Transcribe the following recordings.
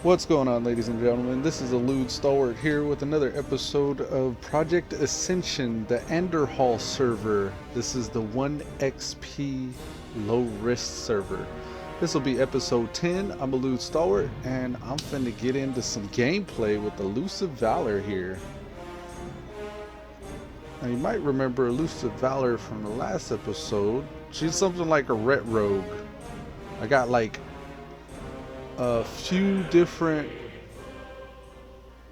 What's going on, ladies and gentlemen? This is Elude Stalwart here with another episode of Project Ascension, the Andorhal server. This is the 1XP low risk server. This will be episode 10. I'm Elude Stalwart and I'm finna get into some gameplay with Elusivalor here. Now you might remember Elusivalor from the last episode. She's something like a Ret rogue. I got like a few different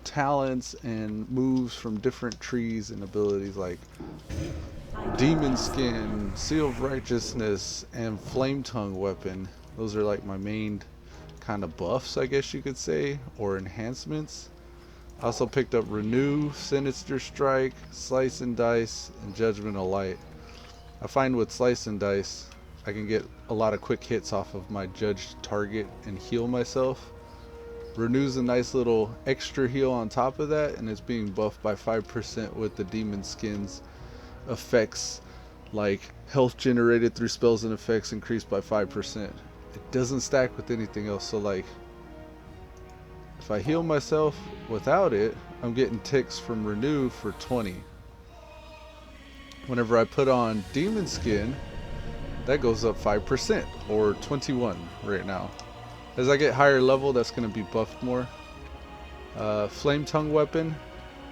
talents and moves from different trees and abilities like Demon Skin, Seal of Righteousness, and Flame Tongue Weapon. Those are like my main kind of buffs, I guess you could say, or enhancements. I also picked up Renew, Sinister Strike, Slice and Dice, and Judgment of Light. I find with Slice and Dice I can get a lot of quick hits off of my judged target and heal myself. Renew's a nice little extra heal on top of that, and it's being buffed by 5% with the Demon Skin's effects, like health generated through spells and effects increased by 5%. It doesn't stack with anything else, so like if I heal myself without it, I'm getting ticks from Renew for 20. Whenever I put on Demon Skin, that goes up 5%, or 21 right now. As I get higher level, that's going to be buffed more. Flame Tongue Weapon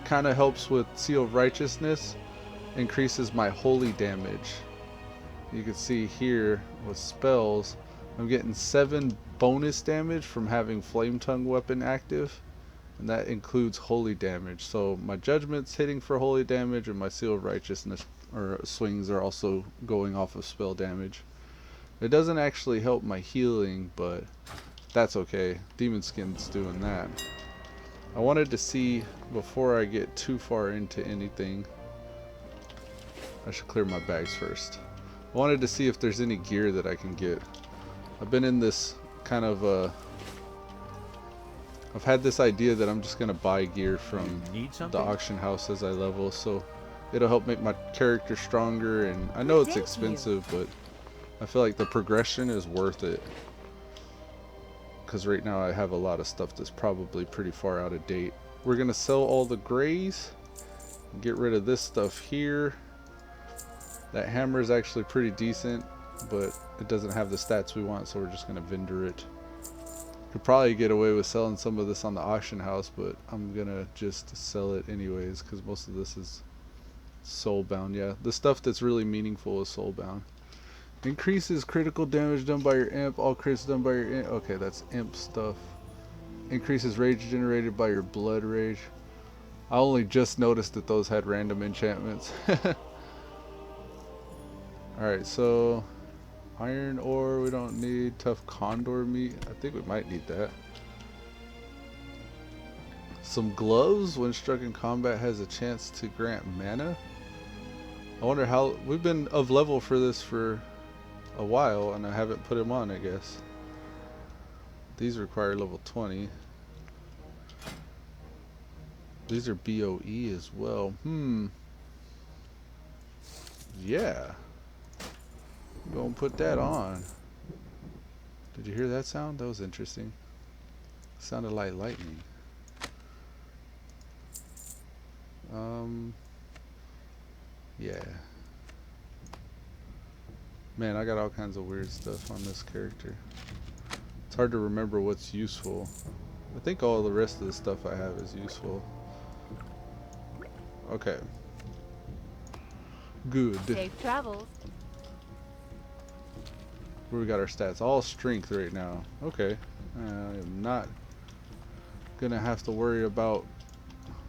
kind of helps with Seal of Righteousness, increases my holy damage. You can see here with spells, I'm getting 7 bonus damage from having Flame Tongue Weapon active, and that includes holy damage. So my judgment's hitting for holy damage, and my Seal of Righteousness or swings are also going off of spell damage. It doesn't actually help my healing, but that's okay. Demon Skin's doing that. I wanted to see, before I get too far into anything, I should clear my bags first. I wanted to see if there's any gear that I can get. I've been in this kind of I've had this idea that I'm just gonna buy gear from the auction house as I level, so it'll help make my character stronger. And I know it's expensive, but I feel like the progression is worth it, because right now I have a lot of stuff that's probably pretty far out of date. We're gonna sell all the grays and get rid of this stuff here. That hammer is actually pretty decent, but it doesn't have the stats we want, so we're just gonna vendor it. Could probably get away with selling some of this on the auction house, but I'm gonna just sell it anyways, because most of this is soulbound. Yeah, the stuff that's really meaningful is soulbound. Increases critical damage done by your imp. All crits done by your imp. Okay, that's imp stuff. Increases rage generated by your blood rage. I only just noticed that those had random enchantments. Alright, so iron ore we don't need. Tough condor meat, I think we might need that. Some gloves. When struck in combat has a chance to grant mana. I wonder how, we've been of level for this for a while and I haven't put him on, I guess. These require level 20. These are BOE as well. Yeah. Go and put that on. Did you hear that sound? That was interesting. Sounded like lightning. Yeah. Man, I got all kinds of weird stuff on this character. It's hard to remember what's useful. I think all the rest of the stuff I have is useful. Okay. Good. Safe travels. Where we got our stats? All strength right now. Okay. I am not gonna have to worry about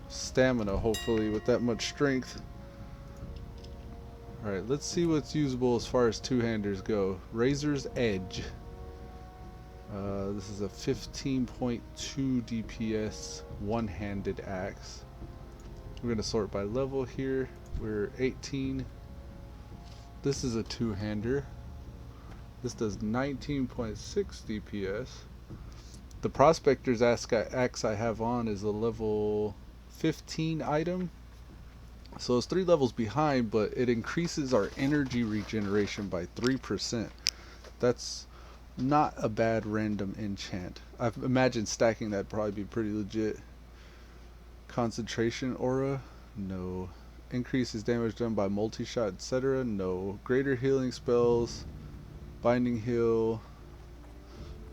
stamina, hopefully, with that much strength. Alright, let's see what's usable as far as two-handers go. Razor's Edge. This is a 15.2 DPS one-handed axe. We're going to sort by level here. We're 18. This is a two-hander. This does 19.6 DPS. The Prospector's axe I have on is a level 15 item. So it's 3 levels behind, but it increases our energy regeneration by 3%. That's Not a bad random enchant. I imagine stacking that probably be pretty legit. Concentration aura? No. Increases damage done by multi-shot, etc. No. Greater healing spells? Binding heal?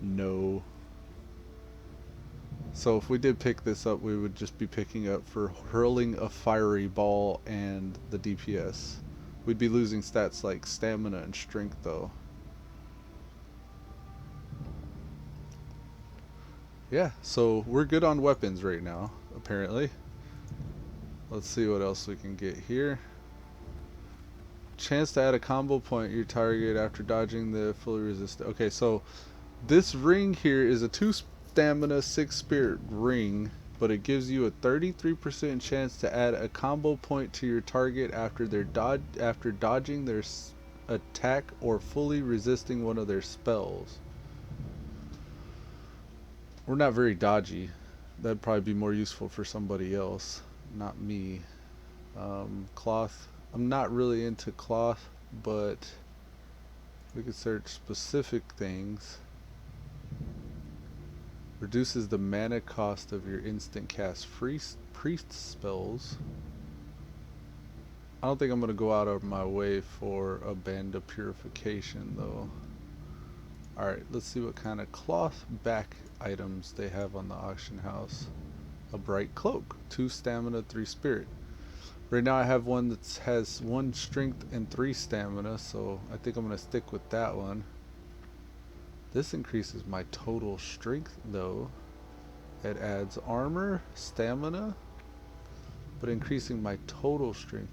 No. So if we did pick this up, we would just be picking up for hurling a fiery ball and the DPS. We'd be losing stats like stamina and strength though. Yeah, so we're good on weapons right now, apparently. Let's see what else we can get here. Chance to add a combo point to your target after dodging the fully resistant. Okay, so this ring here is a 2 stamina, 6 spirit ring, but it gives you a 33% chance to add a combo point to your target after dodging their attack or fully resisting one of their spells. We're not very dodgy. That'd probably be more useful for somebody else, not me. Cloth. I'm not really into cloth, but we could search specific things. Reduces the mana cost of your instant cast priest spells. I don't think I'm going to go out of my way for a band of purification though. Alright, let's see what kind of cloth back items they have on the auction house. A bright cloak, 2 stamina, 3 spirit. Right now I have one that has 1 strength and 3 stamina, so I think I'm going to stick with that one. This increases my total strength though. It adds armor, stamina, but increasing my total strength.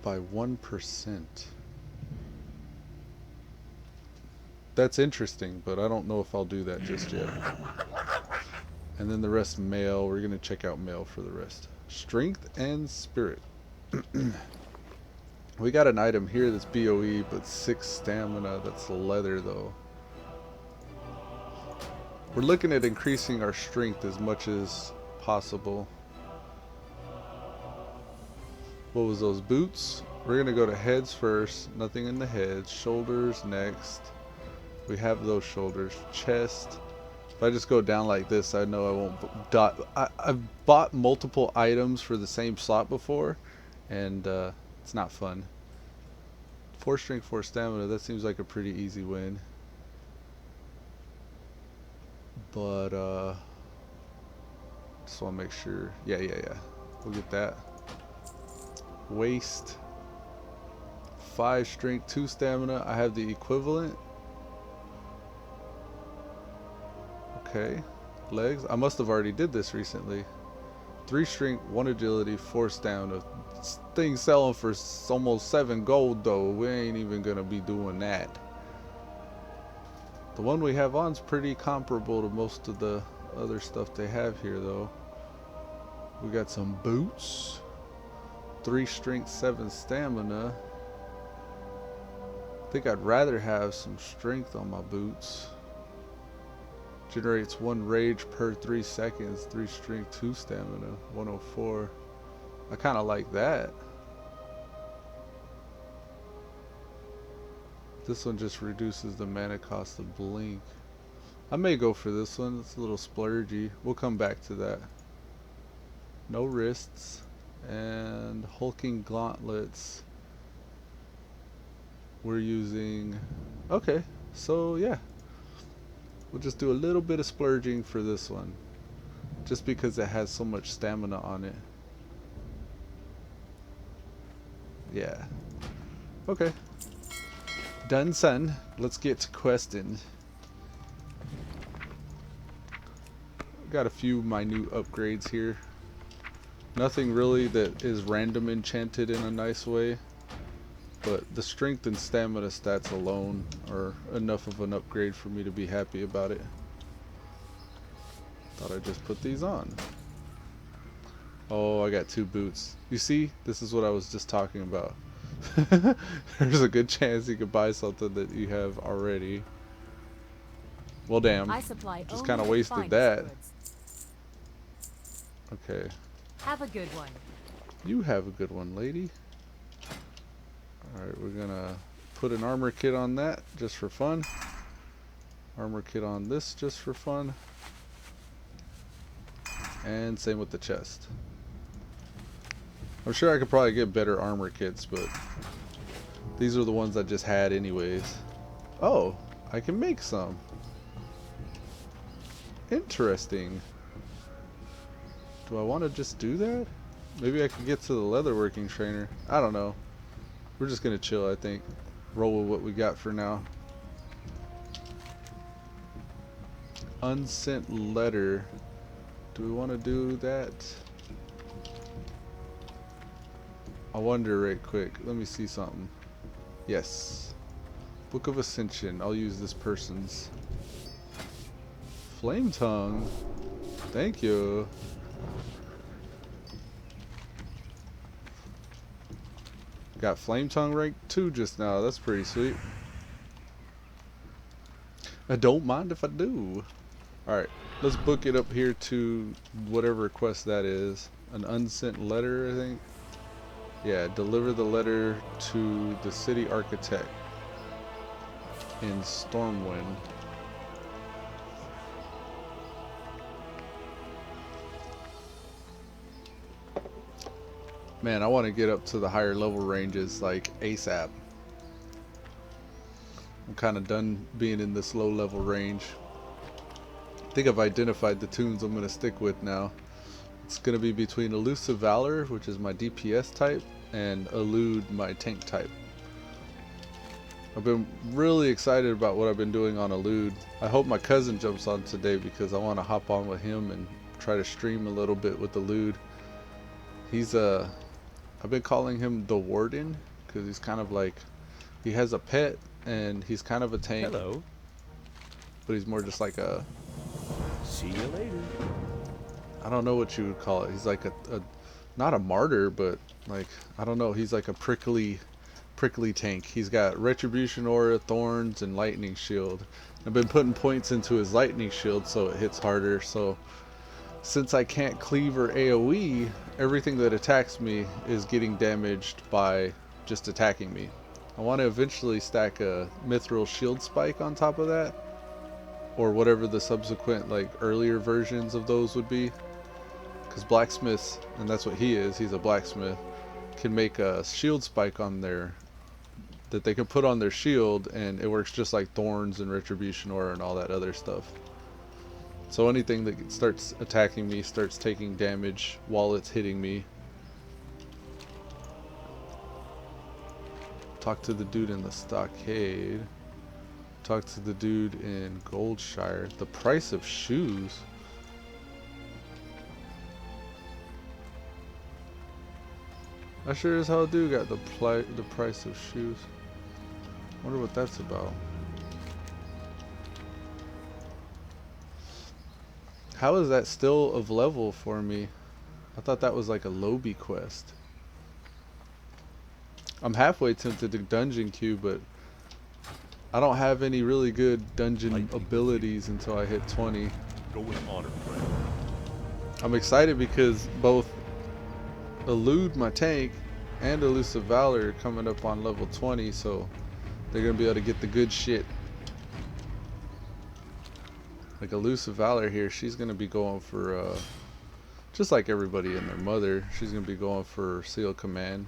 By 1%. That's interesting, but I don't know if I'll do that just yet. And then the rest mail. We're going to check out mail for the rest. Strength and spirit. We got an item here that's BOE, but 6 stamina. That's leather though. We're looking at increasing our strength as much as possible. What was those boots? We're going to go to heads first. Nothing in the heads. Shoulders next. We have those shoulders. Chest. If I just go down like this, I know I won't dot. I've bought multiple items for the same slot before, and it's not fun. 4 strength, 4 stamina. That seems like a pretty easy win. But just want to make sure. Yeah. We'll get that. Waist. 5 strength, 2 stamina. I have the equivalent. Okay. Legs. I must have already did this recently. 3 strength, 1 agility, 4 stamina. This thing's selling for almost 7 gold though. We ain't even gonna be doing that. The one we have on is pretty comparable to most of the other stuff they have here though. We got some boots. 3 strength, 7 stamina. I think I'd rather have some strength on my boots. Generates 1 rage per 3 seconds. 3 strength, 2 stamina. 104. I kind of like that. This one just reduces the mana cost of blink. I may go for this one. It's a little splurgy. We'll come back to that. No wrists. And hulking gauntlets. We're using... Okay. So yeah. We'll just do a little bit of splurging for this one. Just because it has so much stamina on it. Yeah. Okay. Done, son. Let's get to questing. Got a few minute upgrades here. Nothing really that is random enchanted in a nice way. But the strength and stamina stats alone are enough of an upgrade for me to be happy about it. Thought I'd just put these on. Oh, I got 2 boots. You see? This is what I was just talking about. There's a good chance you could buy something that you have already. Well, damn. Just kind of wasted that. Okay. Have a good one. You have a good one, lady. Alright, we're gonna put an armor kit on that just for fun. Armor kit on this just for fun. And same with the chest. I'm sure I could probably get better armor kits, but these are the ones I just had anyways. Oh, I can make some. Interesting. Do I want to just do that? Maybe I could get to the leatherworking trainer. I don't know. We're just gonna chill, I think. Roll with what we got for now. Unsent letter. Do we want to do that? I wonder right quick. Let me see something. Yes. Book of Ascension. I'll use this person's. Flame tongue. Thank you. Got flame tongue rank 2 just now. That's pretty sweet. I don't mind if I do. Alright, let's book it up here to whatever quest that is. An unsent letter, I think. Yeah, deliver the letter to the city architect in Stormwind. Man, I want to get up to the higher level ranges like ASAP. I'm kind of done being in this low level range. I think I've identified the tunes I'm going to stick with now. It's going to be between Elusivalor, which is my DPS type, and Elude, my tank type. I've been really excited about what I've been doing on Elude. I hope my cousin jumps on today because I want to hop on with him and try to stream a little bit with Elude. He's I've been calling him the Warden because he's kind of like, he has a pet and he's kind of a tank. Hello. But he's more just like a, See you later. I don't know what you would call it. He's like a not a martyr, but like, I don't know. He's like a prickly tank. He's got Retribution Aura, Thorns, and Lightning Shield. I've been putting points into his Lightning Shield so it hits harder. So since I can't cleave or AoE, everything that attacks me is getting damaged by just attacking me. I want to eventually stack a Mithril Shield Spike on top of that, or whatever the subsequent like earlier versions of those would be, because blacksmiths, and that's what he is, he's a blacksmith, can make a shield spike on there that they can put on their shield, and it works just like Thorns and Retribution Aura and all that other stuff. So anything that starts attacking me starts taking damage while it's hitting me. Talk to the dude in the stockade. Talk to the dude in Goldshire. The price of shoes. I sure as hell do got the price of shoes. Wonder what that's about. How is that still of level for me? I thought that was like a lobby quest. I'm halfway tempted to dungeon queue, but I don't have any really good dungeon abilities until I hit 20. Go with honor, friend. I'm excited because both Elude, my tank, and Elusivalor are coming up on level 20, so they're gonna be able to get the good shit. Like Elusivalor here, she's gonna be going for just like everybody and their mother, she's gonna be going for Seal Command.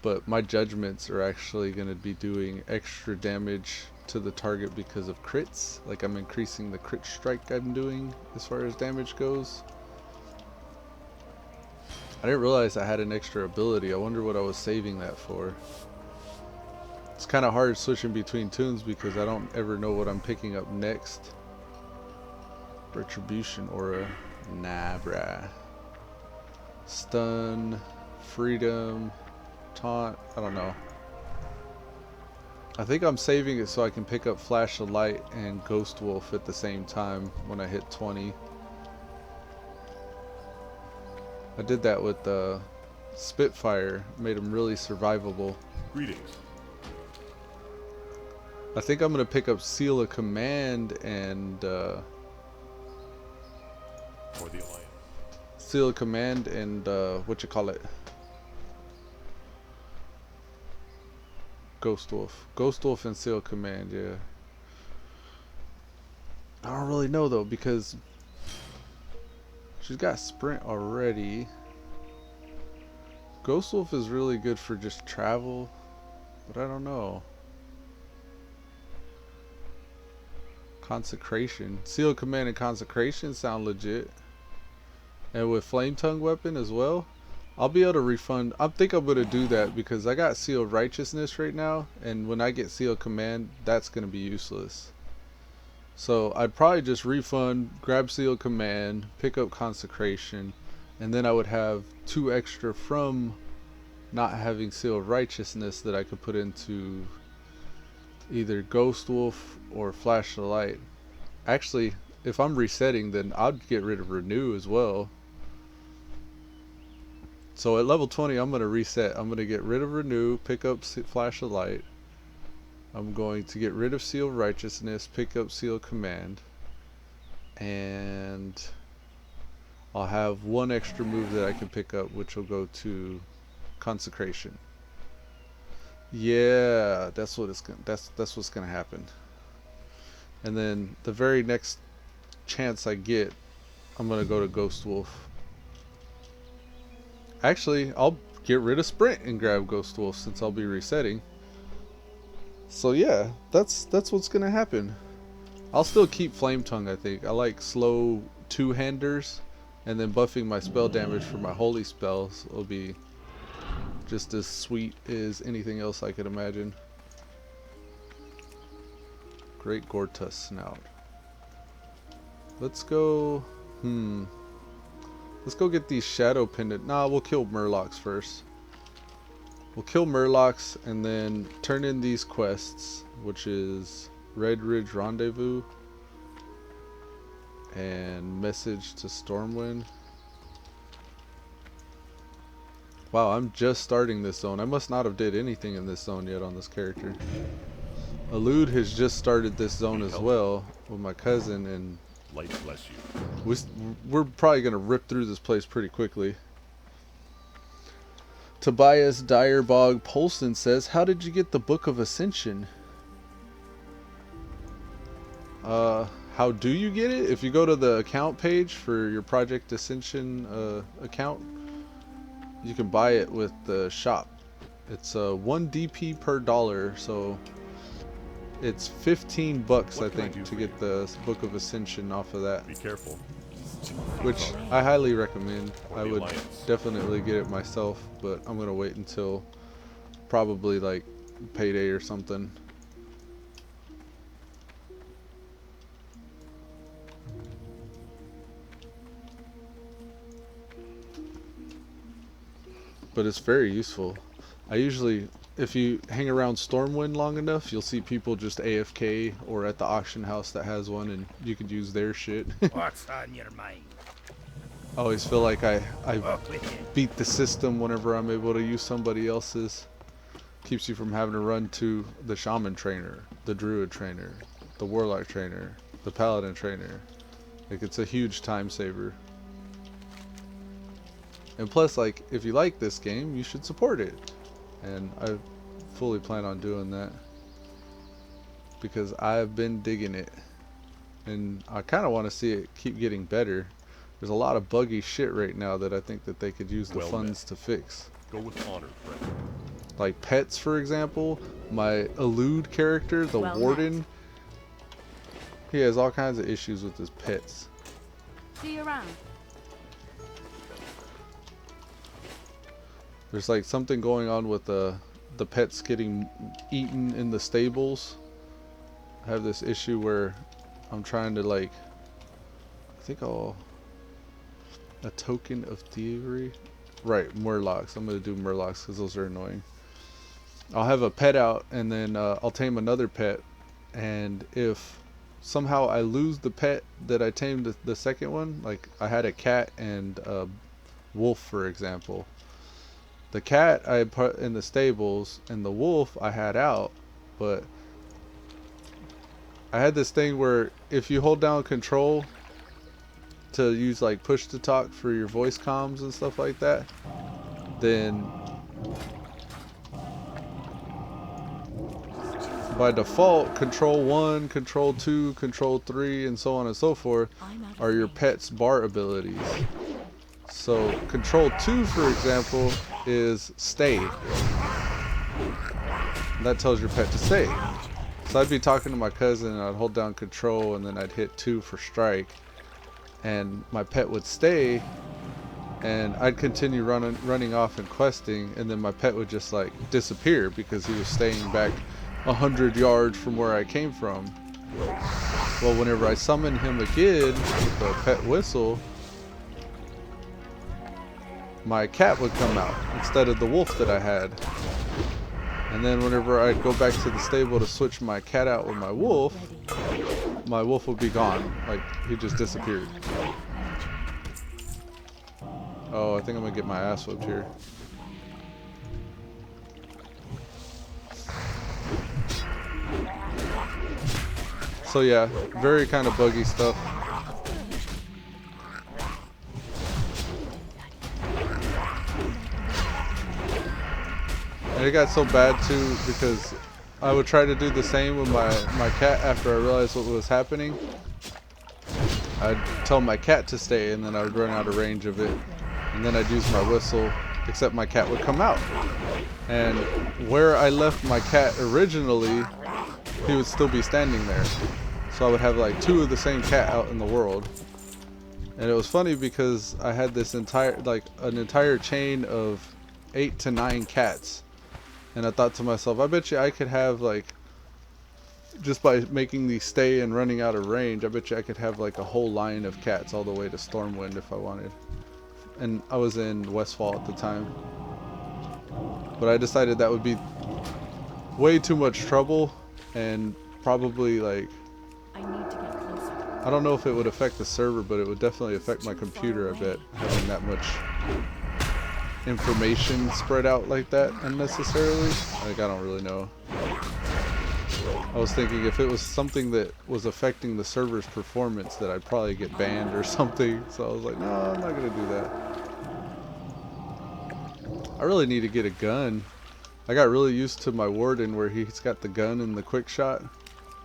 But my judgments are actually gonna be doing extra damage to the target because of crits. Like I'm increasing the crit strike I'm doing as far as damage goes. I didn't realize I had an extra ability. I wonder what I was saving that for. It's kind of hard switching between tunes because I don't ever know what I'm picking up next. Retribution Aura. Nah, brah. Stun. Freedom. Taunt. I don't know. I think I'm saving it so I can pick up Flash of Light and Ghost Wolf at the same time when I hit 20. I did that with Spitfire. Made him really survivable. Greetings. I think I'm going to pick up Seal of Command and For the Alliance. Seal Command and what you call it? Ghost Wolf. Ghost Wolf and Seal Command, yeah. I don't really know though because she's got sprint already. Ghost Wolf is really good for just travel, but I don't know. Consecration. Seal Command and Consecration sound legit. And with Flame Tongue weapon as well. I'll be able to refund. I think I'm going to do that because I got Sealed Righteousness right now. And when I get Sealed Command, that's going to be useless. So I'd probably just refund, grab Sealed Command, pick up Consecration. And then I would have 2 extra from not having Sealed Righteousness that I could put into either Ghost Wolf or Flash the Light. Actually, if I'm resetting, then I'd get rid of Renew as well. So at level 20, I'm going to reset. I'm going to get rid of Renew, pick up Flash of Light. I'm going to get rid of Seal Righteousness, pick up Seal Command. And I'll have 1 extra move that I can pick up, which will go to Consecration. Yeah, that's what it's gonna, that's what's going to happen. And then the very next chance I get, I'm going to go to Ghost Wolf. Actually, I'll get rid of Sprint and grab Ghost Wolf since I'll be resetting. So yeah, that's what's gonna happen. I'll still keep Flame Tongue, I think. I like slow 2-handers, and then buffing my spell damage for my holy spells will be just as sweet as anything else I could imagine. Great Gortus Snout. Let's go. Let's go get these Shadow Pendant. Nah, we'll kill Murlocs first. We'll kill Murlocs and then turn in these quests, which is Red Ridge Rendezvous and Message to Stormwind. Wow, I'm just starting this zone. I must not have did anything in this zone yet on this character. Elude has just started this zone as well with my cousin, and Light bless you. we're probably going to rip through this place pretty quickly. Tobias Direbog Polson says, how did you get the Book of Ascension? How do you get it? If you go to the account page for your Project Ascension account, you can buy it with the shop. It's 1 DP per dollar, so it's 15 bucks I think to get the Book of Ascension off of that. Be careful. Which I highly recommend. I would definitely get it myself, but I'm gonna wait until probably like payday or something. But it's very useful. I usually, if you hang around Stormwind long enough, you'll see people just AFK or at the auction house that has one, and you could use their shit. What's on your mind? I always feel like I beat the system whenever I'm able to use somebody else's. Keeps you from having to run to the Shaman trainer, the Druid trainer, the Warlock trainer, the Paladin trainer. Like, it's a huge time saver. And plus, like, if you like this game, you should support it. And I fully plan on doing that, because I've been digging it. And I kind of want to see it keep getting better. There's a lot of buggy shit right now that I think that they could use the funds to fix. Go with honor, friend. Like pets, for example. My Elude character, the Warden, he has all kinds of issues with his pets. See you around. There's like something going on with the pets getting eaten in the stables. I have this issue where I'm trying to, like, I think a token of thievery. Right, Murlocs. I'm going to do Murlocs because those are annoying. I'll have a pet out, and then I'll tame another pet. And if somehow I lose the pet that I tamed the second one, like I had a cat and a wolf, for example. The cat I put in the stables, and the wolf I had out, but I had this thing where if you hold down control to use like push to talk for your voice comms and stuff like that, then by default, Control 1, Control 2, Control 3, and so on and so forth are your pet's bar abilities. So Control 2, for example, is stay. That tells your pet to stay. So I'd be talking to my cousin and I'd hold down Control and then I'd hit 2 for strike. And my pet would stay and I'd continue running off and questing, and then my pet would just like disappear because he was staying back 100 yards from where I came from. Well, whenever I summon him again with the pet whistle, my cat would come out instead of the wolf that I had. And then whenever I'd go back to the stable to switch my cat out with my wolf would be gone. Like, he just disappeared. Oh, I think I'm gonna get my ass whooped here. So yeah, very kind of buggy stuff. And it got so bad too because I would try to do the same with my cat after I realized what was happening. I'd tell my cat to stay and then I would run out of range of it. And then I'd use my whistle, except my cat would come out. And where I left my cat originally, he would still be standing there. So I would have like 2 of the same cat out in the world. And it was funny because I had this an entire chain of 8 to 9 cats. And I thought to myself, I bet you I could have like, just by making these stay and running out of range, I bet you I could have like a whole line of cats all the way to Stormwind if I wanted. And I was in Westfall at the time. But I decided that would be way too much trouble and probably like, I need to get closer. I don't know if it would affect the server, but it would definitely affect my computer, I bet, having that much information spread out like that unnecessarily. Like, I don't really know. I was thinking if it was something that was affecting the server's performance, that I'd probably get banned or something. So I was like, no, I'm not gonna do that. I really need to get a gun. I got really used to my warden where he's got the gun and the quick shot.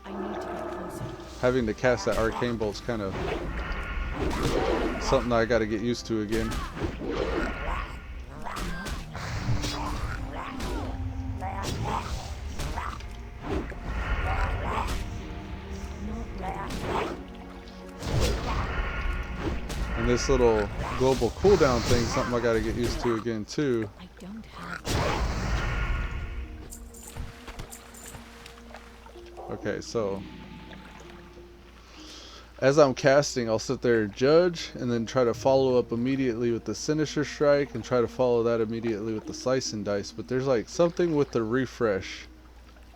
I need to get closer. Having to cast that arcane bolt's kind of something I got to get used to again. And this little global cooldown thing, something I got to get used to again too. I don't have. Okay, so as I'm casting, I'll sit there and judge, and then try to follow up immediately with the Sinister Strike, and try to follow that immediately with the Slice and Dice. But there's like something with the refresh,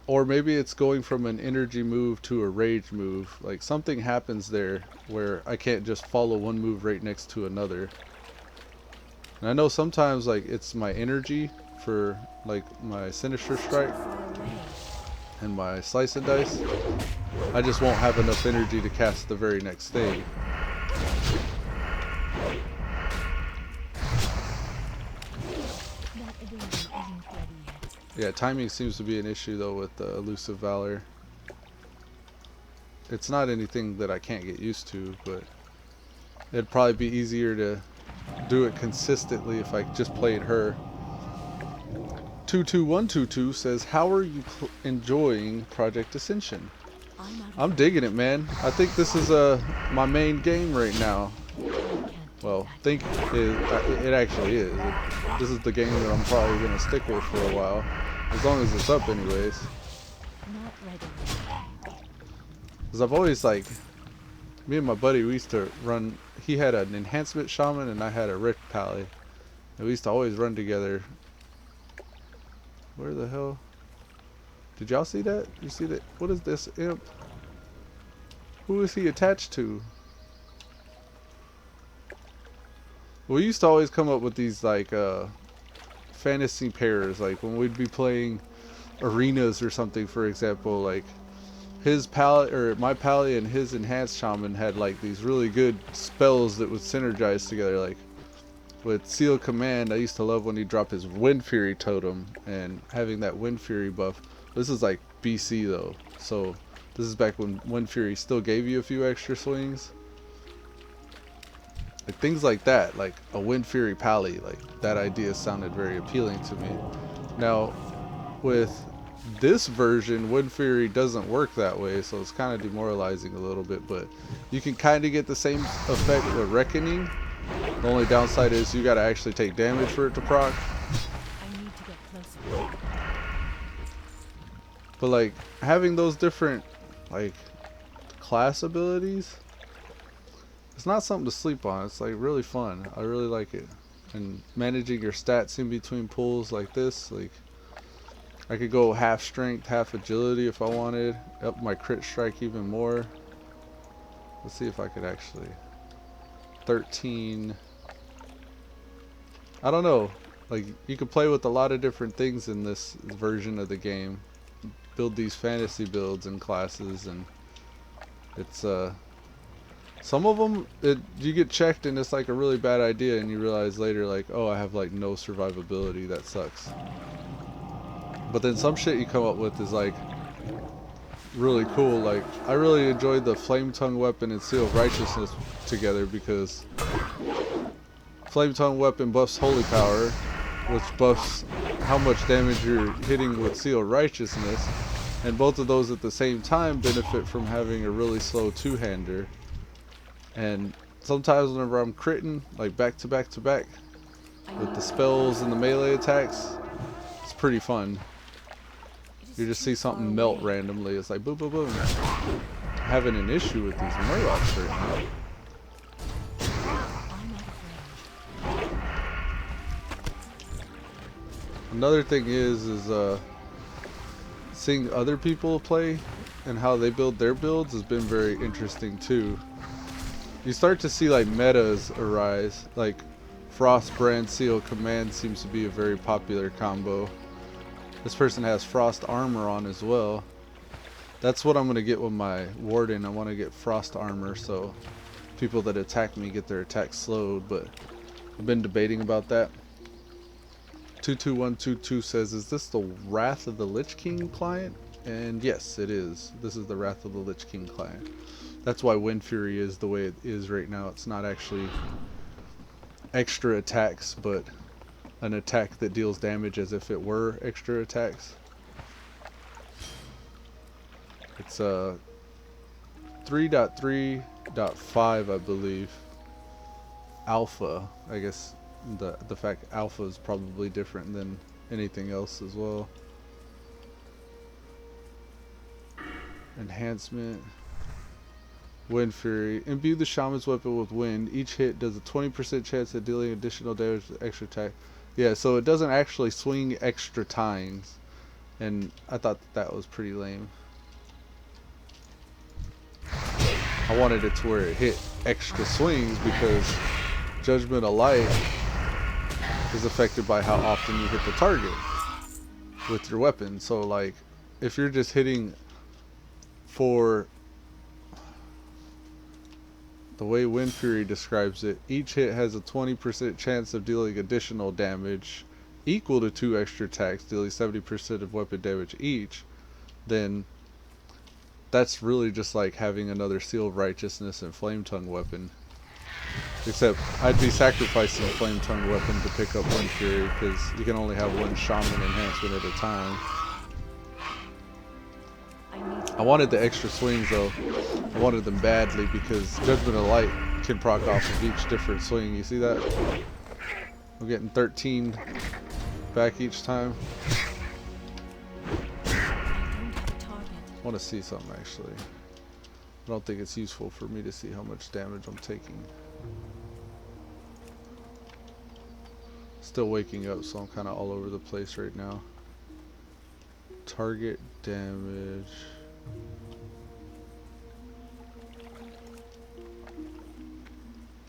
or maybe it's going from an energy move to a rage move. Like something happens there where I can't just follow one move right next to another. And I know sometimes like it's my energy for like my Sinister Strike and my Slice and Dice. I just won't have enough energy to cast the very next thing. Yeah, timing seems to be an issue though with the Elusivalor. It's not anything that I can't get used to, but it'd probably be easier to do it consistently if I just played her. 22122 says, how are you enjoying Project Ascension? I'm digging it, man. I think this is my main game right now. Well, it actually is. This is the game that I'm probably going to stick with for a while. As long as it's up anyways. Because I've always like, me and my buddy, we used to run, he had an enhancement shaman and I had a Ret Pally. And we used to always run together. Where the hell? Did y'all see that? You see that? What is this imp? Who is he attached to? We used to always come up with these like fantasy pairs, like when we'd be playing arenas or something, for example. Like his Pally, or my Pally and his enhanced shaman had like these really good spells that would synergize together. Like with Seal Command, I used to love when he dropped his Wind Fury totem and having that Wind Fury buff. This is like BC though, so this is back when Wind Fury still gave you a few extra swings. Like things like that, like a Wind Fury Pally, like that idea sounded very appealing to me. Now, with this version, Wind Fury doesn't work that way, so it's kind of demoralizing a little bit, but you can kind of get the same effect with Reckoning. The only downside is you gotta actually take damage for it to proc. I need to get closer. But like, having those different, like, class abilities, it's not something to sleep on. It's like really fun. I really like it. And managing your stats in between pulls like this, like I could go half strength, half agility if I wanted, up my crit strike even more. Let's see if I could actually 13. I don't know, like you could play with a lot of different things in this version of the game, build these fantasy builds and classes, and it's some of them, you get checked and it's like a really bad idea and you realize later like, oh, I have like no survivability, that sucks. But then some shit you come up with is like really cool. Like I really enjoyed the Flame Tongue weapon and Seal of Righteousness together because Flame Tongue weapon buffs Holy Power, which buffs how much damage you're hitting with Seal of Righteousness, and both of those at the same time benefit from having a really slow two-hander. And sometimes whenever I'm critting, like back to back to back, with the spells and the melee attacks, it's pretty fun. You just see something melt randomly. It's like boom, boom, boom. Having an issue with these Murlocs right now. Another thing is seeing other people play and how they build their builds has been very interesting too. You start to see like metas arise, like Frost Brand Seal Command seems to be a very popular combo. This person has Frost Armor on as well. That's what I'm going to get with my Warden. I want to get Frost Armor so people that attack me get their attack slowed, but I've been debating about that. 22122 says, is this the Wrath of the Lich King client? And yes, it is. This is the Wrath of the Lich King client. That's why Wind Fury is the way it is right now. It's not actually extra attacks, but an attack that deals damage as if it were extra attacks. It's 3.3.5, I believe. Alpha, I guess the fact alpha is probably different than anything else as well. Enhancement. Wind Fury. Imbue the shaman's weapon with wind. Each hit does a 20% chance of dealing additional damage with extra attack. Yeah, so it doesn't actually swing extra times. And I thought that was pretty lame. I wanted it to where it hit extra swings because Judgment of Light is affected by how often you hit the target with your weapon. So like, if you're just hitting for the way Wind Fury describes it, each hit has a 20% chance of dealing additional damage equal to 2 extra attacks, dealing 70% of weapon damage each, then that's really just like having another Seal of Righteousness and Flame Tongue weapon. Except I'd be sacrificing a Flame Tongue weapon to pick up Wind Fury because you can only have one Shaman enhancement at a time. I wanted the extra swings though. I wanted them badly because Judgment of Light can proc off of each different swing. You see that? I'm getting 13 back each time. I want to see something actually. I don't think it's useful for me to see how much damage I'm taking. Still waking up, so I'm kind of all over the place right now. Target damage.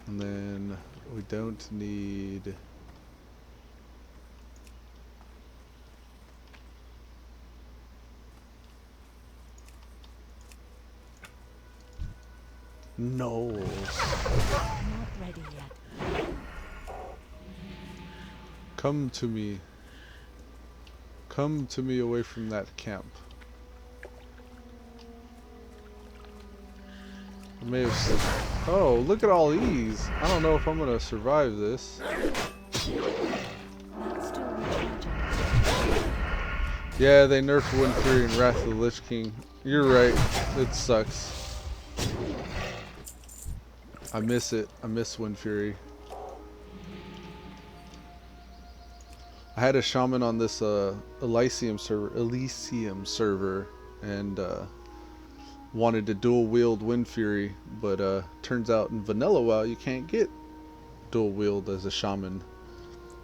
And then we don't need No. Not ready yet. Come to me. Come to me away from that camp. I may have. Oh, look at all these. I don't know if I'm gonna survive this. Not still recharging. Yeah, they nerfed Wind Fury and Wrath of the Lich King. You're right. It sucks. I miss it. I miss Wind Fury. I had a shaman on this Elysium server, and wanted to dual wield Wind Fury, but turns out in vanilla WoW you can't get dual wield as a shaman.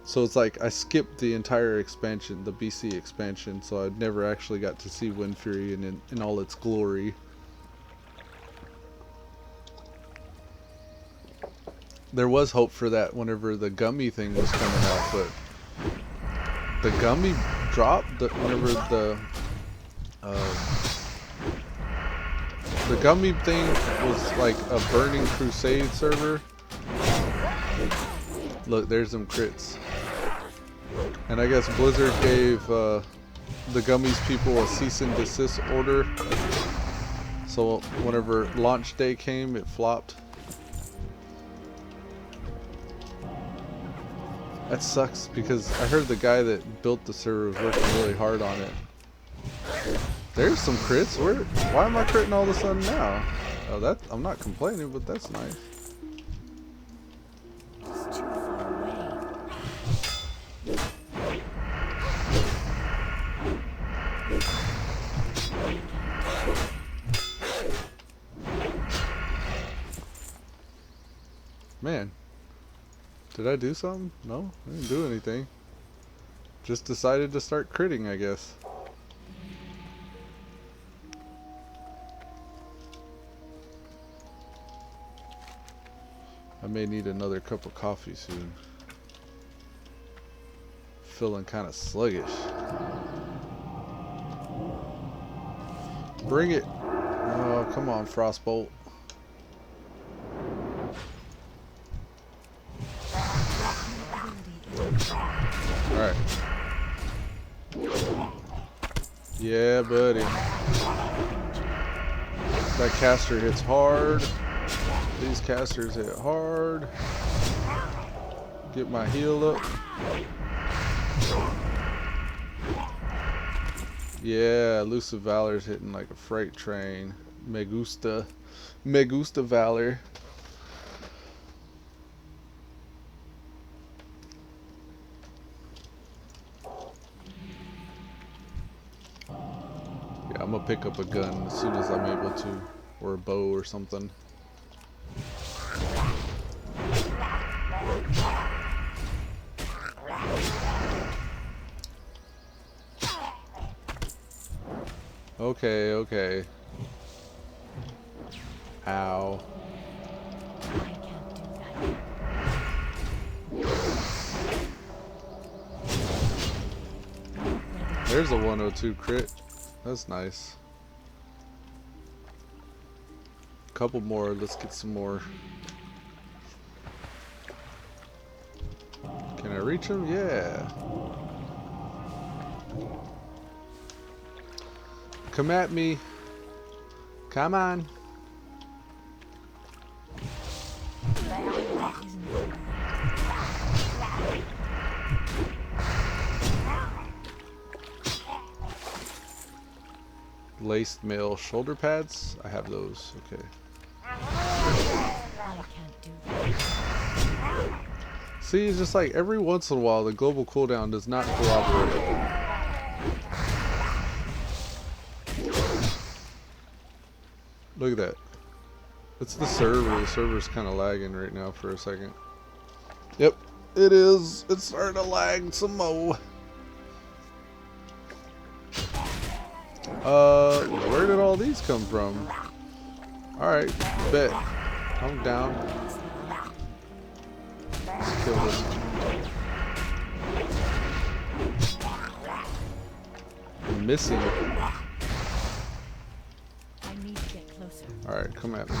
So it's like I skipped the entire expansion, the BC expansion, so I never actually got to see Wind Fury in all its glory. There was hope for that whenever the gummy thing was coming out, but the gummy dropped whenever the gummy thing was like a Burning Crusade server. Look, there's some crits. And I guess Blizzard gave the gummies people a cease and desist order. So whenever launch day came, it flopped. That sucks because I heard the guy that built the server was working really hard on it. There's some crits. Why am I critting all of a sudden now? Oh, I'm not complaining, but that's nice. It's too far away. Man, did I do something? No, I didn't do anything. Just decided to start critting, I guess. I may need another cup of coffee soon. Feeling kind of sluggish. Bring it! Oh, come on, Frostbolt. Alright. Yeah, buddy. That caster hits hard. These casters hit hard. Get my heal up. Yeah, Elusivalor's hitting like a freight train. Me gusta Valor. Yeah, I'm gonna pick up a gun as soon as I'm able to, or a bow or something. Okay, okay. Ow. I can't do that. There's a 102 crit. That's nice. Couple more. Let's get some more. Can I reach him? Yeah. Come at me. Come on. Laced male shoulder pads. I have those. Okay. I can't do that. See, it's just like every once in a while the global cooldown does not cooperate. Look at that. It's the server. The server's kind of lagging right now for a second. Yep, it is. It's starting to lag some more. Where did all these come from? Alright, bet. I'm down. Let's kill this. I'm missing. I need to get closer. Alright, come at me.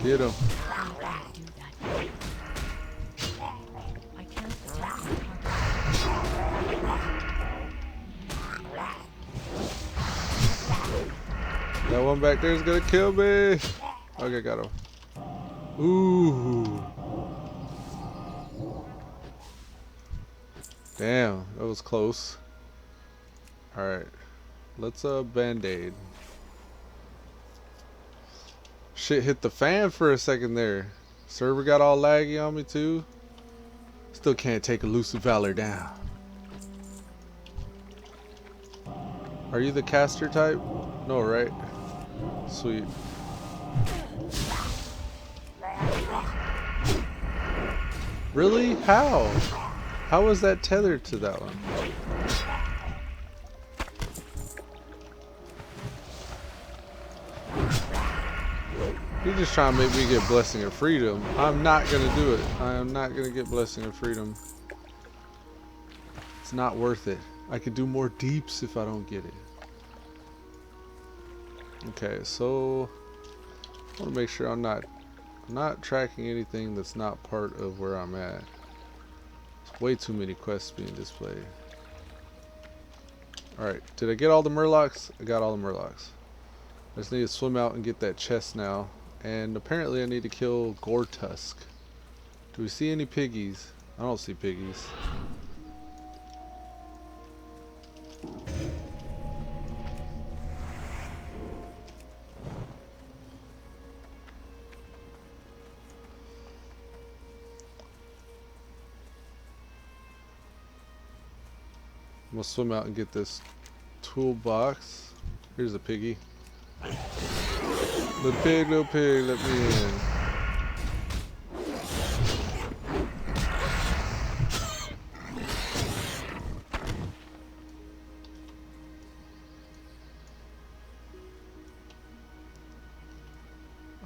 Get him. I can't attack my That one back there is gonna kill me. Okay, got him. Ooh. Damn, that was close. Alright. Let's band-aid. Shit hit the fan for a second there. Server got all laggy on me too. Still can't take Elusivalor down. Are you the caster type? No, right? Sweet. Really? How? How was that tethered to that one? You're just trying to make me get Blessing of Freedom. I'm not gonna do it. I am not gonna get Blessing of Freedom. It's not worth it. I could do more deeps if I don't get it. Okay, so I want to make sure I'm not tracking anything that's not part of where I'm at. There's way too many quests being displayed. Alright, did I get all the Murlocs? I got all the Murlocs. I just need to swim out and get that chest now. And apparently I need to kill Gortusk. Do we see any piggies? I don't see piggies. I'm gonna swim out and get this toolbox. Here's a piggy. Little pig, let me in.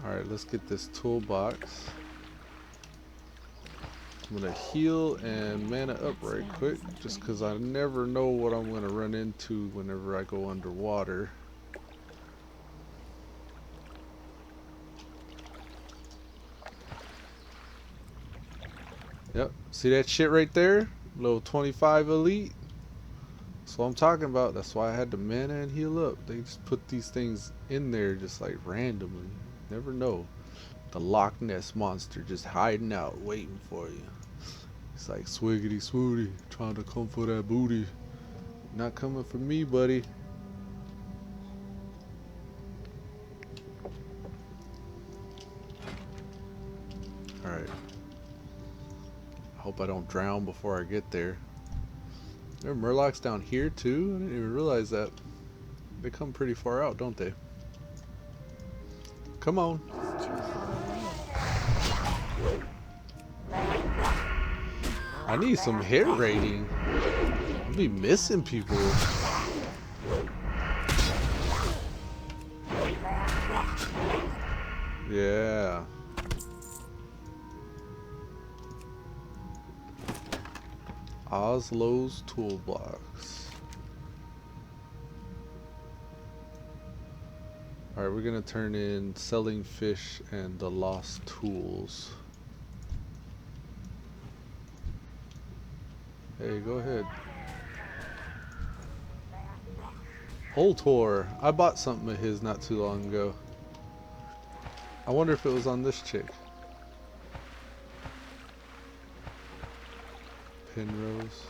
Alright, let's get this toolbox. I'm gonna heal and mana up right quick, just because I never know what I'm gonna run into whenever I go underwater. Yep, see that shit right there? Little 25 elite. That's what I'm talking about. That's why I had to mana and heal up. They just put these things in there just like randomly. Never know. The Loch Ness monster just hiding out, waiting for you. It's like swiggity swooty, trying to come for that booty. Not coming for me, buddy. Alright. I hope I don't drown before I get there. There are Murlocs down here too? I didn't even realize that. They come pretty far out, don't they? Come on. I need some hit rating. I'll be missing people. Yeah. Oslo's toolbox. Alright, we're gonna turn in selling fish and the lost tools. Hey, go ahead. Holtor. I bought something of his not too long ago. I wonder if it was on this chick. Penrose.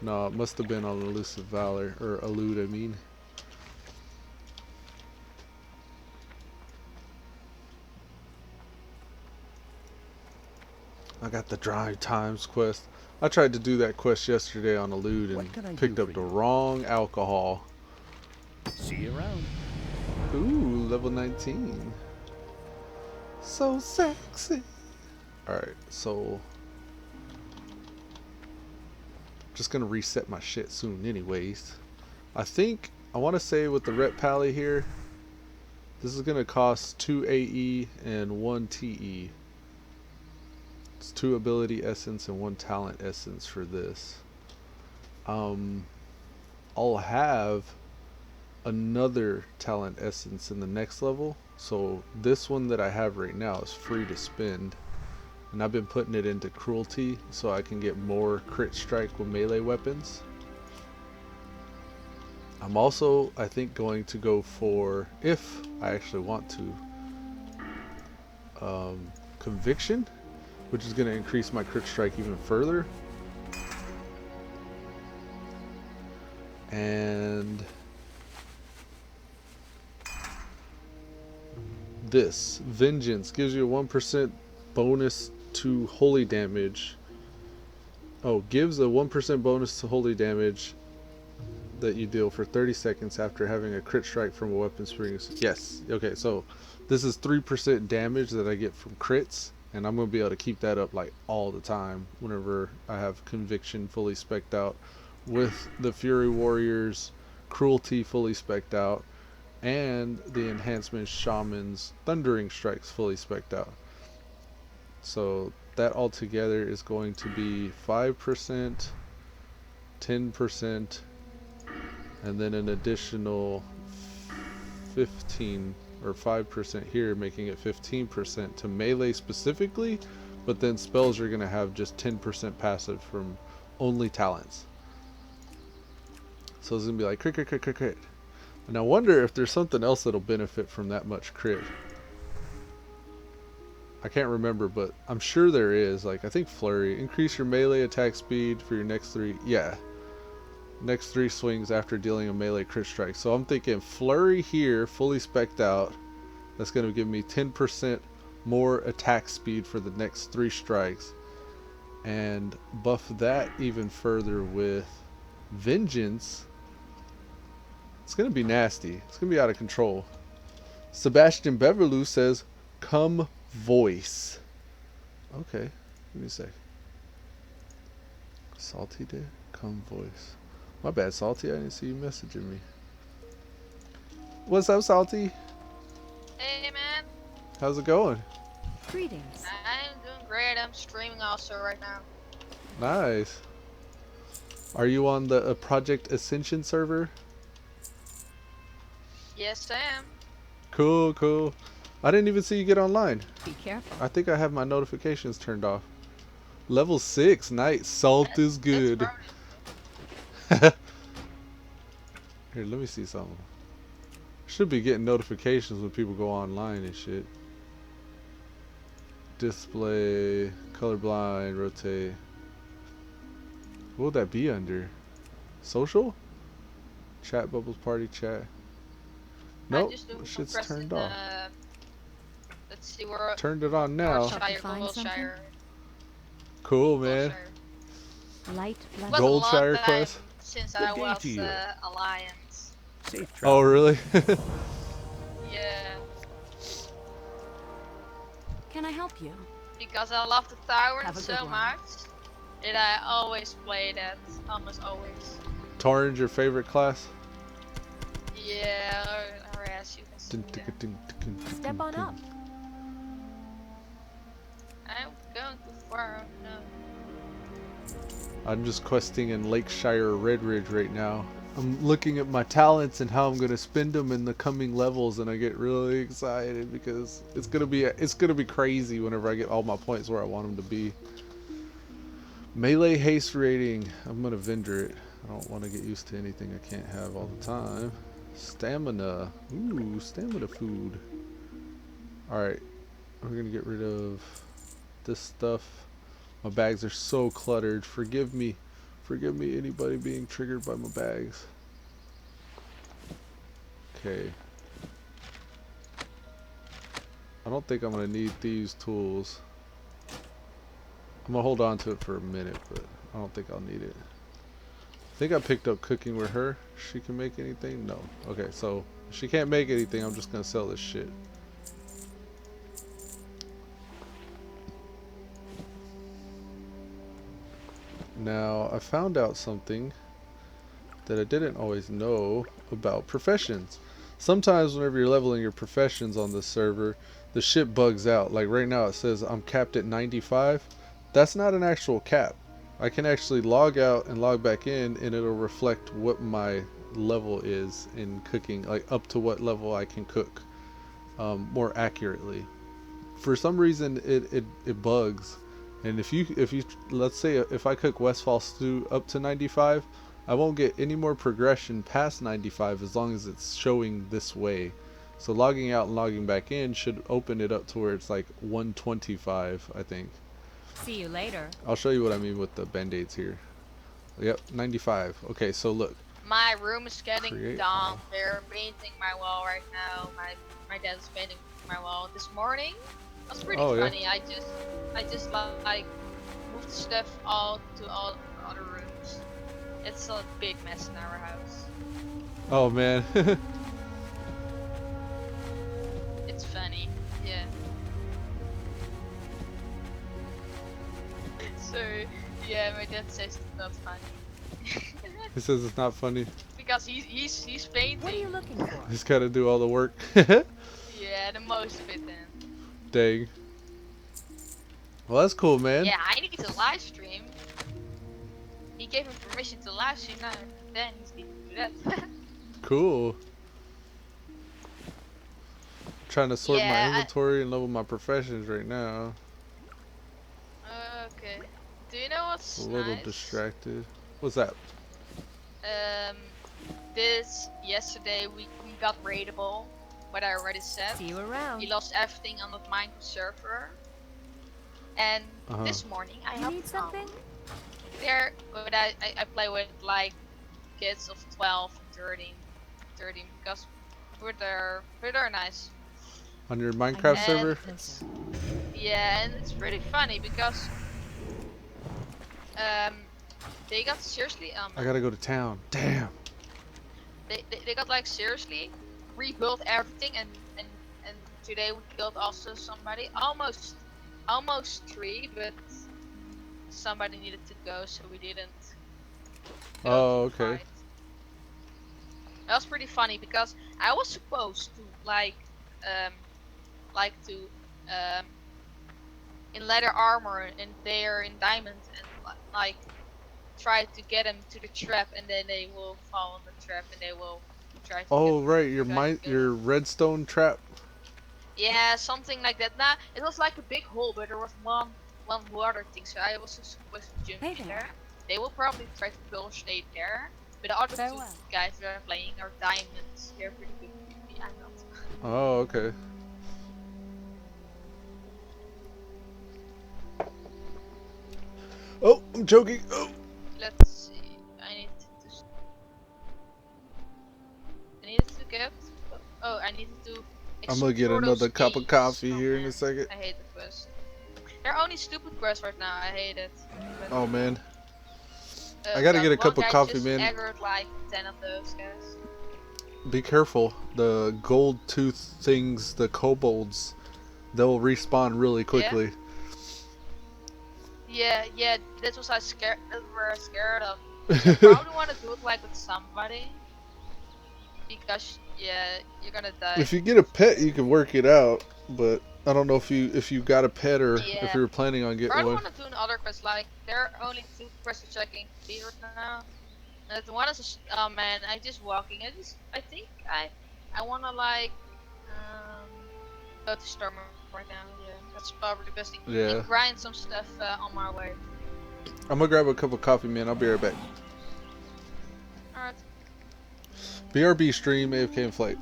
No, it must have been on Elusivalor, or Elude, I mean. I got the Dry Times quest. I tried to do that quest yesterday on Elude and picked up the wrong alcohol. See you around. Ooh, level 19. So sexy. Alright, so just gonna reset my shit soon anyways. I think, I want to say with the Ret Pally here, this is gonna cost 2 AE and 1 TE. It's 2 ability essence and 1 talent essence for this. I'll have another talent essence in the next level. So this one that I have right now is free to spend, and I've been putting it into cruelty so I can get more crit strike with melee weapons. I'm also, I think, going to go for, if I actually want to, conviction, which is going to increase my crit strike even further. And this vengeance gives you a 1% bonus to holy damage. Oh, gives a 1% bonus to holy damage that you deal for 30 seconds after having a crit strike from a weapon spring. Yes. Okay, so this is 3% damage that I get from crits, and I'm going to be able to keep that up like all the time whenever I have conviction fully spec'd out, with the Fury Warriors cruelty fully spec'd out, and the enhancement Shaman's thundering strikes fully spec'd out. So that altogether is going to be 5%, 10%, and then an additional 15 or 5% here, making it 15% to melee specifically, but then spells are going to have just 10% passive from only talents. So it's going to be like crit, crit, crit, crit, crit. And I wonder if there's something else that'll benefit from that much crit. I can't remember, but I'm sure there is. Like, I think Flurry. Increase your melee attack speed for your next 3. Yeah. Next 3 swings after dealing a melee crit strike. So I'm thinking Flurry here, fully spec'd out. That's going to give me 10% more attack speed for the next 3 strikes. And buff that even further with Vengeance. It's going to be nasty. It's going to be out of control. Sebastian Beverloo says, come voice. Okay. Give me a sec. Salty did? Come voice. My bad, Salty. I didn't see you messaging me. What's up, Salty? Hey man. How's it going? Greetings. I'm doing great. I'm streaming also right now. Nice. Are you on the Project Ascension server? Yes, I am. Cool, cool. I didn't even see you get online. Be careful. I think I have my notifications turned off. Level 6, nice. Salt is good. That's Here, let me see something. Should be getting notifications when people go online and shit. Display, colorblind, rotate. What would that be under? Social? Chat bubbles, party chat. Nope, shit's turned off. Let's see where. Turned it on now. Shire, Find something? Shire. Cool, man. Light It blood. was a long Goldshire time quest? since Good I day was to you. Alliance. Safe Oh, travel. really? Yeah, Can I help you? because I love the Tyrant Have a so good one. much that I always play that. Almost always. Torrent's your favorite class? Yeah, or as you can see. Step on up. I'm going too far. No. I'm just questing in Lakeshire Red Ridge right now. I'm looking at my talents and how I'm gonna spend them in the coming levels, and I get really excited because it's gonna be crazy whenever I get all my points where I want them to be. Melee haste rating. I'm gonna vendor it. I don't want to get used to anything I can't have all the time. Stamina. Ooh, stamina food. Alright. We're gonna get rid of this stuff. My bags are so cluttered. Forgive me. Forgive me, anybody being triggered by my bags. Okay. I don't think I'm gonna need these tools. I'm gonna hold on to it for a minute, but I don't think I'll need it. I think I picked up cooking with her. She can make anything? No. Okay, so if she can't make anything, I'm just gonna sell this shit. Now, I found out something that I didn't always know about professions. Sometimes whenever you're leveling your professions on this server, the shit bugs out. Like right now it says I'm capped at 95. That's not an actual cap. I can actually log out and log back in and it'll reflect what my level is in cooking, like up to what level I can cook more accurately. For some reason it bugs, and if you let's say if I cook Westfall stew up to 95, I won't get any more progression past 95 as long as it's showing this way. So logging out and logging back in should open it up to where it's like 125, I think. See you later. I'll show you what I mean with the band-aids here. Yep, 95. Okay, so look. My room is getting Create done. all. They're painting my wall right now. My dad's painting my wall this morning. It was pretty Oh, yeah. funny. I just like moved stuff all to all other rooms. It's a big mess in our house. Oh man. It's funny, yeah. So yeah, my dad says it's not funny. He says it's not funny. Because he's painting. What are you looking for? He's gotta do all the work. Yeah, the most of it then. Dang. Well, that's cool, man. Yeah, I need to live stream. He gave me permission to live stream now, then he's need to do that. Cool. Trying to sort Yeah, my inventory and level my professions right now. Okay. Do you know what's A little nice? distracted. What's that? Yesterday we got raidable, what I already said. See you around. We lost everything on the Minecraft server. And this morning I You helped need something? there, but I play with like kids of 12 and 13 because we're there nice. On your Minecraft And- server? Yeah, and it's pretty funny because they got seriously I gotta go to town. Damn. they got like seriously rebuilt everything and today we killed also somebody almost 3, but somebody needed to go so we didn't go Oh, to the okay. fight. That was pretty funny because I was supposed to in leather armor and they're in diamond and like try to get them to the trap and then they will fall in the trap and they will try to Oh, get, right. Your try to kill your them. redstone trap. Yeah, something like that. Nah, it was like a big hole, but there was one water thing, so I was just supposed to jump Hey in there. there. They will probably try to build stay there, but the other Farewell. 2 guys that are playing are diamonds. They're pretty good. Me, I'm not. Oh, okay. Oh, I'm joking. Oh. Let's see. I needed to get. Oh, I needed to. I'm gonna get explore those another cup of caves. coffee Oh, here in man, a second. I hate the quest. They're only stupid quests right now. I hate it. But, Oh man. I gotta get a cup of coffee, man. I aggroed like 10 of those guys. Be careful. The gold tooth things, the kobolds, they'll respawn really quickly. Yeah, that's what I scared. That's what I'm scared of. I probably want to do it like with somebody, because yeah, you're gonna die. If you get a pet, you can work it out, but I don't know if you got a pet or if Yeah. you were planning on getting Probably one. want to do another quest. Like there are only 2 quests which I can complete right now. And one is oh man, I'm just walking. I think I wanna like go to Storm right now. Yeah, that's probably the best thing. Yeah. And grind some stuff on my way. I'm gonna grab a cup of coffee, man. I'll be right back. Alright. BRB stream, AFK and flight.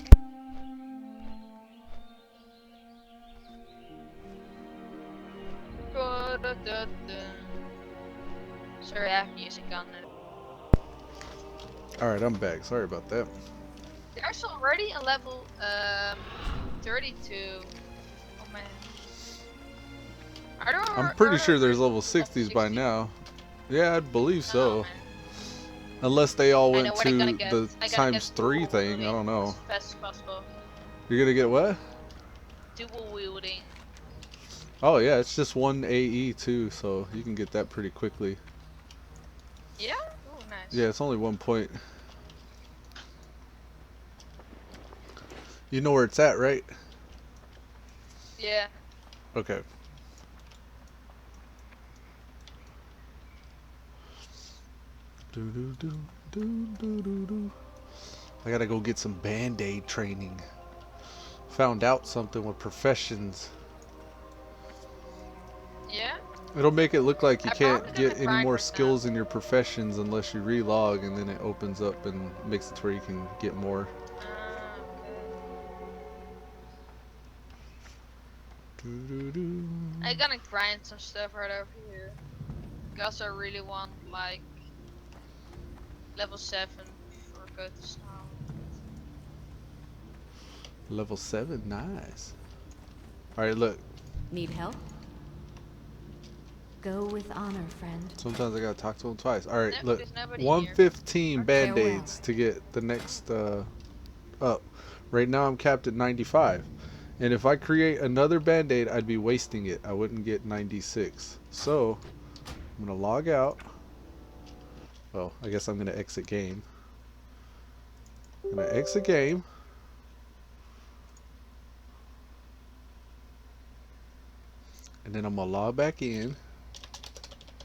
Sorry, I have music on it. Alright, I'm back. Sorry about that. There's already a level 32. Oh man. I'm pretty sure there's level 60s by now. Yeah, I'd believe so. Unless they all went to the ×3 thing. I don't know. As fast as possible. You're gonna get what? Dual wielding. Oh yeah, it's just 1 AE too, so you can get that pretty quickly. Yeah? Oh, nice. Yeah, it's only 1 point. You know where it's at, right? Yeah. Okay. Do do do do do do do. I gotta go get some band-aid training. Found out something with professions. Yeah. It'll make it look like you I'm can't probably get gonna any grind more right now. skills in your professions unless you relog, and then it opens up and makes it to where you can get more. Okay. Doo-doo-doo. I'm gonna grind some stuff right over here. Because I really want like level 7 before I go to snow. Level 7, nice. Alright, look. Need help? Go with honor, friend. Sometimes I gotta talk to him twice. Alright, Nope, look. there's nobody here. 115 Farewell. band-aids to get the next up. Right now I'm capped at 95. And if I create another band-aid, I'd be wasting it. I wouldn't get 96. So, I'm gonna log out. Well, I guess I'm gonna exit game. I'm gonna exit game. And then I'm gonna log back in.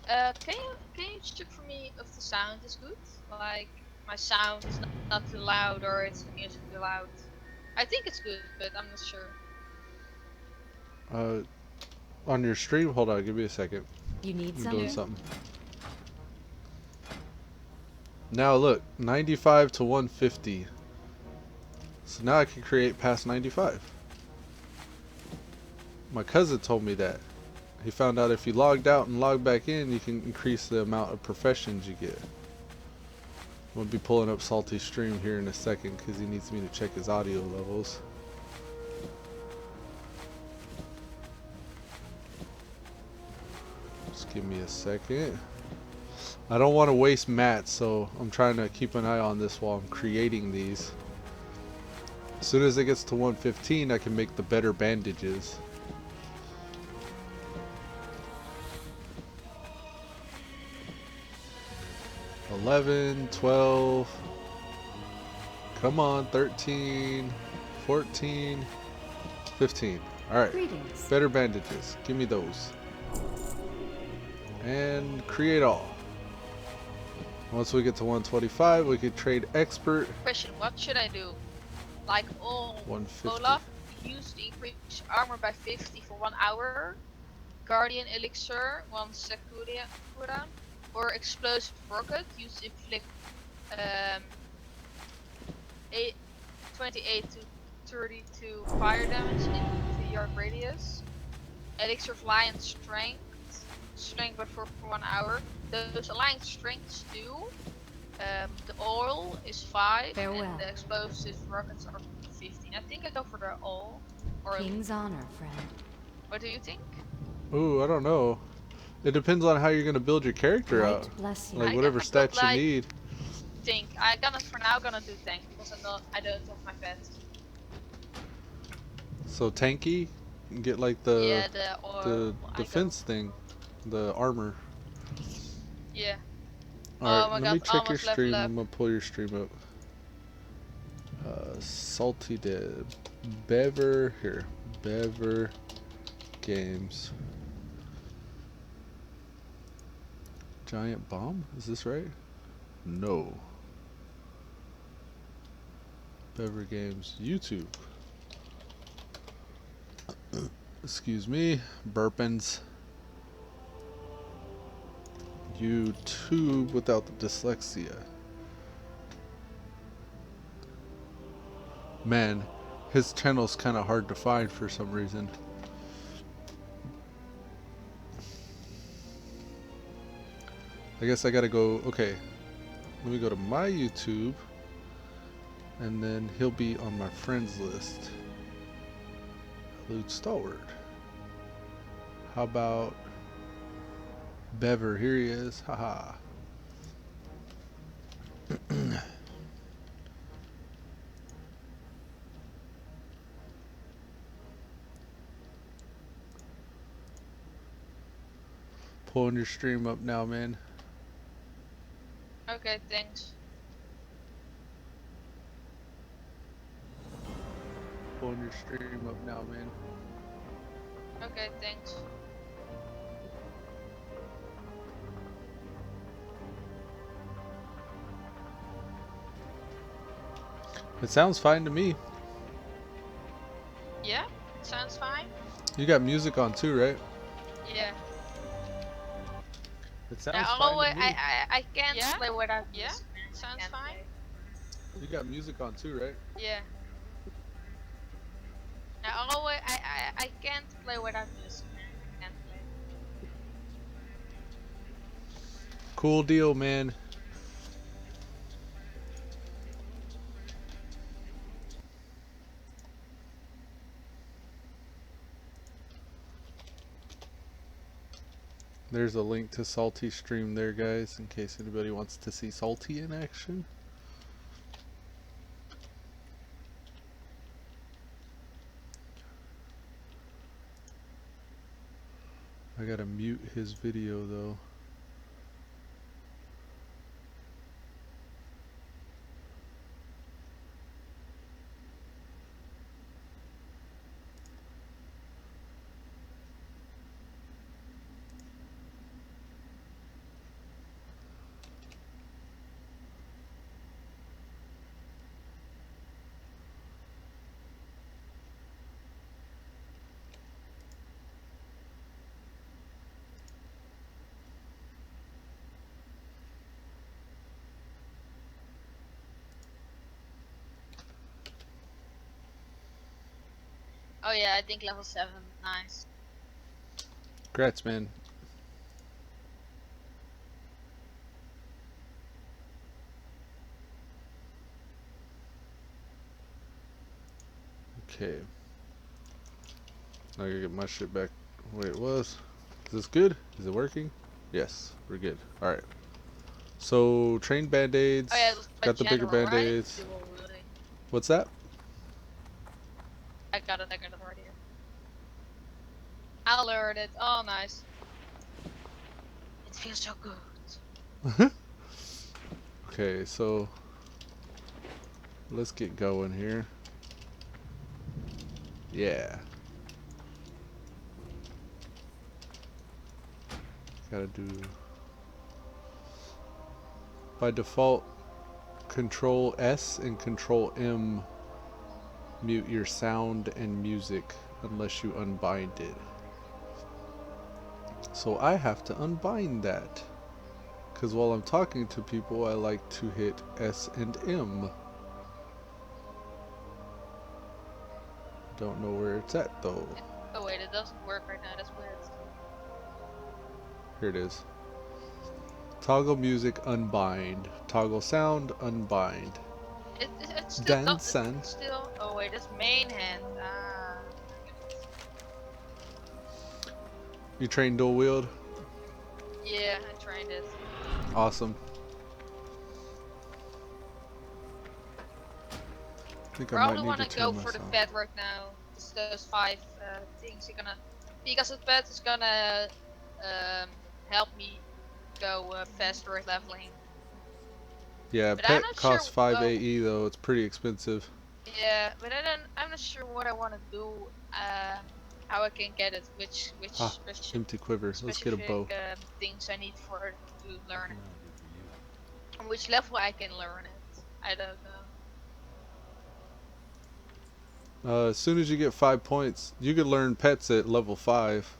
Can you check for me if the sound is good? Like my sound is not too loud or it's the music too loud. I think it's good, but I'm not sure. On your stream, hold on, give me a second. You need I'm doing something? something. Now look, 95 to 150. So now I can create past 95. My cousin told me that. He found out if you logged out and logged back in, you can increase the amount of professions you get. I'm gonna be pulling up Salty's stream here in a second because he needs me to check his audio levels. Just give me a second. I don't want to waste mats, so I'm trying to keep an eye on this while I'm creating these. As soon as it gets to 115, I can make the better bandages. $11, $12, come on, $13, $14, $15. Alright, Greetings. better bandages. Give me those. And create all. Once we get to 125, we could trade expert. Question: what should I do? Like all 150. Olaf, use the increase armor by 50 for 1 hour. Guardian elixir, 1 sec cooldown. Or explosive rocket, use inflict 28 to 32 fire damage in 3-yard radius. Elixir of Lion strength but for 1 hour. Those aligned strengths do. The oil is 5 Farewell. and the explosive rockets are 15. I think I go for the oil. Or King's honor, friend. what do you think? Ooh, I don't know. It depends on how you're gonna build your character Light out. bless you. Like I whatever got- but stats like- you need. Think for now gonna do tank because I don't have my pet. So tanky, and get like the Yeah, the oil. I defense thing, the armor. Yeah. Alright, Oh my let God, me check your almost level stream. up. I'm gonna pull your stream up. Salty Dead. Bever, here. Bever Games. Giant Bomb? Is this right? No. Bever Games. YouTube. Excuse me. Burpins. YouTube without the dyslexia. Man, his channel's kind of hard to find for some reason. I guess I gotta go, okay, let me go to my YouTube, and then he'll be on my friends list. Elude Stalwart. How about Bever? Here he is, haha. Pulling your stream up now, man. Okay, thanks. Pulling your stream up now, man. Okay, thanks. It sounds fine to me. Yeah, it sounds fine. You got music on too, right? Yeah. It sounds Now, fine always, to me. I can't play without music. Yeah, sounds fine. You got music on too, right? Yeah. Now, always, I can't play without music. I can't play. Cool deal, man. There's a link to Salty stream there, guys, in case anybody wants to see Salty in action. I gotta mute his video though. Oh yeah, I think level 7. Nice. Congrats, man. Okay. I gotta get my shit back the way it was. Is this good? Is it working? Yes, we're good. Alright. So, train band-aids. Oh yeah, Got the bigger general, right? band-aids. Really. What's that? I got it right here. I learned it. Oh, nice. It feels so good. Okay, so let's get going here. Yeah. Gotta do by default Control S and Control M mute your sound and music unless you unbind it. So I have to unbind that, because while I'm talking to people I like to hit S and M. Don't know where it's at though. Oh wait, it doesn't work right now. That's weird. Here it is. Toggle music, unbind. Toggle sound, unbind. It's still Dance, son. still. Oh wait, it's main hand. Ah. You train dual wield? Yeah, I trained it. Awesome. I think I Probably might want need to to go turn for the myself. pet right now. It's those 5 things you're gonna, because the pet is gonna help me go faster with leveling. Yeah, But I'm pet not costs sure. 5 AE though. It's pretty expensive. Yeah, but I'm not sure what I want to do. How I can get it? Which Ah, empty quiver. Let's get a specific bow. things I need for to learn it. On which level I can learn it? I don't know. As soon as you get 5 points, you could learn pets at level 5,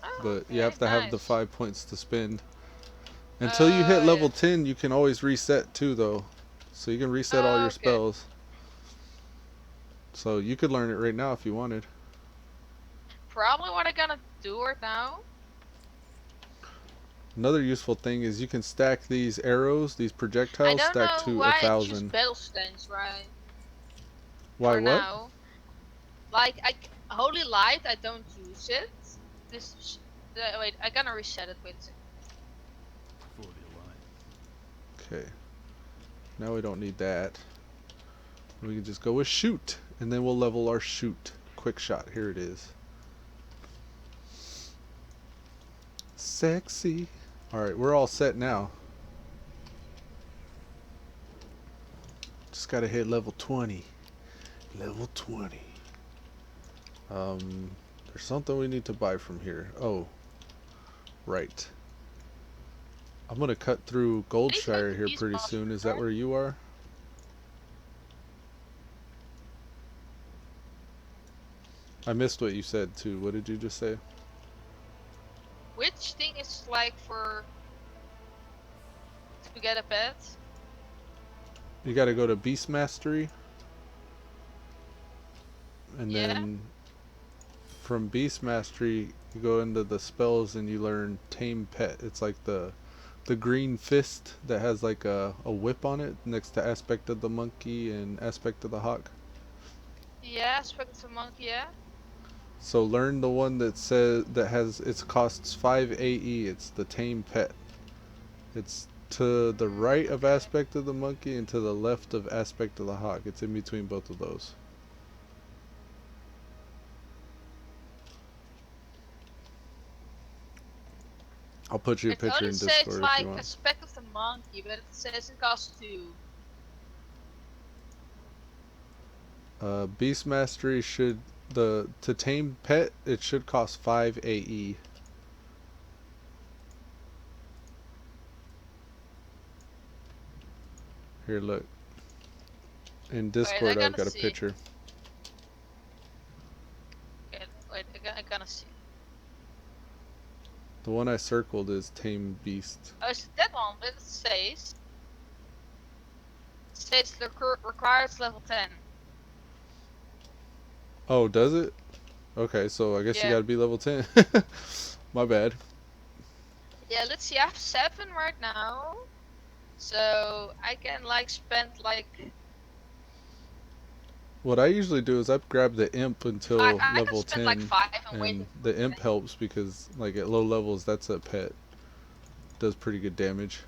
Oh, but you okay, have to have the nice. 5 points to spend. Until you hit level 10, you can always reset too though. So you can reset all your Okay. spells. So you could learn it right now if you wanted. Probably what I'm gonna do right now. Another useful thing is you can stack these arrows, these I projectiles, don't stack know to why I choose 1,000. battle stance, right? Why For what? now. Like, Holy Light, I don't use it. Wait, I'm gonna reset it with. Okay. Now we don't need that. We can just go with shoot, and then we'll level our shoot. Quick shot, here it is. Sexy. Alright, we're all set now. Just gotta hit level 20. Level 20. There's something we need to buy from here. Oh. Right. I'm gonna cut through Goldshire here pretty soon. Is that where you are? I missed what you said too. What did you just say? Which thing is like for to get a pet? You gotta go to Beast Mastery. And Yeah. then from Beast Mastery, you go into the spells and you learn Tame Pet. It's like the green fist that has like a whip on it next to Aspect of the Monkey and Aspect of the Hawk. Yeah, aspect of the monkey, yeah. So learn the one that says that has its costs 5 AE. It's the Tame Pet. It's to the right of Okay. Aspect of the Monkey and to the left of Aspect of the Hawk. It's in between both of those. I'll put you a It picture only in says Discord if like you want. aspect of the monkey, but it says it costs 2. Beast Mastery should to tame pet it should cost 5 AE. Here, look. In Discord, Wait, I I've gotta got a see. picture. Okay, wait, I gotta see. The one I circled is Tame Beast. Oh, is it that one? But it says the requires level 10. Oh, does it? Okay, so I guess you Yeah. gotta be level 10. My bad. Yeah, let's see. I have 7 right now, so I can like spend like What I usually do is I grab the imp until I can level spend like 10, 5 and wait. and the imp helps because like at low levels that's a pet. Does pretty good damage.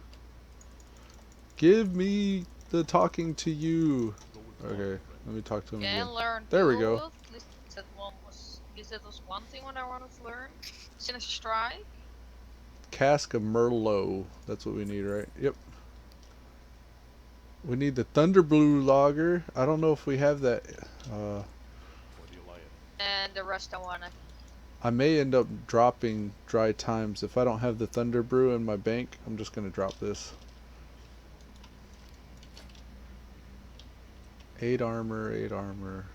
Give me the talking to you. Okay, let me talk to him again. Can learn There we dual go. wield. At least that was one thing what I wanted to learn. Sinister Strike. Cask of Merlot. That's what we need, right? Yep. We need the Thunder Blue Lager. I don't know if we have that. And the rest I wanna. I may end up dropping Dry Times. If I don't have the Thunder Brew in my bank, I'm just going to drop this. 8 armor, 8 armor.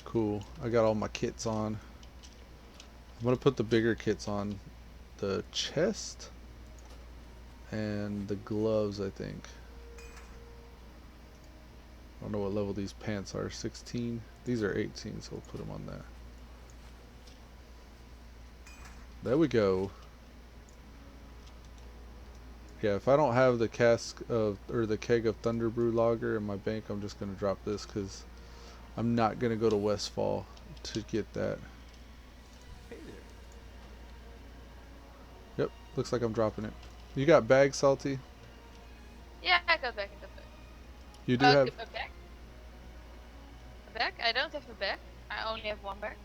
Cool. I got all my kits on. I'm going to put the bigger kits on. The chest and the gloves, I think. I don't know what level these pants are. 16. These are 18, so we'll put them on that. There we go. Yeah, if I don't have the cask of or the keg of Thunder Brew Lager in my bank, I'm just gonna drop this because I'm not gonna go to Westfall to get that. Hey there. Yep, looks like I'm dropping it. You got bags, Salty? Yeah, I got back. You do have. A bag? A bag? I don't have a bag. I only have 1 bag.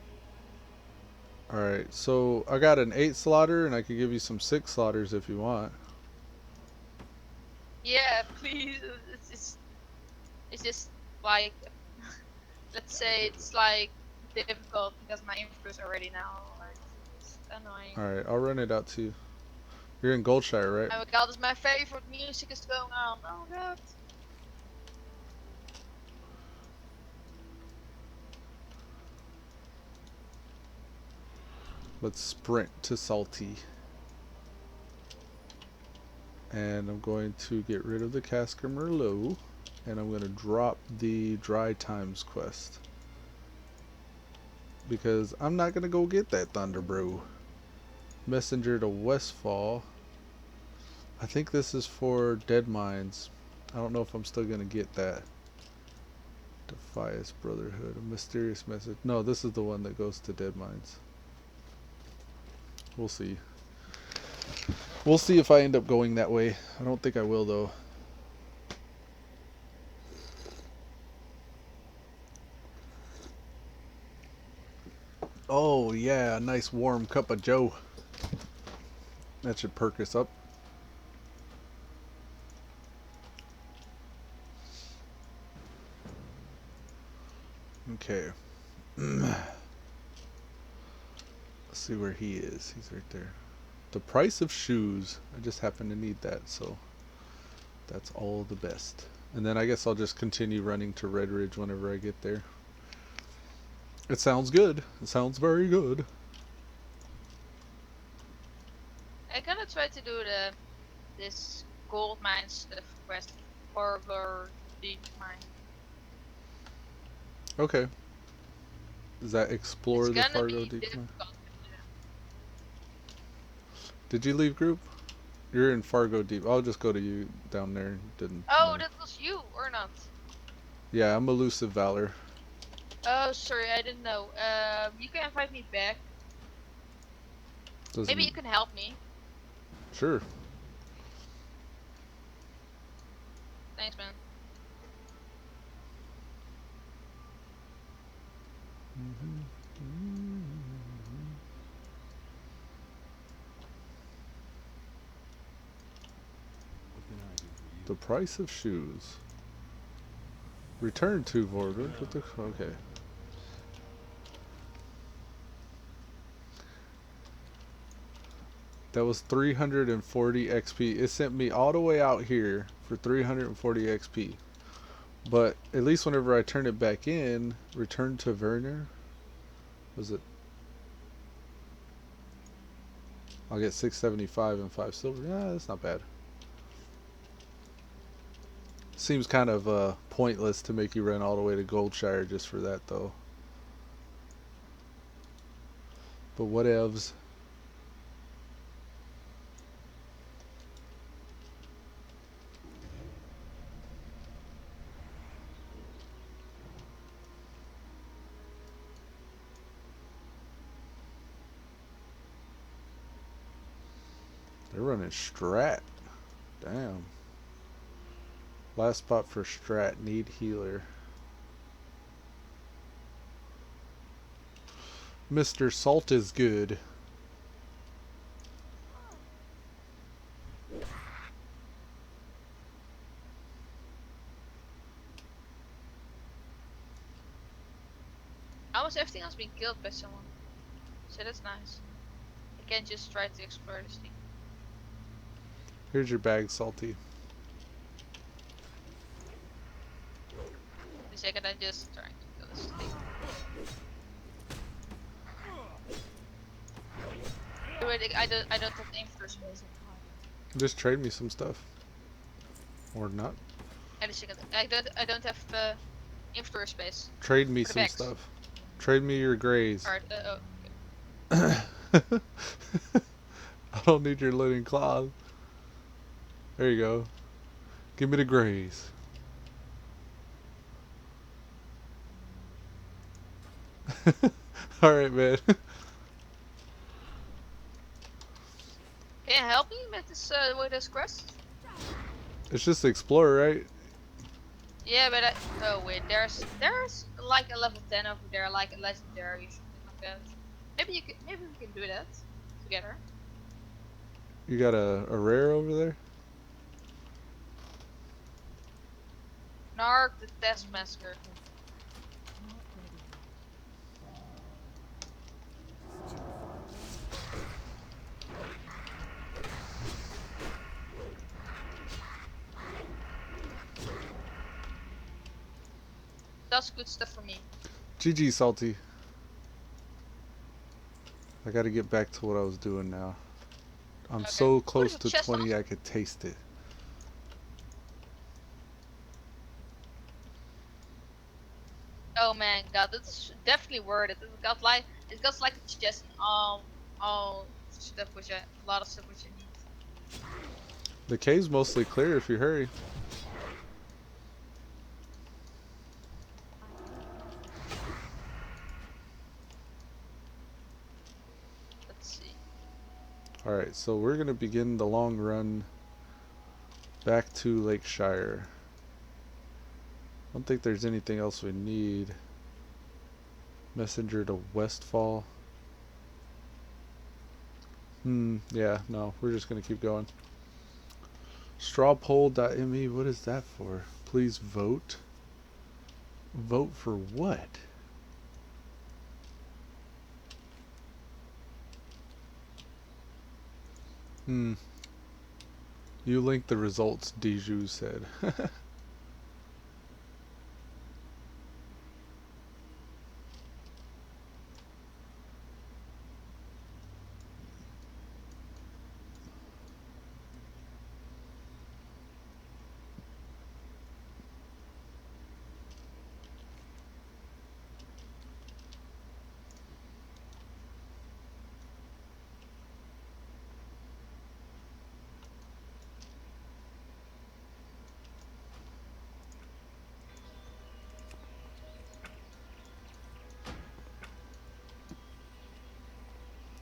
Alright, so I got an 8 slaughter and I could give you some 6 slaughters if you want. Yeah, please. It's just like, let's say it's like difficult because my info is already now. Like, it's annoying. Alright, I'll run it out to you. You're in Goldshire, right? Oh my god, this is my favorite music is going on. Oh god. Let's sprint to Salty. And I'm going to get rid of the Cask of Merlot. And I'm going to drop the Dry Times quest. Because I'm not going to go get that Thunder Brew. Messenger to Westfall. I think this is for Dead Mines. I don't know if I'm still going to get that. Defias Brotherhood. A mysterious message. No, this is the one that goes to Dead Mines. We'll see. We'll see if I end up going that way. I don't think I will, though. Oh, yeah. A nice warm cup of joe. That should perk us up. Okay. Let's see where he is. He's right there. The price of shoes. I just happen to need that, so that's all the best. And then I guess I'll just continue running to Red Ridge whenever I get there. It sounds good. It sounds very good. I'm gonna try to do this gold mine stuff quest for the deep mine. Okay. Does that explore It's the gonna Fargo be deep mine? difficult. Did you leave group? You're in Fargo deep. I'll just go to you down there. Didn't Oh, matter. that was you or not? Yeah, I'm Elusivalor. Oh, sorry, I didn't know. You can invite me back. Maybe you Doesn't. can help me. Sure. Thanks, man. What can I do for you? The price of shoes. Return to Vorder. What the? Okay. That was 340 XP. It sent me all the way out here for 340 XP. But at least whenever I turn it back in, return to Werner. Was it? I'll get 675 and 5 silver. Yeah, that's not bad. Seems kind of pointless to make you run all the way to Goldshire just for that, though. But whatevs. They're running Strat. Damn. Last spot for Strat. Need healer. Mr. Salt is good. Almost everything has been killed by someone. So that's nice. I can just try to explore this thing. Here's your bag, Salty. In a second, I'm just trying to kill this thing. Wait, I don't have aim for space. Just trade me some stuff. Or not. In a second, I don't have aim for space. Trade me For the some bags. stuff. Trade me your grays. Alright, I don't need your linen cloth. There you go. Give me the grays. Alright, man. can you help me with this quest? It's just explore, right? Yeah, but oh wait, there's like a level 10 over there, like a legendary or something like that. Maybe we can do that together. You got a rare over there? Narc the Test Masker. That's good stuff for me. GG, Salty. I gotta get back to what I was doing now. I'm Okay. so close your to chest 20 off? I could taste it. Oh man, God, it's definitely worth it. It got like a chest and all stuff which a lot of stuff which you need. The cave's mostly clear if you hurry. Let's see. Alright, so we're gonna begin the long run back to Lakeshire. I don't think there's anything else we need. Messenger to Westfall. Yeah, no, we're just gonna keep going. Strawpoll.me, what is that for? Please vote. Vote for what? You linked the results, Dijou said.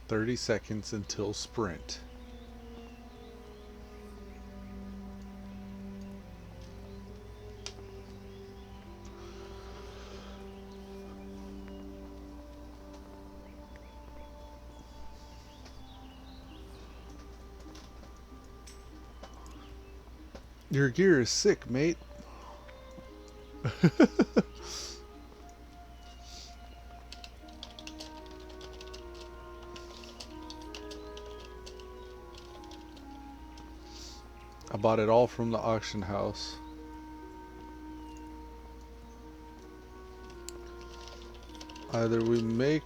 30 seconds until sprint. Your gear is sick, mate. I bought it all from the auction house. Either we make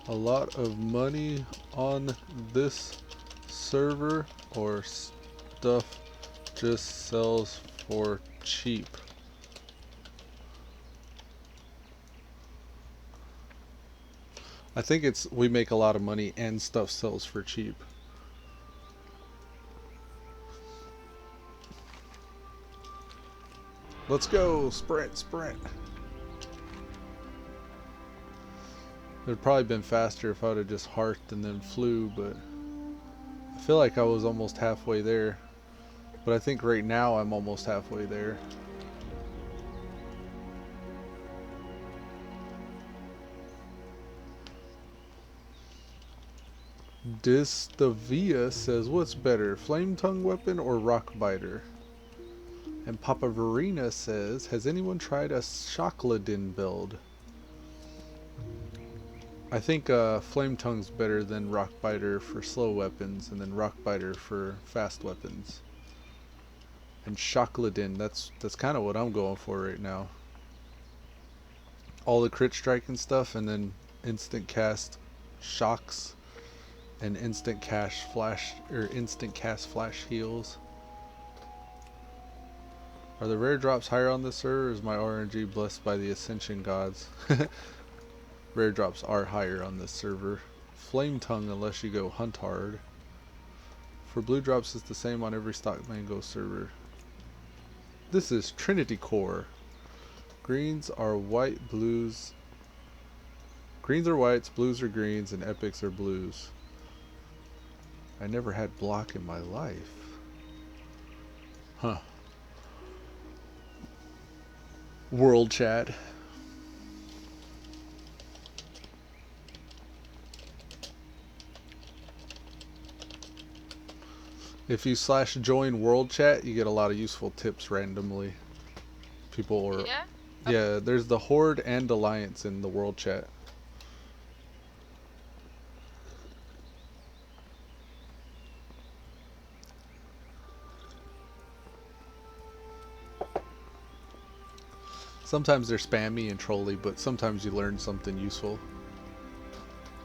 a lot of money on this server or stuff just sells for cheap. I think it's we make a lot of money and stuff sells for cheap. Let's go, sprint, sprint. It'd probably been faster if I would have just harked and then flew, but I feel like I was almost halfway there. But I think right now I'm almost halfway there. Distavia says, what's better, flame tongue weapon or rock biter? And Papa Verena says, has anyone tried a Shockladin build? I think flame tongue's better than rock biter for slow weapons, and then rock biter for fast weapons. And Shockladin, that's kind of what I'm going for right now. All the crit strike and stuff, and then instant cast shocks and instant cast flash heals. Are the rare drops higher on this server, or is my RNG blessed by the Ascension gods? Rare drops are higher on this server. Flame tongue unless you go hunt hard. For blue drops it's the same on every stock mango server. This is Trinity Core. Greens are white, blues. Greens are whites, blues are greens, and epics are blues. I never had block in my life. Huh. World chat. If you /join world chat, you get a lot of useful tips randomly. People are yeah, there's the Horde and Alliance in the world chat. Sometimes they're spammy and trolly, but sometimes you learn something useful.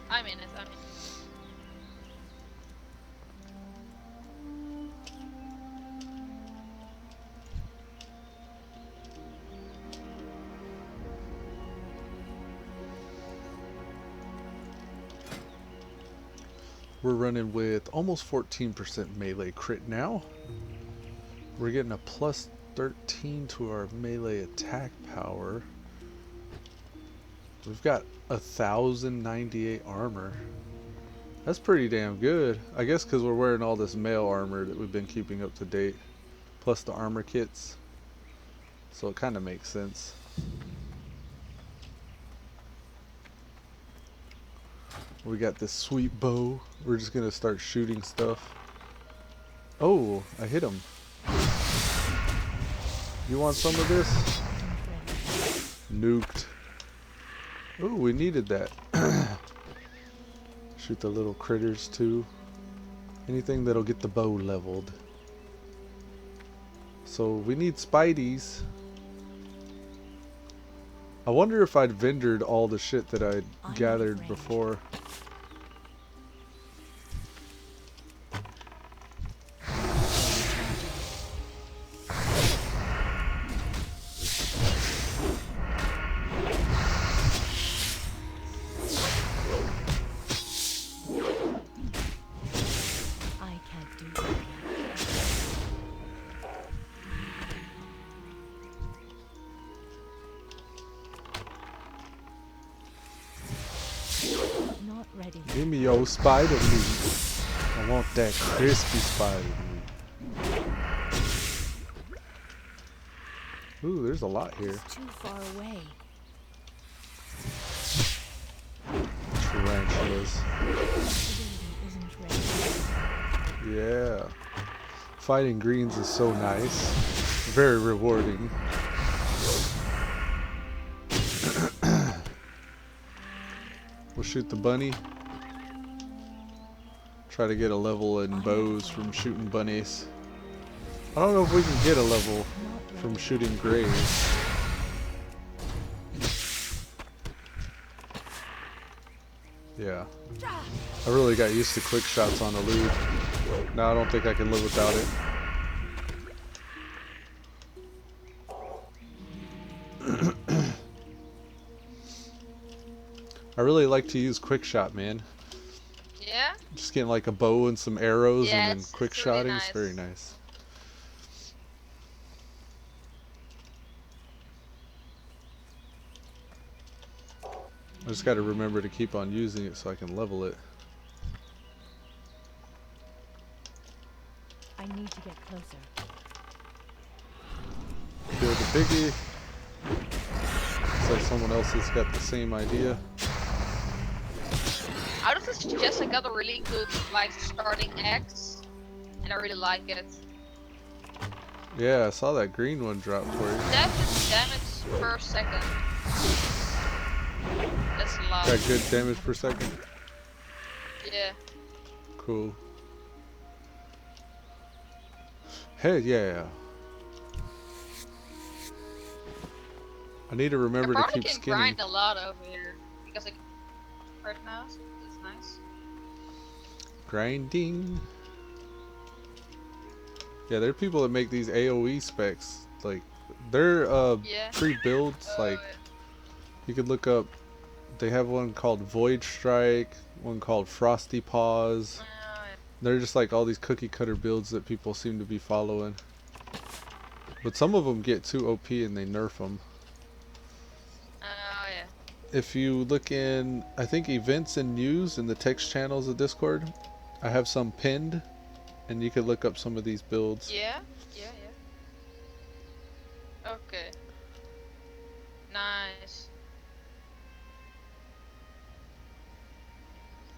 I'm in it. We're running with almost 14% melee crit now. We're getting a plus 13 to our melee attack power. We've got 1,098 armor. That's pretty damn good. I guess because we're wearing all this mail armor that we've been keeping up to date. Plus the armor kits. So it kind of makes sense. We got this sweet bow. We're just gonna start shooting stuff. Oh, I hit him. You want some of this? Nuked. Oh, we needed that. Shoot the little critters too. Anything that'll get the bow leveled. So we need Spideys. I wonder if I'd vendored all the shit that I'd gathered before. Not ready. Give me your spider meat. I want that crispy spider meat. Ooh, there's a lot here. It's too far away. Tarantulas. Isn't ready. Yeah. Fighting greens is so nice. Very rewarding. We'll shoot the bunny. Try to get a level in bows from shooting bunnies. I don't know if we can get a level from shooting grays. Yeah. I really got used to quick shots on Elude. Now I don't think I can live without it. I really like to use quick shot, man. Yeah? Just getting like a bow and some arrows Yeah, and then it's quick really shotting is nice. very nice. I just got to remember to keep on using it so I can level it. I need to get closer. Kill the biggie. Looks like someone else has got the same idea. Out of this chest, I got a really good like starting axe, and I really like it. Yeah, I saw that green one drop for you. 7 damage per second. That's a lot. Got good damage per second. Yeah. Cool. Hey, yeah. I need to remember I to probably keep can skinning. grind a lot over here because I can right now, so that's nice. Grinding. Yeah, there are people that make these AoE specs. Like, they're Yeah. free builds. Like, Yeah. you could look up. They have one called Void Strike, one called Frosty Paws. Yeah. They're just like all these cookie cutter builds that people seem to be following. But some of them get too OP and they nerf them. Oh yeah. If you look in, I think, events and news in the text channels of Discord, I have some pinned, and you could look up some of these builds. Yeah. Yeah. Yeah. Okay. Nice.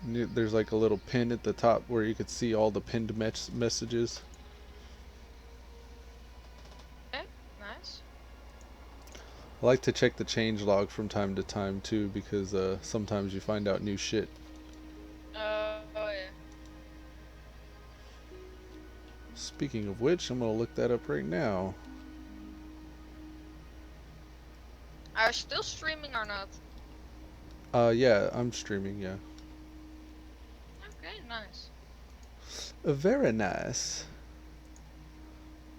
There's like a little pin at the top where you could see all the pinned messages. Okay. Nice. I like to check the change log from time to time too, because sometimes you find out new shit. Oh yeah. Speaking of which, I'm gonna look that up right now. Are you still streaming or not? Yeah, I'm streaming, yeah. Okay. Nice. Very nice.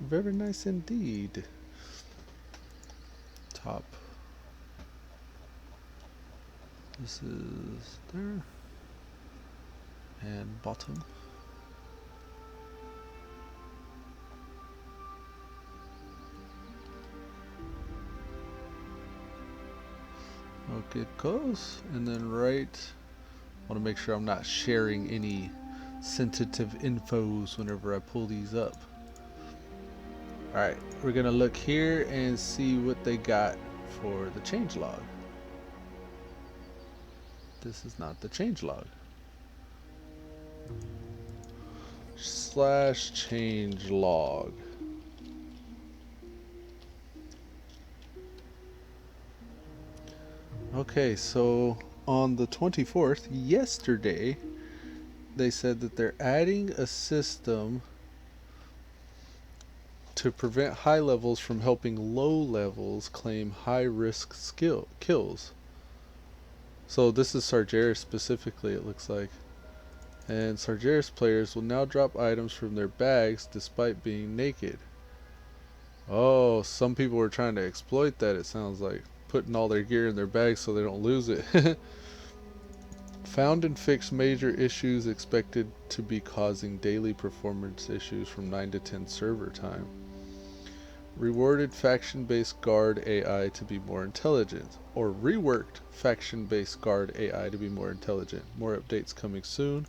Very nice indeed. Top. This is there. And bottom. Okay, it goes. And then right. I want to make sure I'm not sharing any sensitive infos whenever I pull these up. Alright, we're gonna look here and see what they got for the changelog. This is not the changelog. / changelog. Okay, so on the 24th, yesterday, they said that they're adding a system to prevent high levels from helping low levels claim high risk kills. So this is Sargeras specifically, it looks like. And Sargeras players will now drop items from their bags despite being naked. Oh, some people were trying to exploit that, it sounds like. Putting all their gear in their bags so they don't lose it. Found and fixed major issues expected to be causing daily performance issues from 9 to 10 server time. Rewarded faction-based guard AI to be more intelligent, or reworked faction-based guard AI to be more intelligent. More updates coming soon.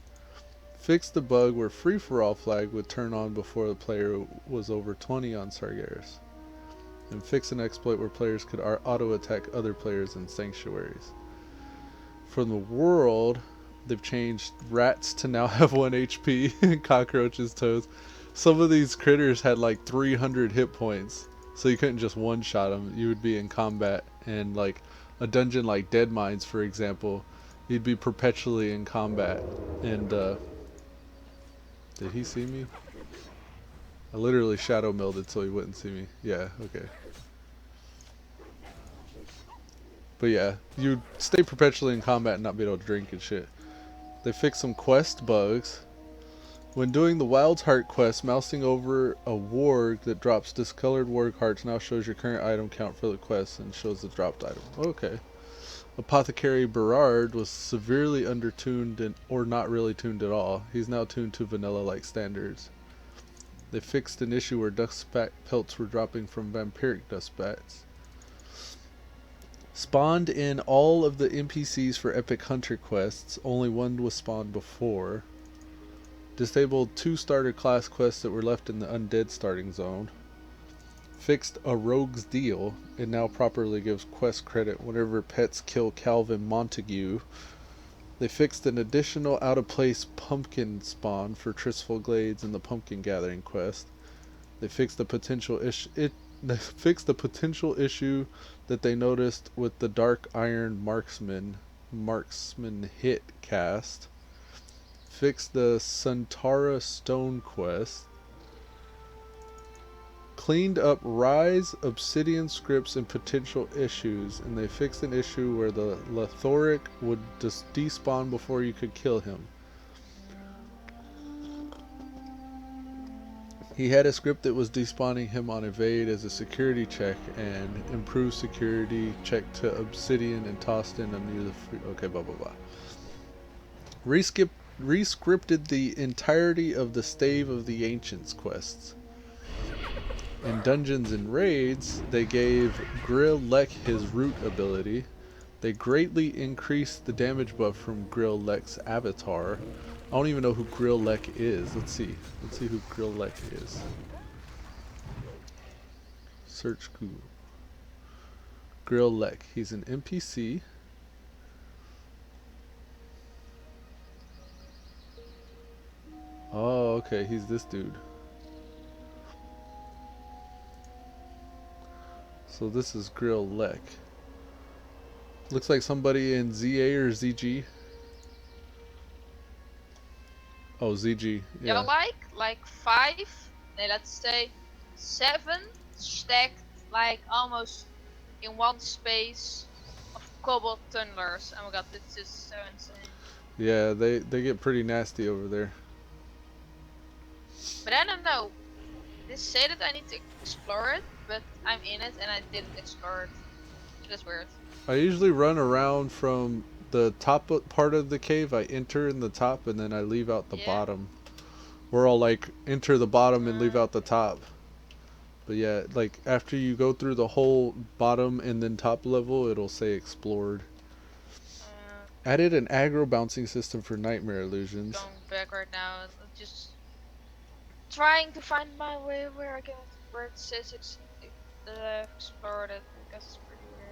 Fix the bug where free-for-all flag would turn on before the player was over 20 on Sargeras. And fix an exploit where players could auto-attack other players in sanctuaries. From the world, they've changed rats to now have 1 HP and cockroaches toes. Some of these critters had like 300 hit points, so you couldn't just one-shot them. You would be in combat, and like a dungeon like Dead Mines, for example, you'd be perpetually in combat. And did he see me? I literally shadow melded so he wouldn't see me. Yeah, okay. But yeah, you'd stay perpetually in combat and not be able to drink and shit. They fixed some quest bugs. When doing the Wild's Heart quest, mousing over a warg that drops discolored warg hearts now shows your current item count for the quest and shows the dropped item. Okay. Apothecary Berard was severely undertuned or not really tuned at all. He's now tuned to vanilla-like standards. They fixed an issue where dust bat pelts were dropping from vampiric dust bats. Spawned in all of the NPCs for Epic Hunter quests. Only one was spawned before. Disabled 2 starter class quests that were left in the undead starting zone. Fixed a rogue's deal. It now properly gives quest credit whenever pets kill Calvin Montague. They fixed an additional out of place pumpkin spawn for Tristful Glades in the pumpkin gathering quest. They fixed the potential issue that they noticed with the Dark Iron Marksman hit cast. Fixed the Suntara Stone quest. Cleaned up Rise, Obsidian scripts, and potential issues, and they fixed an issue where the Lethoric would just despawn before you could kill him. He had a script that was despawning him on evade as a security check, and improved security check to Obsidian and tossed in a near the free. Okay, blah blah blah. Rescripted the entirety of the Stave of the Ancients quests. In Dungeons and Raids, they gave Grill Lek his root ability. They greatly increased the damage buff from Grill Lek's avatar. I don't even know who Grill Lek is. Let's see. Let's see who Grill Lek is. Search Google. Grill Lek. He's an NPC. Oh, okay. He's this dude. So this is Grill Lek. Looks like somebody in ZA or ZG. Oh, ZG. Yeah, Yeah. like 5, let's say 7 stacked like almost in one space of cobalt tunnelers. Oh my god, this is so insane. Yeah, they get pretty nasty over there. But I don't know. They say that I need to explore it, but I'm in it and I didn't explore it. That's weird. I usually run around from the top part of the cave. I enter in the top and then I leave out the bottom. Or I'll like enter the bottom and leave out the top. But yeah, like after you go through the whole bottom and then top level, it'll say explored. Added an aggro bouncing system for nightmare illusions. Going back right now, just trying to find my way where it says I've explored it, because it's pretty weird.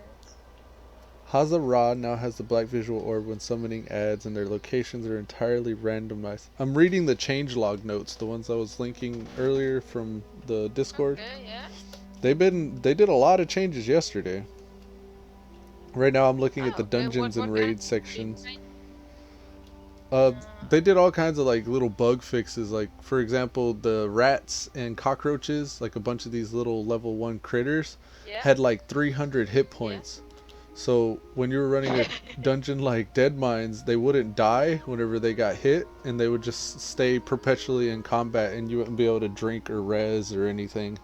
Hazara now has the black visual orb when summoning adds, and their locations are entirely randomized. I'm reading the changelog notes, the ones I was linking earlier from the Discord. Okay, yeah. They did a lot of changes yesterday. Right now I'm looking at the dungeons and raid sections. They did all kinds of like little bug fixes, like for example the rats and cockroaches, like a bunch of these little level 1 critters had like 300 hit points. So when you were running a dungeon like Dead Mines, they wouldn't die whenever they got hit, and they would just stay perpetually in combat, and you wouldn't be able to drink or res or anything.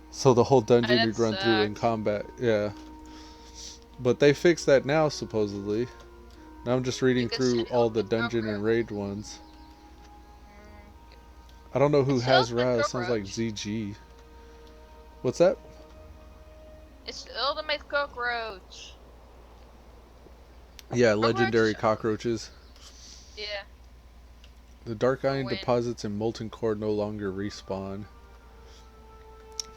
So the whole dungeon you'd run through in combat. Yeah. But they fixed that now, supposedly. Now I'm just reading through all the dungeon and raid ones. I don't know who has Raz. Sounds like ZG. What's that? It's the ultimate cockroach. Yeah, legendary Cockroaches? cockroaches. Yeah. The dark iron Win. deposits in molten core no longer respawn.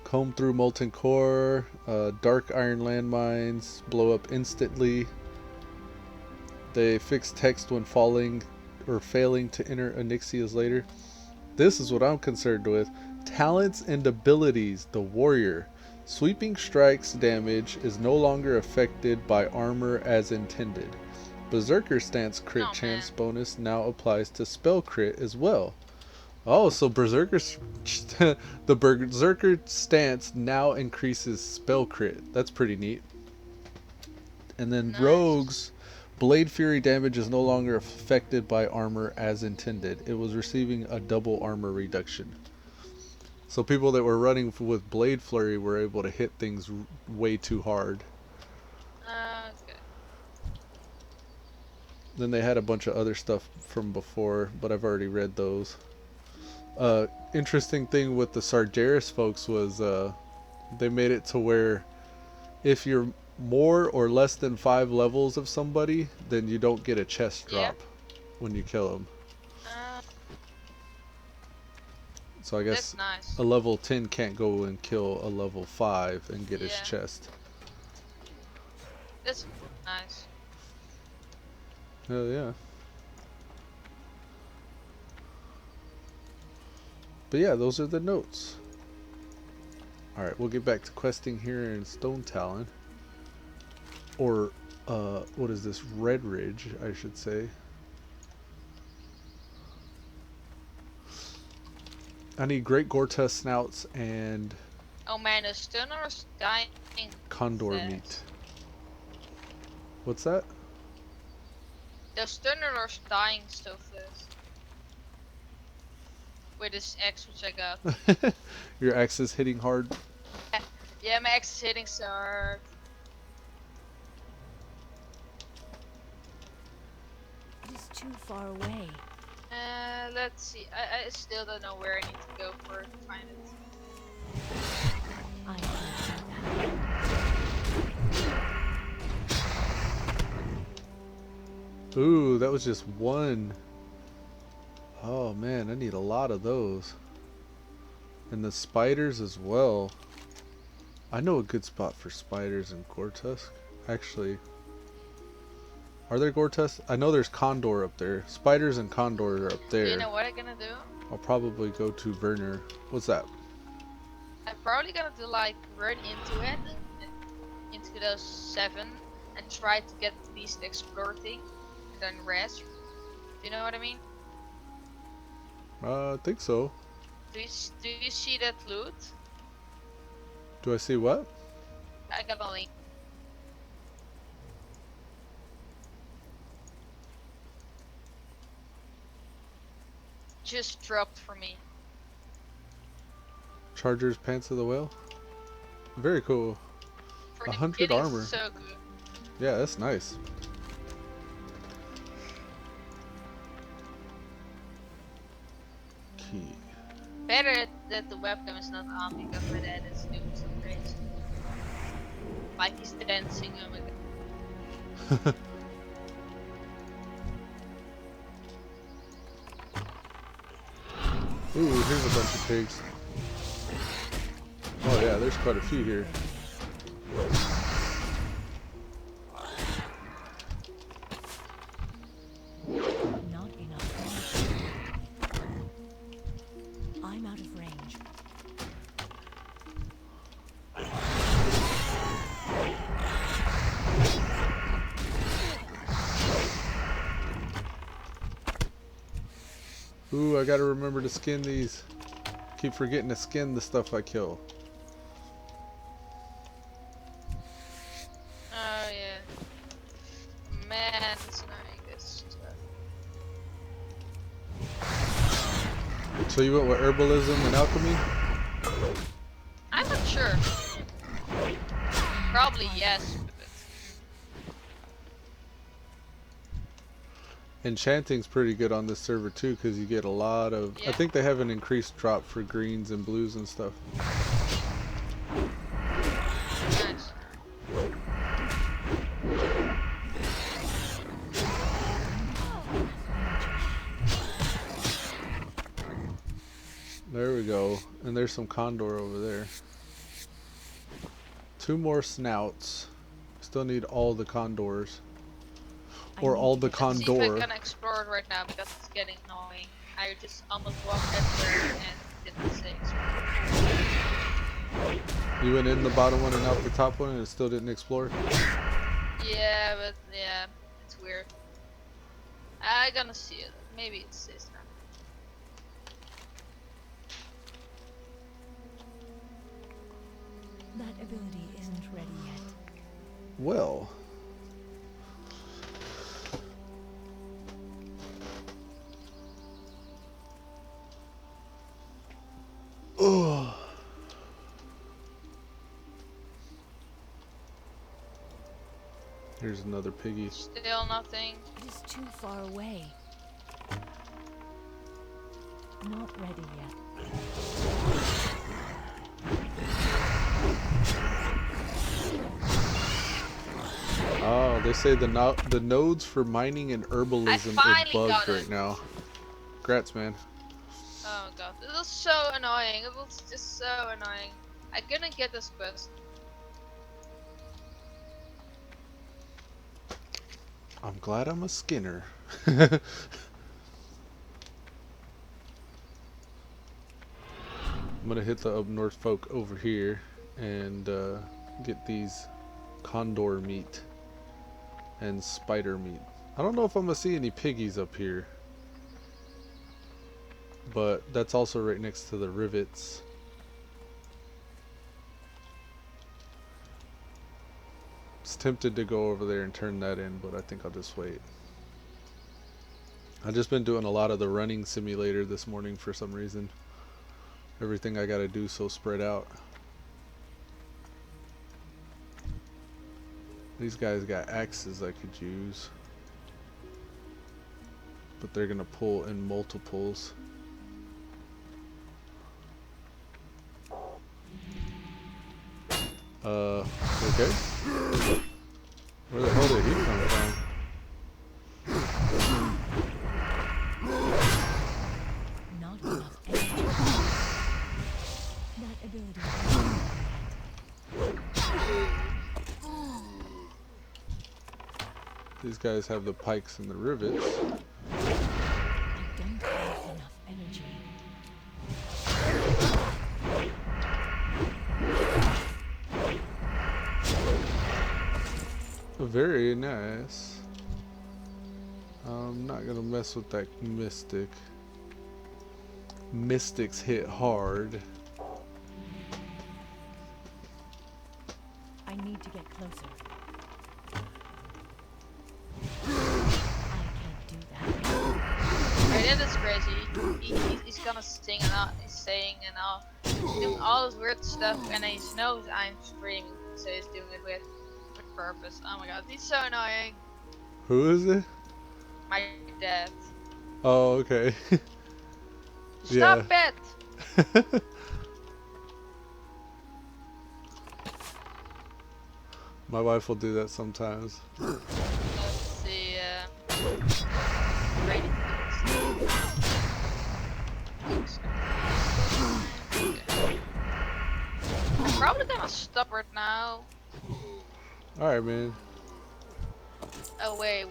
Comb through molten core. Dark iron landmines blow up instantly. They fix text when falling or failing to enter onyxias later. This is what I'm concerned with. Talents and abilities. The warrior. Sweeping strikes damage is no longer affected by armor as intended. Berserker stance crit Oh, chance man. bonus now applies to spell crit as well. Oh, so Berserker's the Berserker stance now increases spell crit. That's pretty neat. And then Nice. Rogue's Blade Fury damage is no longer affected by armor as intended. It was receiving a double armor reduction. So people that were running with Blade Flurry were able to hit things way too hard. Okay. Then they had a bunch of other stuff from before, but I've already read those. Interesting thing with the Sargeras folks was they made it to where if you're more or less than 5 levels of somebody, then you don't get a chest drop when you kill them. So I guess That's nice. a level 10 can't go and kill a level 5 and get his Yeah. chest. That's nice. Hell yeah. But yeah, those are the notes. Alright, we'll get back to questing here in Stone Talon. Or, what is this? Red Ridge, I should say. I need Great Gorta snouts and Oh man, the stunner's dying. condor fast. meat. What's that? The stunner's dying so fast. With this X which I got. Your axe is hitting hard. Yeah, my X is hitting so hard. It is too far away. Let's see. I still don't know where I need to go for to find it. I am. Ooh, that was just one. Oh man, I need a lot of those. And the spiders as well. I know a good spot for spiders and Gortusk. Actually, are there Gortusk? I know there's Condor up there. Spiders and Condor are up there. You know what I'm gonna do? I'll probably go to Werner. What's that? I'm probably gonna do like run into it, into those 7, and try to get at least the explore thing, and then rest. You know what I mean? I think so. Do you see that loot? Do I see what? I got a link. Just dropped for me. Charger's Pants of the Whale? Very cool. For the 100 beginning, armor. So good. Yeah, that's nice. Key. Better that the webcam is not on because my dad is doing some crazy. Like he's dancing. Oh my god. Ooh, here's a bunch of pigs. Oh yeah, there's quite a few here. Not enough. I'm out of range. Ooh, I gotta remember to skin these. Keep forgetting to skin the stuff I kill. Oh yeah. Man, it's not good stuff. So you went with herbalism and alchemy? I'm not sure. Probably yes. Enchanting's pretty good on this server too, because you get a lot of. I Yeah. think they have an increased drop for greens and blues and stuff. There we go. And there's some condor over there. 2 more snouts. Still need all the condors. I Or need all to the get Let's see if I condor. can explore it right now because it's getting annoying. I just almost walked everywhere and didn't say explore. You went in the bottom one and out the top one and it still didn't explore? Yeah, but yeah, it's weird. I gonna see it. Maybe it says now. That ability isn't ready yet. Well. Oh. Here's another piggy. Still nothing. It is too far away. Not ready yet. Oh, they say the nodes for mining and herbalism are finally bugged got it. right now. Congrats, man. Oh my god, it was so annoying. It was just so annoying. I couldn't get this quest. I'm glad I'm a Skinner. I'm gonna hit the up north folk over here and get these condor meat and spider meat. I don't know if I'm gonna see any piggies up here, but that's also right next to the rivets. I was tempted to go over there and turn that in, but I think I'll just wait. I've just been doing a lot of the running simulator this morning for some reason. Everything I gotta do so spread out. These guys got axes I could use, but they're gonna pull in multiples. Okay. Where the hell did he come from? Not enough energy. That ability. These guys have the pikes and the rivets. I don't have enough energy. Very nice. I'm not gonna mess with that mystic. Mystics hit hard. I need to get closer. I can't do that. Right, that is crazy. He's gonna sing and all, he's saying and all, he's doing all this weird stuff, and he knows I'm streaming, so he's doing it with purpose. Oh my god, he's so annoying. Who is it? My dad. Oh, okay. Stop it! My wife will do that sometimes. Let's see. Ready. Okay. I'm probably gonna stop right now. Alright, man. Oh wait.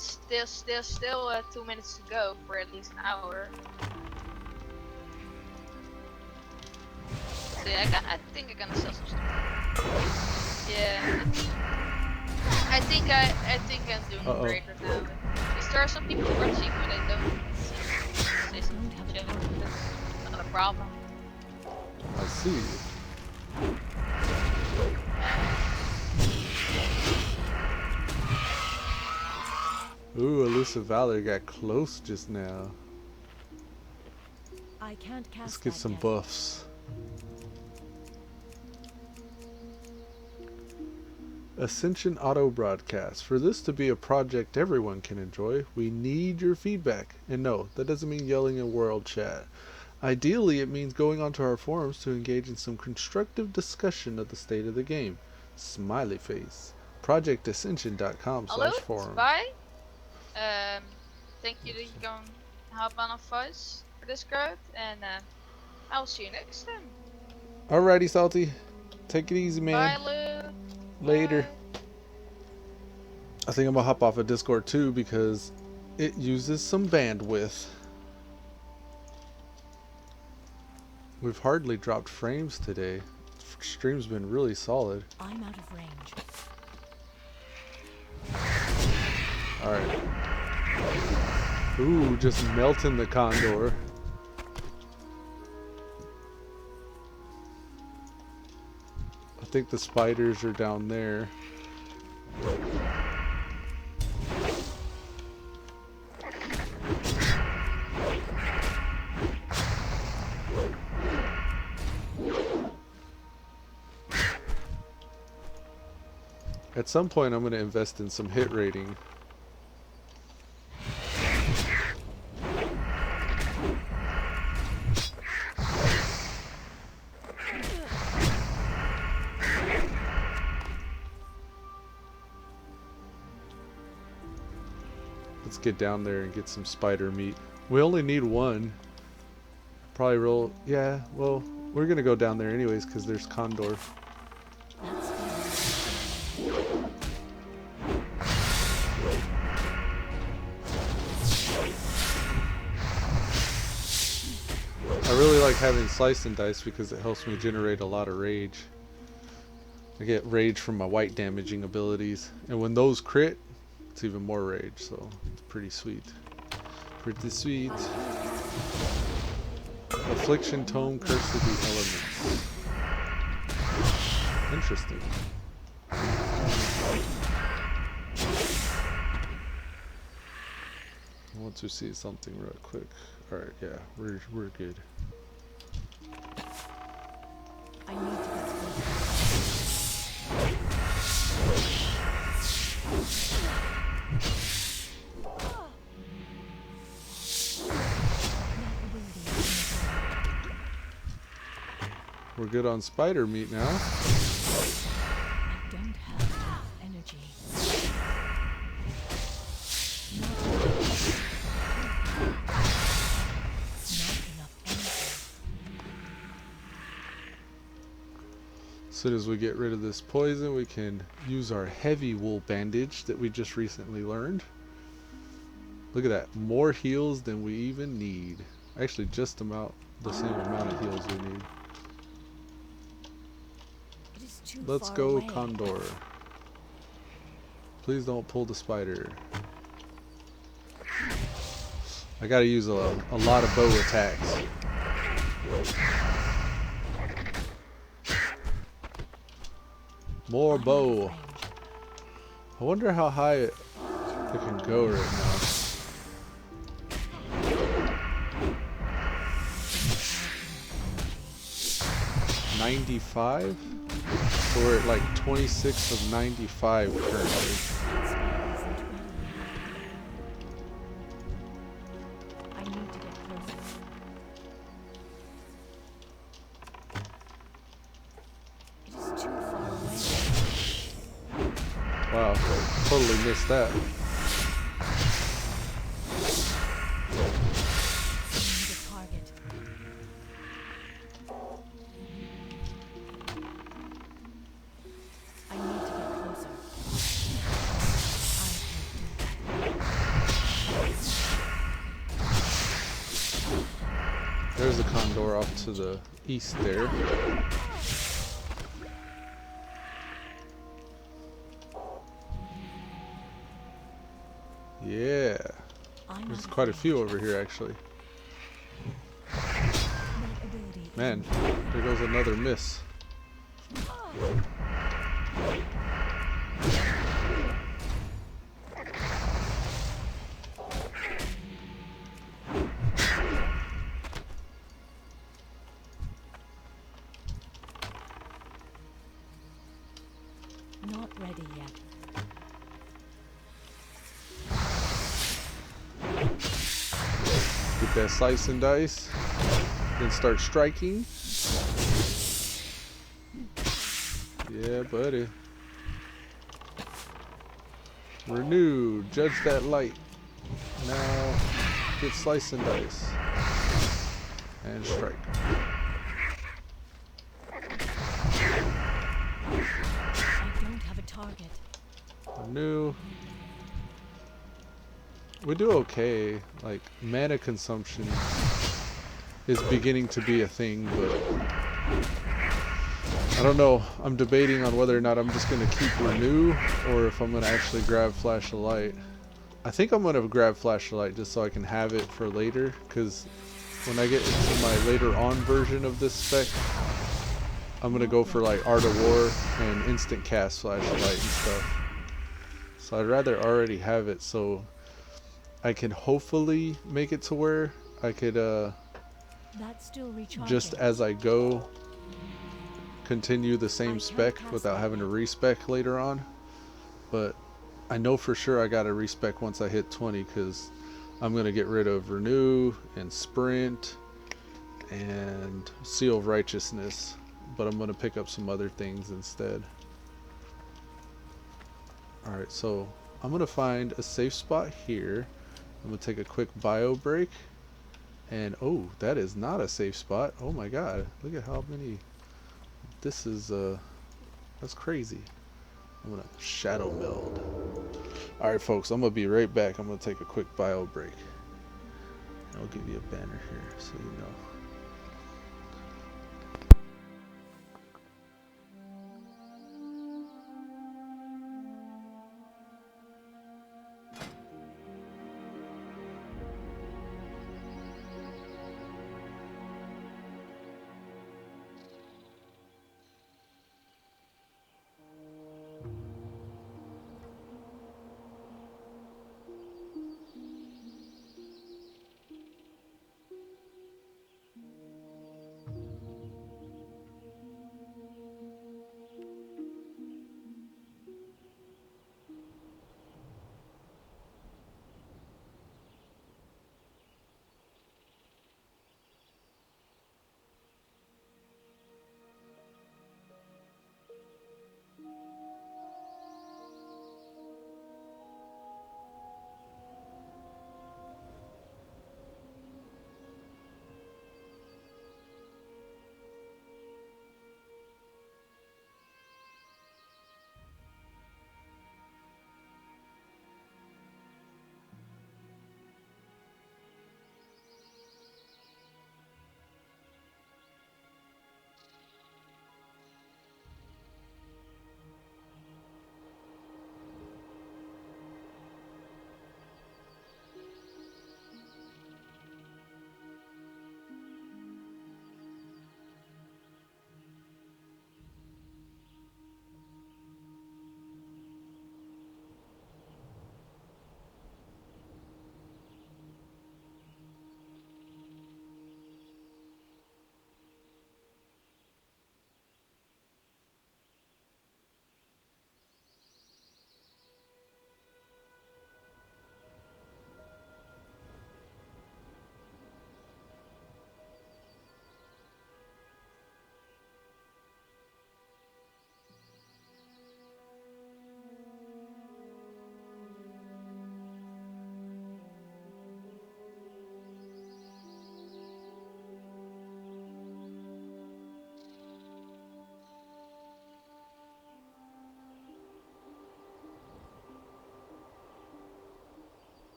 Still 2 minutes to go for at least an hour. See, I think I'm gonna sell some stuff. Yeah. I think I'm doing great right now. Because there are some people watching, but I don't say some shit. That's not a problem. I see. Ooh, Elusivalor got close just now. I can't cast Let's get that some yet. buffs. Ascension Auto Broadcast. For this to be a project everyone can enjoy, we need your feedback. And no, that doesn't mean yelling in world chat. Ideally, it means going onto our forums to engage in some constructive discussion of the state of the game. Smiley face. ProjectAscension.com/forum. Bye. Thank you that you can help on a voice for Discord, and I'll see you next time. Alrighty, Salty. Take it easy, man. Bye, Luke. Later. Bye. I think I'm gonna hop off of Discord too because it uses some bandwidth. We've hardly dropped frames today. Stream's been really solid. I'm out of range. Alright. Ooh, just melting the condor. I think the spiders are down there. At some point, I'm going to invest in some hit rating. Let's get down there and get some spider meat. We only need one. Probably roll. Yeah, well, we're going to go down there anyways because there's condor. That's fair. I really like having slice and dice because it helps me generate a lot of rage. I get rage from my white damaging abilities, and when those crit, it's even more rage, so it's pretty sweet. Pretty sweet. Affliction Tome, Curse of the Elements. Interesting. I want to see something real quick. Alright, yeah, we're good. I need to get We're good on spider meat now. I don't have enough energy. Not enough energy. As soon as we get rid of this poison, we can use our heavy wool bandage that we just recently learned. Look at that, more heals than we even need. Actually, just about the same amount of heals we need. It is too Let's far go, away. Condor. Please don't pull the spider. I gotta use a lot of bow attacks. More I'm out of bow. range. I wonder how high it can go right now. 95? So we're at like 26 of 95 currently. That spell isn't ready. I need to get closer. It is too far away. Wow, totally missed that. I need a target. I need to get closer. There's a condor off to the east there. Yeah, I'm there's out of quite a range. few over here actually. That ability is Man, there goes another miss. not ready yet. Get that slice and dice. Then start striking. Yeah, buddy. Renew. Judge that light. Now get slice and dice. And strike. I don't have a target. Renew. We do okay. Like, mana consumption is beginning to be a thing, but I don't know. I'm debating on whether or not I'm just going to keep Renew or if I'm going to actually grab Flash of Light. I think I'm going to grab Flash of Light just so I can have it for later, because when I get into my later on version of this spec, I'm going to go for like Art of War and instant cast Flash of Light and stuff. So I'd rather already have it so I can hopefully make it to where I could That's still recharging. just as I go continue the same spec without having to respec later on. But I know for sure I gotta respec once I hit 20, because I'm gonna get rid of Renew and Sprint and Seal of Righteousness, but I'm gonna pick up some other things instead. Alright, so I'm gonna find a safe spot here. I'm gonna take a quick bio break. And oh, that is not a safe spot. Oh my god, look at how many. This is that's crazy. I'm gonna shadow meld. Alright folks, I'm gonna be right back. I'm gonna take a quick bio break. I'll give you a banner here so you know.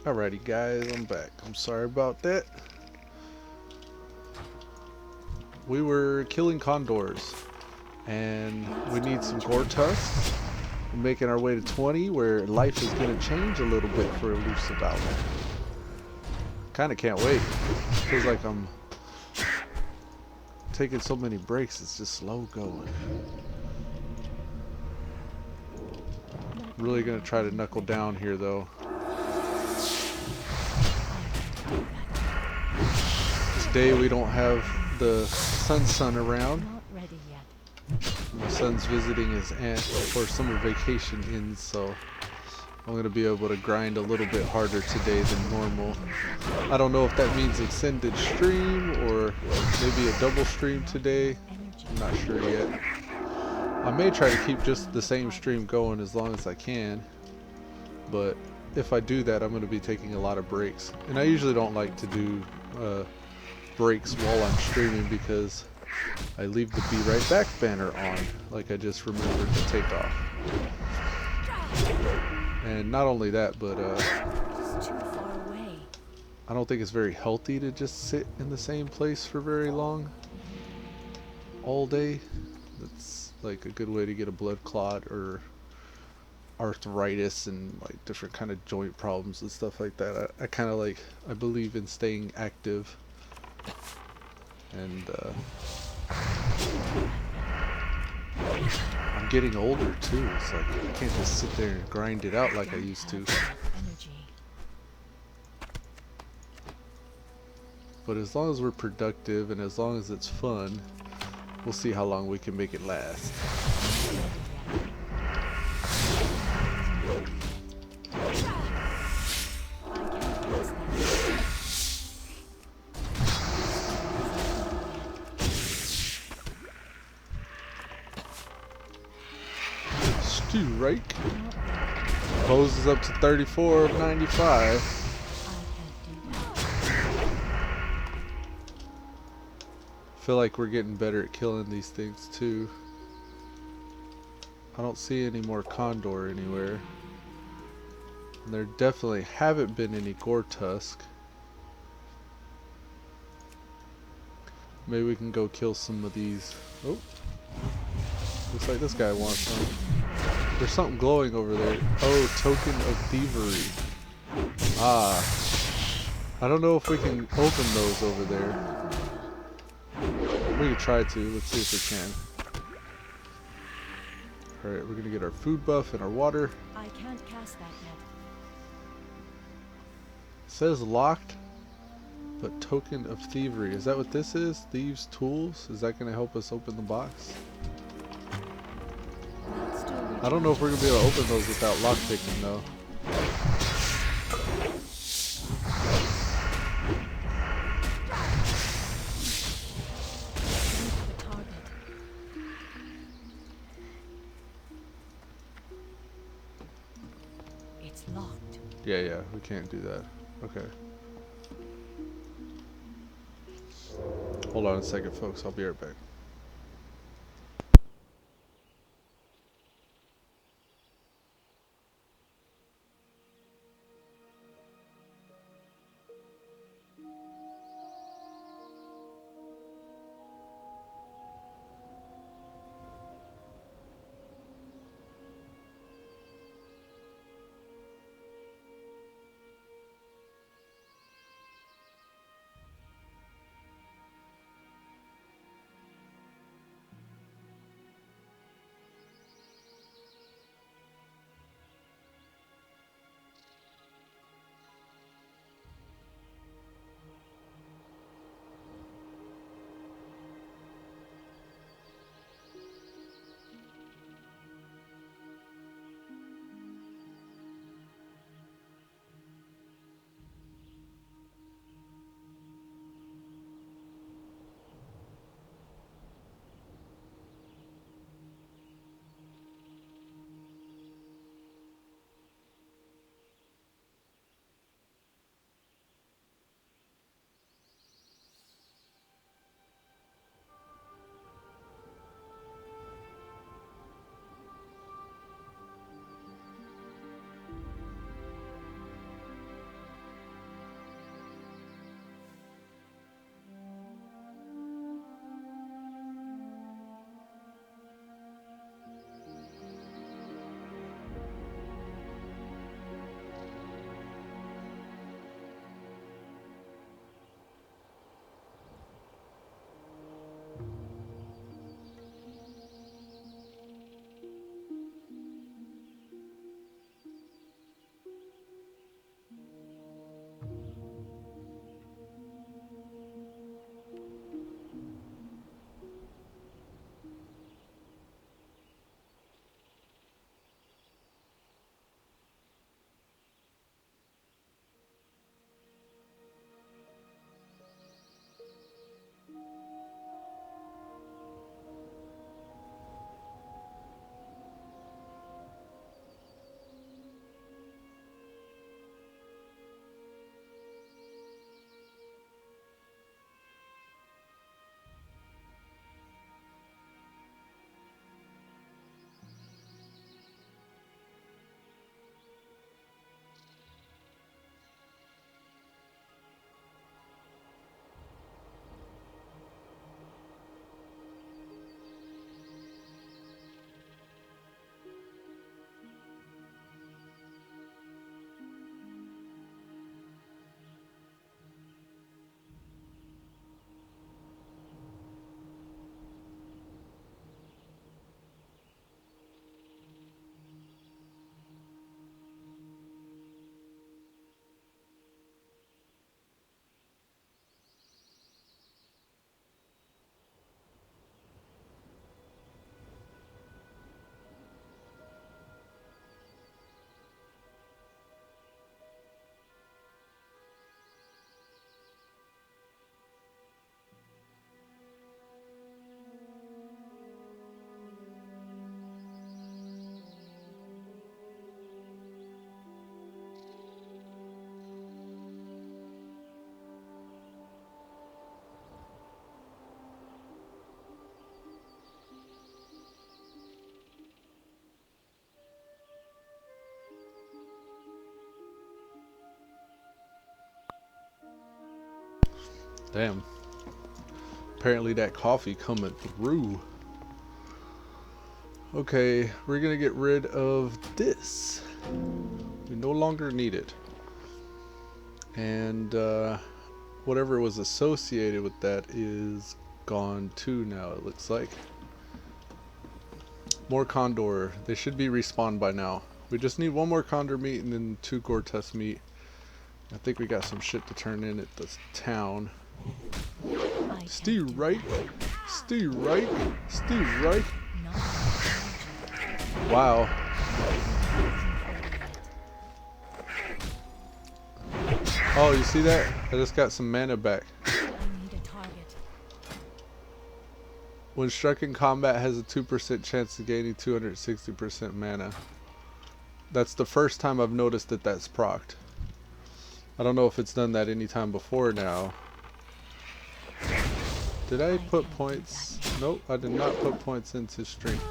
Alrighty guys, I'm back. I'm sorry about that. We were killing condors and we need some gore tusks. We're making our way to 20 where life is going to change a little bit for Elusivalor. Kinda can't wait. Feels like I'm taking so many breaks, it's just slow going. Really gonna try to knuckle down here though. Today we don't have the son around. Not ready yet. My son's visiting his aunt before summer vacation ends, so I'm gonna be able to grind a little bit harder today than normal. I don't know if that means extended stream or maybe a double stream today. I'm not sure yet. I may try to keep just the same stream going as long as I can, but if I do that, I'm going to be taking a lot of breaks. And I usually don't like to do breaks while I'm streaming because I leave the Be Right Back banner on, like I just remembered to take off. And not only that, but It's too far away. I don't think it's very healthy to just sit in the same place for very long, all day. That's like a good way to get a blood clot or arthritis and like different kind of joint problems and stuff like that. I kind of like, I believe in staying active, and I'm getting older too. It's like I can't just sit there and grind it out like I used to. Energy. But as long as we're productive and as long as it's fun, we'll see how long we can make it last. Stew rake. Hose is up to 34 of 95. Feel like we're getting better at killing these things too. I don't see any more condor anywhere. And there definitely haven't been any gore tusk. Maybe we can go kill some of these. Oh, looks like this guy wants some. There's something glowing over there. Oh, token of thievery. Ah, I don't know if we can open those over there. We can try to. Let's see if we can. Alright, we're gonna get our food buff and our water. I can't cast that yet. It says locked, but token of thievery. Is that what this is? Thieves' tools? Is that gonna help us open the box? I don't know if we're gonna be able to open those without lockpicking though. It's locked. Yeah, we can't do that. Okay. Hold on a second, folks. I'll be right back. Damn. Apparently that coffee coming through. Okay, we're gonna get rid of this. We no longer need it. And whatever was associated with that is gone too now, it looks like. More condor. They should be respawned by now. We just need one more condor meat and then 2 gore tusk meat. I think we got some shit to turn in at the town. I Stay can't do right. that. Stay right. Stay right. Not enough Wow. energy. Oh, you see that? I just got some mana back. I need a target. When struck in combat, has a 2% chance of gaining 260% mana. That's the first time I've noticed that that's procced. I don't know if it's done that any time before now. Did I put points? Nope, I did not put points into strength.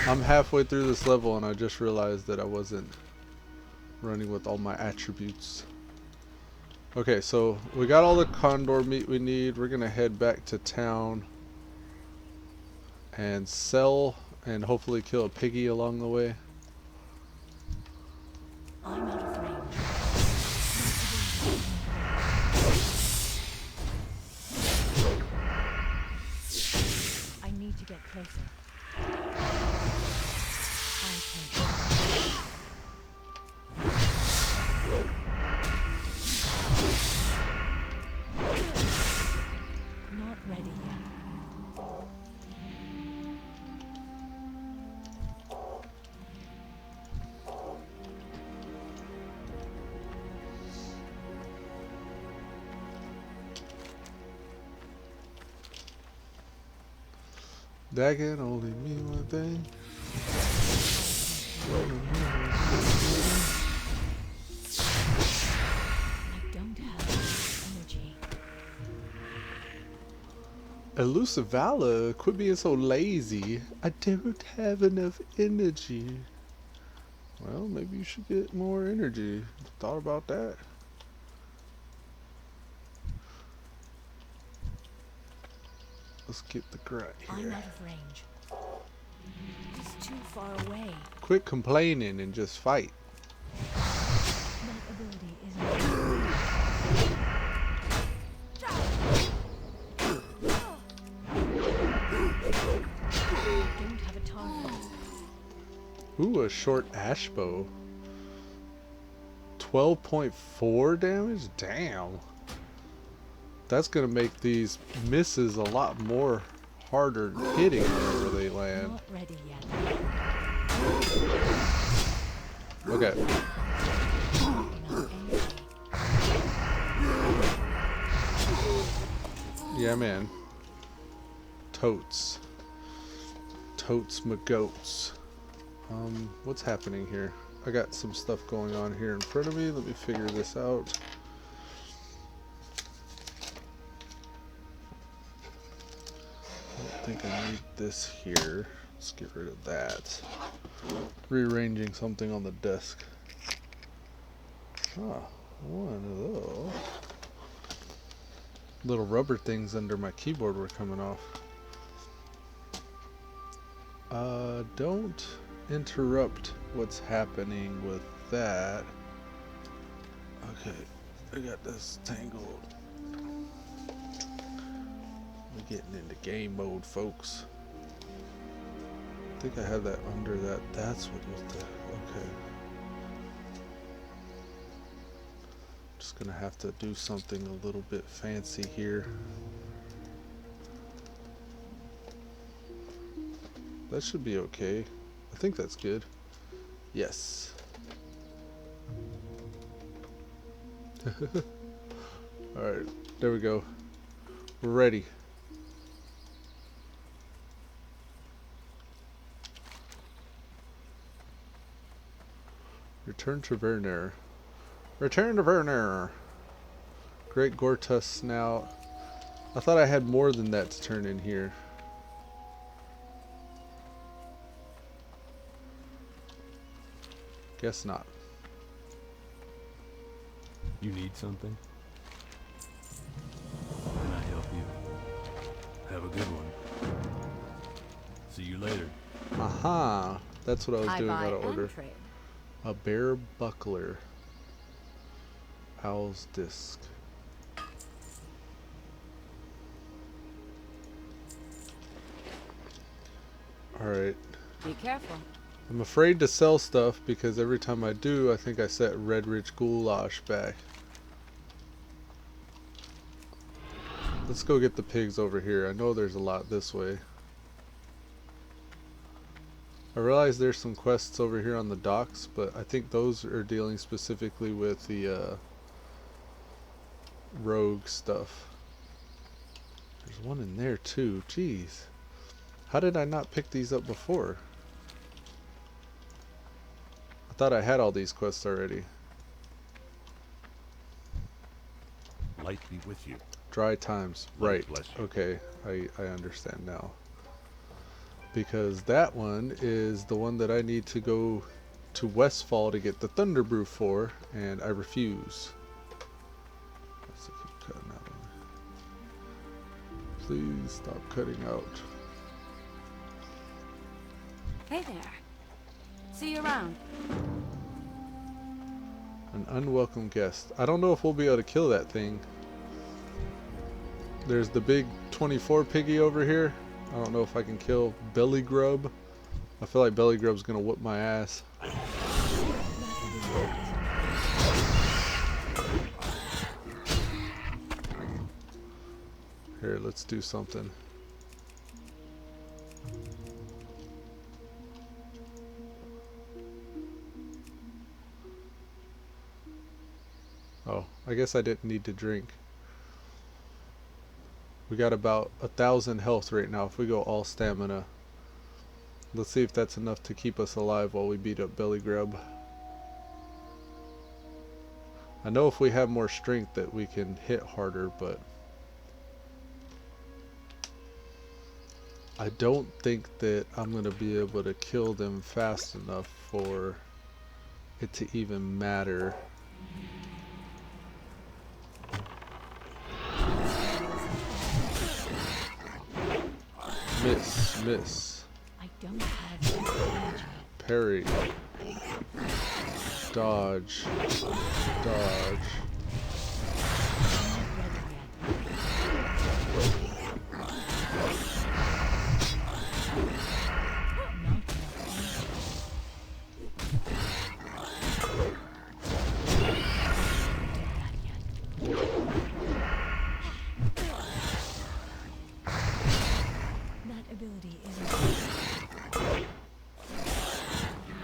I'm halfway through this level and I just realized that I wasn't running with all my attributes. Okay, so we got all the condor meat we need. We're gonna head back to town and sell and hopefully kill a piggy along the way. I'm out of range. I need to get closer. I can't. Not ready yet. That can only mean one thing. I don't have enough energy. Elusivalor, quit being so lazy. I don't have enough energy. Well, maybe you should get more energy. Thought about that. Let's get the grunt I'm here. out of range. It's too far away. Quit complaining and just fight. That ability isn't. I don't have a target. Ooh, a short ash bow. 12.4 damage? Damn. That's gonna make these misses a lot more harder hitting whenever they land. Not ready yet. Okay. Enough energy. Yeah, man. Totes. Totes my goats. What's happening here? I got some stuff going on here in front of me. Let me figure this out. I don't think I need this here. Let's get rid of that. Rearranging something on the desk. Ah, one of those. Little rubber things under my keyboard were coming off. Don't interrupt what's happening with that. Okay, I got this tangled. We're getting into game mode, folks. I think I have that under that. That's what was the... Okay. Just gonna have to do something a little bit fancy here. That should be okay. I think that's good. Yes. Alright, there we go. We're ready. Return to Werner. Return to Werner. Great Gortus snout. I thought I had more than that to turn in here. Guess not. You need something? Can I help you? Have a good one. See you later. Aha! That's what I was doing out of order. trade. A bear buckler. Owl's disc. Alright. Be careful. I'm afraid to sell stuff because every time I do, I think I set Red Rich Goulash back. Let's go get the pigs over here. I know there's a lot this way. I realize there's some quests over here on the docks, but I think those are dealing specifically with the rogue stuff. There's one in there too. Jeez. How did I not pick these up before? I thought I had all these quests already. Light be with you. Dry times. Lord Right. bless you. Okay. I understand now. Because that one is the one that I need to go to Westfall to get the Thunder Brew for, and I refuse. Let's keep cutting that one. Please stop cutting out. Hey there. See you around. An unwelcome guest. I don't know if we'll be able to kill that thing. There's the big 24 piggy over here. I don't know if I can kill Belly Grub. I feel like Belly Grub's gonna whoop my ass. Here, let's do something. Oh, I guess I didn't need to drink. We got about 1,000 health right now if we go all stamina. Let's see if that's enough to keep us alive while we beat up Belly Grub. I know if we have more strength that we can hit harder, but I don't think that I'm going to be able to kill them fast enough for it to even matter. Miss, miss. I don't have Parry. Dodge. Dodge.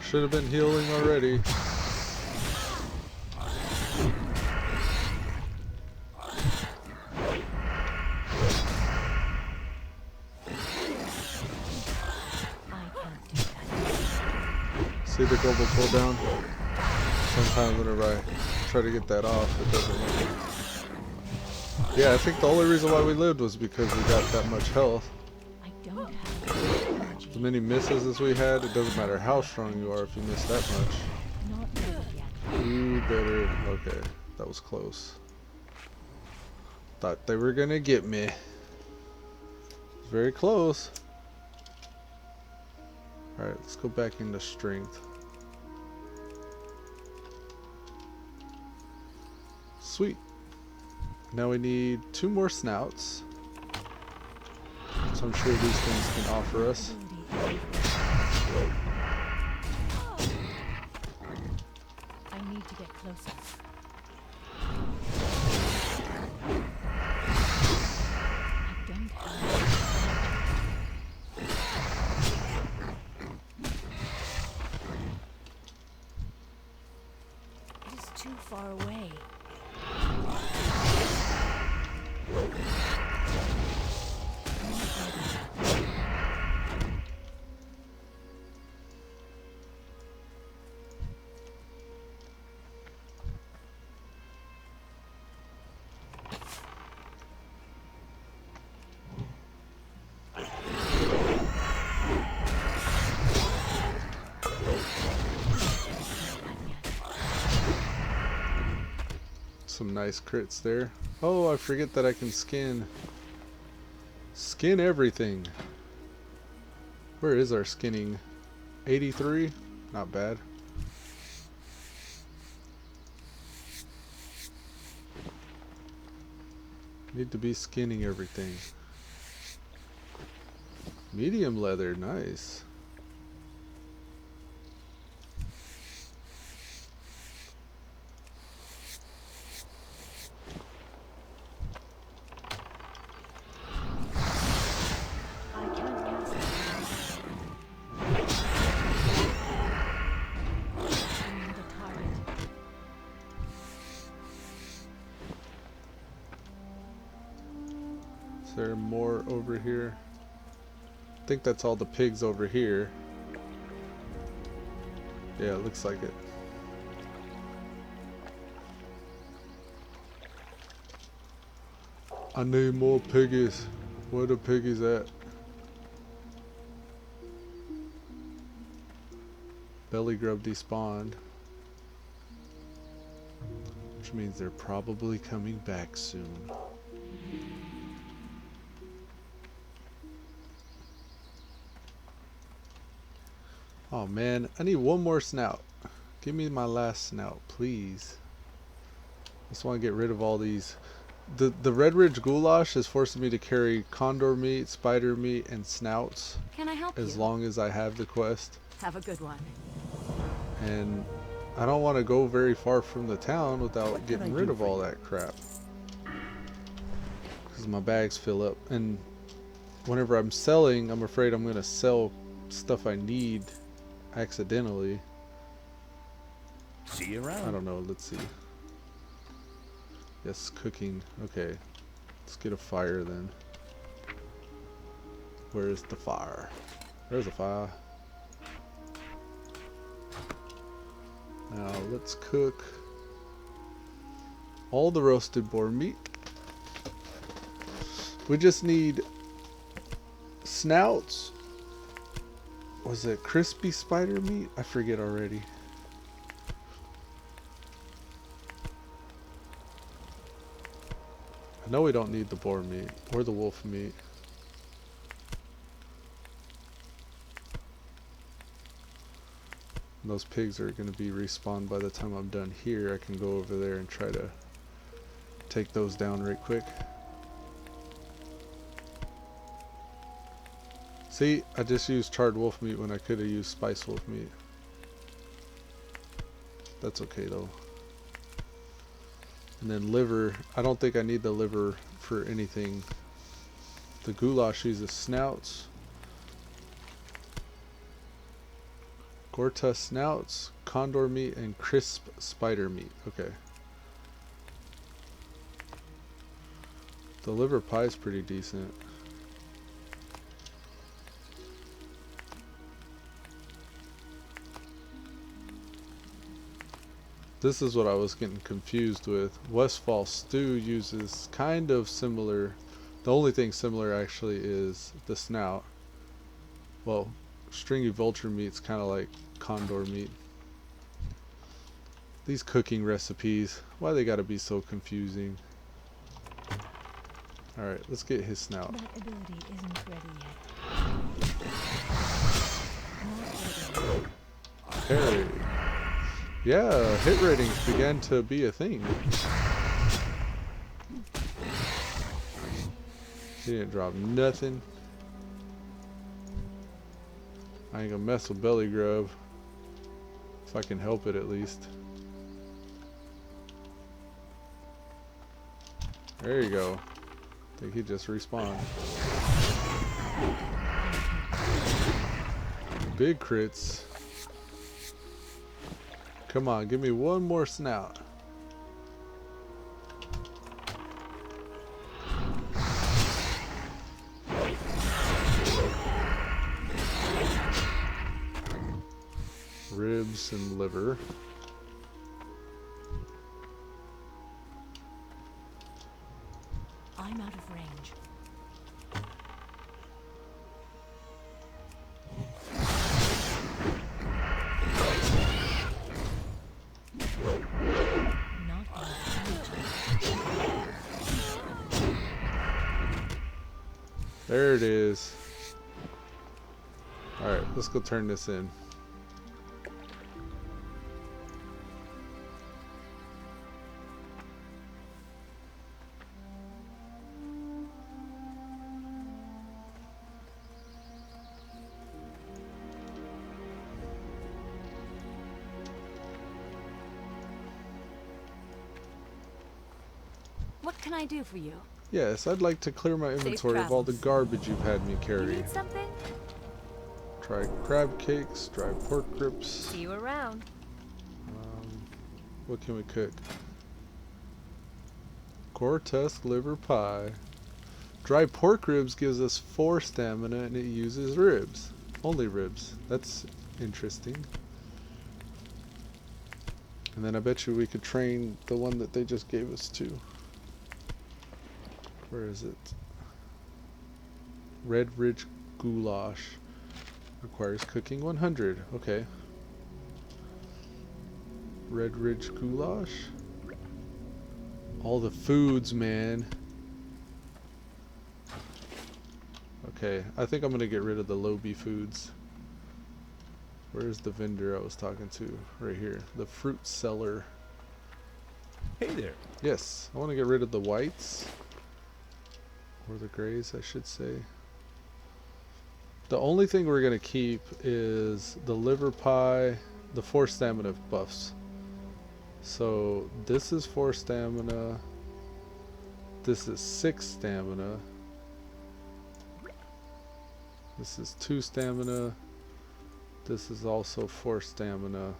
Should have been healing already. See the global cooldown? Sometimes whenever I try to get that off, it doesn't work. Yeah, I think the only reason why we lived was because we got that much health. I don't have As many misses as we had, it doesn't matter how strong you are if you miss that much. not ready yet. You better... Okay, that was close. Thought they were gonna get me. Very close. Alright, let's go back into strength. Sweet. Now we need 2 more snouts. So I'm sure these things can offer us. I need to get closer. I don't have it is too far away. Some nice crits there. Oh, I forget that I can skin everything. Where is our skinning? 83? Not bad. Need to be skinning everything. Medium leather, nice. Is there more over here? I think that's all the pigs over here. Yeah, it looks like it. I need more piggies. Where the piggies at? Belly grub despawned. Which means they're probably coming back soon. Oh man, I need one more snout. Give me my last snout, please. I just want to get rid of all these. The Red Ridge Goulash is forcing me to carry condor meat, spider meat, and snouts. Can I help you? As long as I have the quest. Have a good one. And I don't want to go very far from the town without getting rid of all that crap. Because my bags fill up. And whenever I'm selling, I'm afraid I'm going to sell stuff I need accidentally. See you around. I don't know, let's see. Yes, cooking. Okay. Let's get a fire then. Where is the fire? There's a fire. Now let's cook all the roasted boar meat. We just need snouts. Was it crispy spider meat? I forget already. I know we don't need the boar meat or the wolf meat. And those pigs are going to be respawned by the time I'm done here. I can go over there and try to take those down right quick. See, I just used charred wolf meat when I could have used spice wolf meat. That's okay though. And then liver, I don't think I need the liver for anything. The goulash uses snouts. Gorta snouts, condor meat, and crisp spider meat. Okay. The liver pie is pretty decent. This is what I was getting confused with. Westfall stew uses kind of similar. The only thing similar actually is the snout. Well, stringy vulture meat's kind of like condor meat. These cooking recipes, why they gotta be so confusing? Alright, let's get his snout. That ability isn't ready yet. Parry. Yeah, hit ratings began to be a thing. He didn't drop nothing. I ain't gonna mess with belly grub. If I can help it at least. There you go. I think he just respawned. Big crits. Come on, give me one more snout. Ribs and liver. I'm out of range. Not enough energy. There it is. Alright, let's go turn this in. What can I do for you? Yes, I'd like to clear my inventory of all the garbage you've had me You carry. need something? Try crab cakes, dry pork ribs. See you around. What can we cook? Core-tusk liver pie. Dry pork ribs gives us 4 stamina and it uses ribs. Only ribs. That's interesting. And then I bet you we could train the one that they just gave us to. Where is it? Red Ridge Goulash. Requires cooking 100. Okay. Red Ridge Goulash. All the foods, man. Okay, I think I'm gonna get rid of the Lobe foods. Where's the vendor I was talking to? Right here. The fruit seller. Hey there. Yes, I want to get rid of the whites. Or the grays, I should say. The only thing we're going to keep is the liver pie, the 4 stamina buffs. So this is 4 stamina. This is 6 stamina. This is 2 stamina. This is also 4 stamina.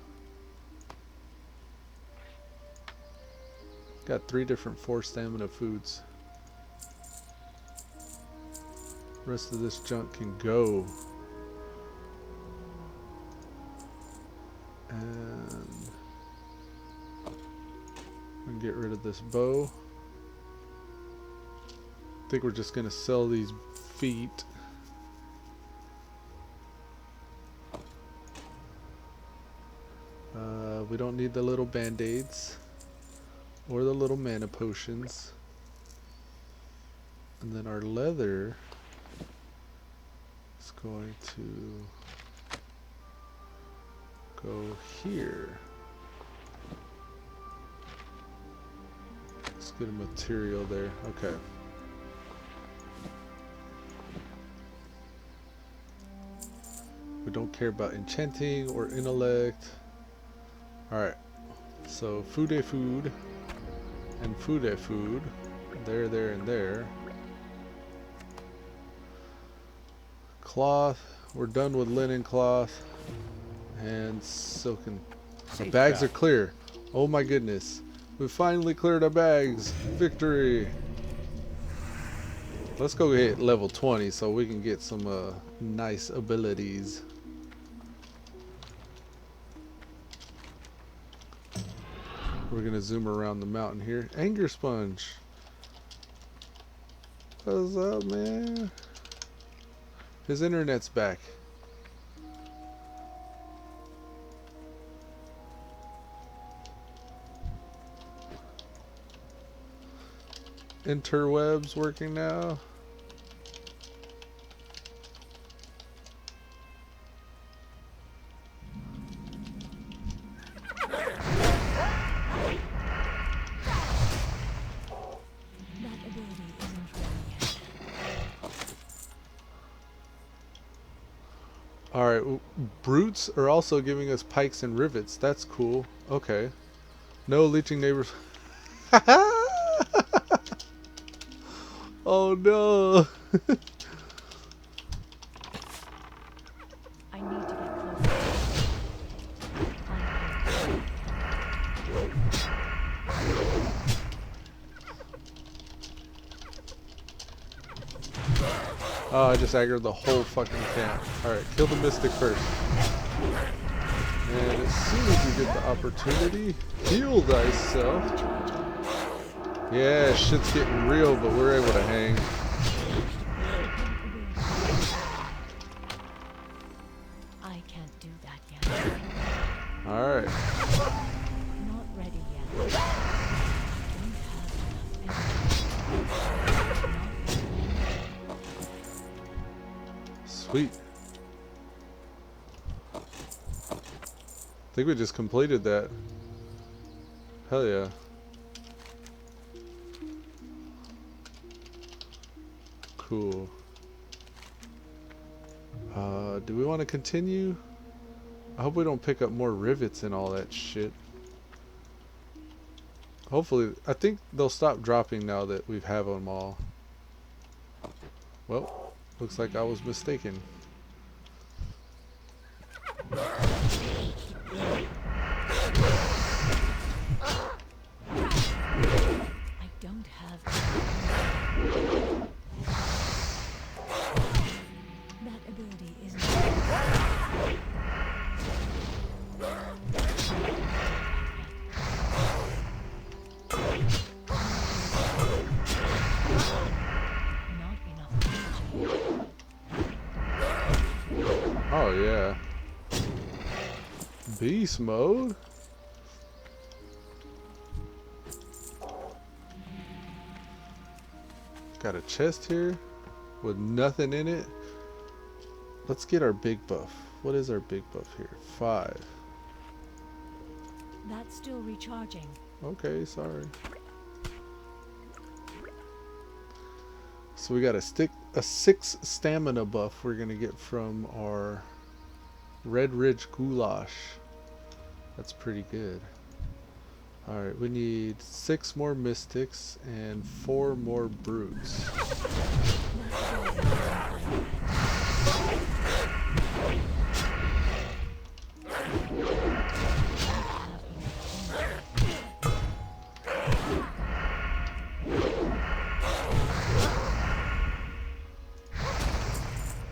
Got 3 different 4 stamina foods. Rest of this junk can go. And I'm gonna get rid of this bow. I think we're just gonna sell these feet. We don't need the little band-aids or the little mana potions. And then our leather is going to go here. Let's get a material there. Okay. We don't care about enchanting or intellect. Alright. So food and food. There, there, and there. Cloth. We're done with linen cloth. And silken. The bags are clear. Oh my goodness. We finally cleared our bags. Victory. Let's go hit level 20 so we can get some nice abilities. We're gonna zoom around the mountain here. Anger Sponge. What's up, man? His internet's back. Interwebs working now. Alright, brutes are also giving us pikes and rivets. That's cool. Okay. No leeching neighbors. Oh no. I need to get closer. Oh, I just aggroed the whole fucking camp. Alright, kill the mystic first. And as soon as you get the opportunity, heal thyself. Yeah, shit's getting real, but we're able to hang. I can't do that yet. Alright. Not ready yet. Don't have enough energy. Sweet. I think we just completed that. Hell yeah. Cool. Do we want to continue? I hope we don't pick up more rivets and all that shit. Hopefully, I think they'll stop dropping now that we have them all. Well, looks like I was mistaken. I don't have that ability isn't not enough energy. Oh yeah. Beast mode? Got a chest here with nothing in it. Let's get our big buff. What is our big buff here? 5. That's still recharging. Okay, sorry. So we got a 6 stamina buff we're gonna get from our Red Ridge Goulash. That's pretty good. Alright, we need 6 more mystics and 4 more brutes.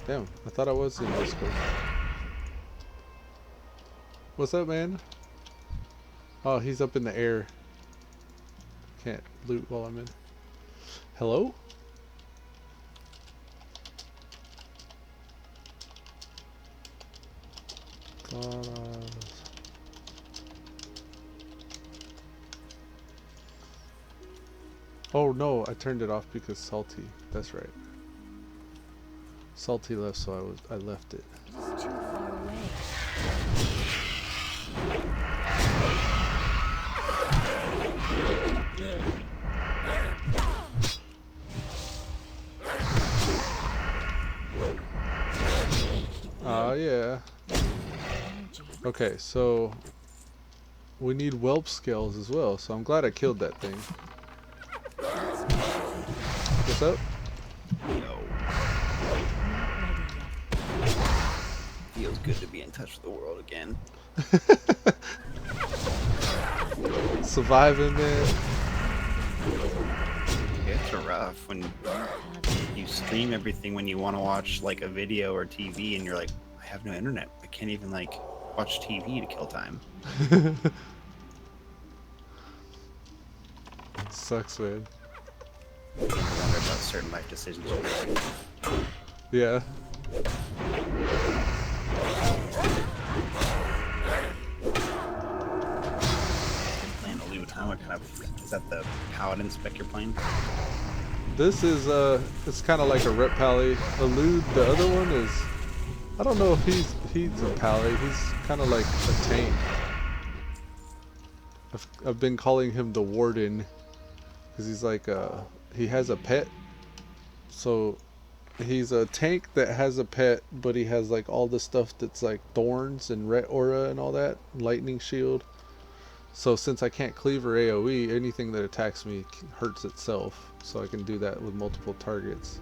Damn, I thought I was in Discord. What's up, man? Oh, he's up in the air. Can't loot while I'm in. Hello? Oh no, I turned it off because Salty. That's right. Salty left, so I left it. It's too far away. Yeah. Okay, so we need whelp scales as well, so I'm glad I killed that thing. What's up? Feels good to be in touch with the world again. Surviving, man. It's rough when you stream everything when you want to watch like a video or TV and you're like, I have no internet. I can't even like watch TV to kill time. Sucks, man. I wonder about certain life decisions you make. Yeah. Playing Elude, what kind of is that the paladin spec you're playing? This is it's kind of like a Ret Pally. Elude, the other one is, I don't know if he's a Pally. He's kind of like a tank. I've been calling him the Warden because he's like he has a pet. So he's a tank that has a pet, but he has like all the stuff that's like thorns and ret aura and all that, lightning shield. So since I can't cleave or AoE, anything that attacks me hurts itself. So I can do that with multiple targets.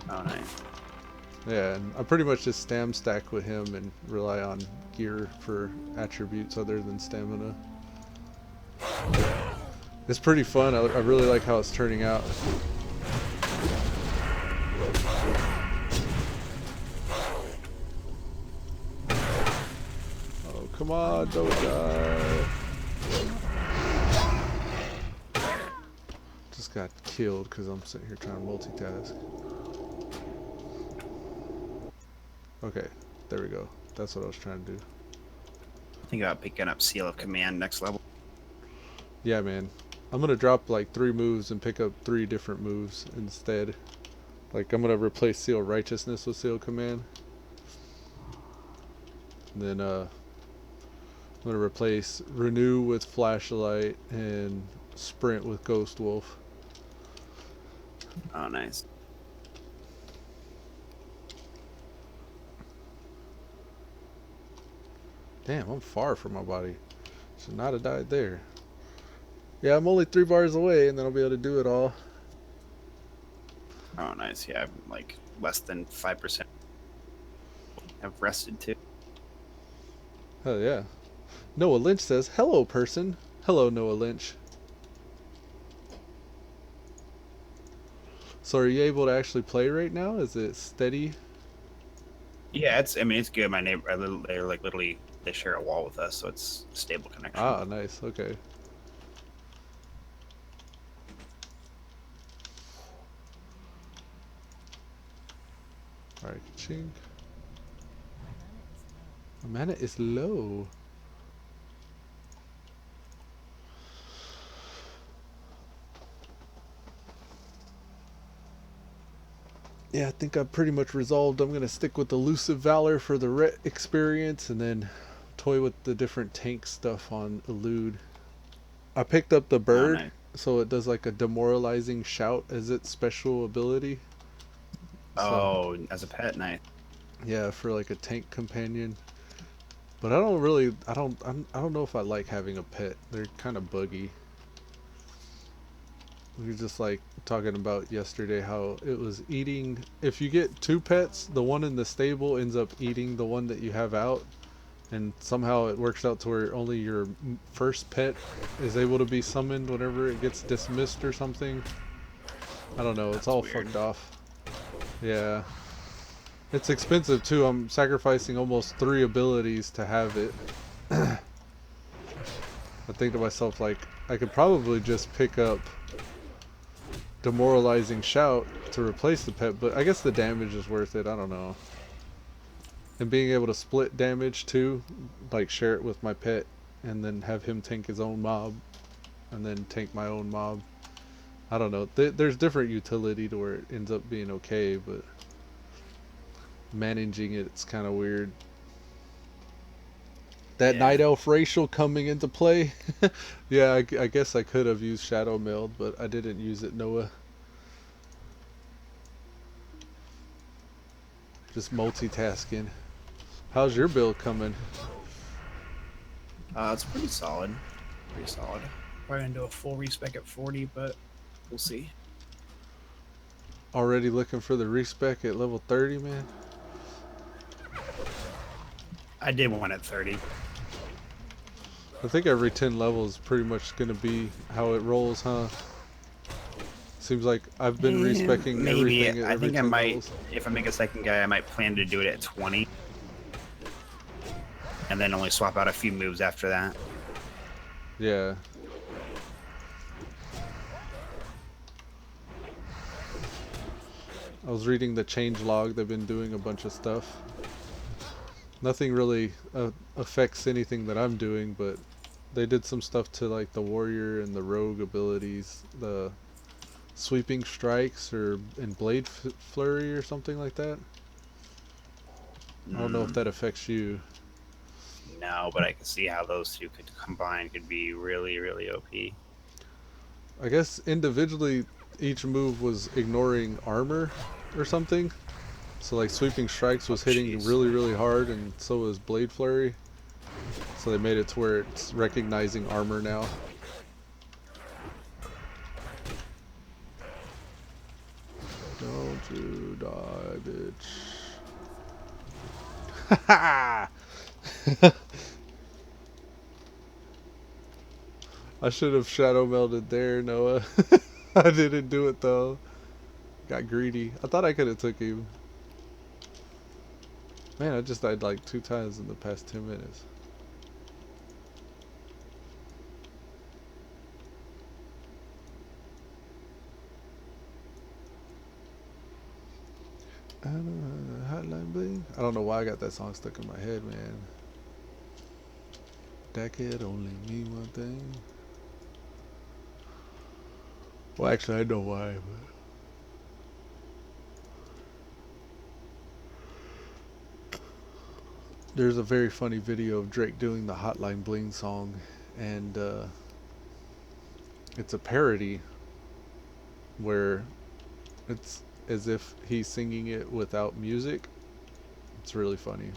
Oh, nice. Yeah, and I pretty much just stam stack with him and rely on gear for attributes other than stamina. It's pretty fun. I really like how it's turning out. Oh, come on, don't die. Just got killed because I'm sitting here trying to multitask. Okay, there we go. That's what I was trying to do. Think about picking up Seal of Command next level. Yeah, man. I'm gonna drop like 3 moves and pick up 3 different moves instead. Like, I'm gonna replace Seal Righteousness with Seal Command. And then I'm gonna replace Renew with Flashlight and Sprint with Ghost Wolf. Oh, nice. Damn, I'm far from my body. Should not have died there. Yeah, I'm only 3 bars away, and then I'll be able to do it all. Oh, nice. Yeah, I'm like less than 5%. I've rested too. Hell yeah. Noah Lynch says, "Hello, person." Hello, Noah Lynch. So are you able to actually play right now? Is it steady? Yeah, it's. I mean, it's good. My neighbor, they're like literally, they share a wall with us, so it's a stable connection. Ah, nice. Okay. Alright, chink. My mana is low. Yeah, I think I've pretty much resolved. I'm going to stick with Elusivalor for the Ret experience and then toy with the different tank stuff on Elude. I picked up the bird, nice. so it does like a demoralizing shout as its special ability. So, Oh, as a pet, nice. yeah, for like a tank companion. But I don't know if I like having a pet. They're kind of buggy. We were just like talking about yesterday how it was eating. If you get 2 pets, the one in the stable ends up eating the one that you have out, and somehow it works out to where only your first pet is able to be summoned whenever it gets dismissed or something. I don't know. It's all weird. fucked off. Yeah. It's expensive too. I'm sacrificing almost 3 abilities to have it. I think to myself, like, I could probably just pick up Demoralizing Shout to replace the pet, but I guess the damage is worth it. I don't know. And being able to split damage too, like share it with my pet and then have him tank his own mob and then tank my own mob. I don't know. There's different utility to where it ends up being okay, but managing it's kind of weird. That Yeah. Night Elf racial coming into play. Yeah, I guess I could have used Shadow Meld, but I didn't use it, Noah. Just multitasking. How's your build coming? It's pretty solid. Pretty solid. Probably gonna do a full respec at 40, but we'll see. Already looking for the respec at level 30, man? I did one at 30. I think every 10 levels is pretty much going to be how it rolls, huh? Seems like I've been respecing Maybe. everything at I every think I 10 might, levels. if I make a second guy, I might plan to do it at 20. And then only swap out a few moves after that. Yeah. I was reading the change log. They've been doing a bunch of stuff. Nothing really affects anything that I'm doing, but they did some stuff to like the warrior and the rogue abilities, the sweeping strikes and blade flurry or something like that. I don't know if that affects you. No, but I can see how those two could combine could be really, really OP. I guess individually each move was ignoring armor or something. So like sweeping strikes was hitting really, really hard, and so was blade flurry. So they made it to where it's recognizing armor now. Don't you die, bitch. Ha I should have shadow melded there, Noah. I didn't do it though. Got greedy. I thought I could have took him. Man, I just died like 2 times in the past 10 minutes. I don't know, hotline bling. I don't know why I got that song stuck in my head, man. That could only mean one thing. Well, actually, I know why, but there's a very funny video of Drake doing the Hotline Bling song, and it's a parody where it's as if he's singing it without music. It's really funny.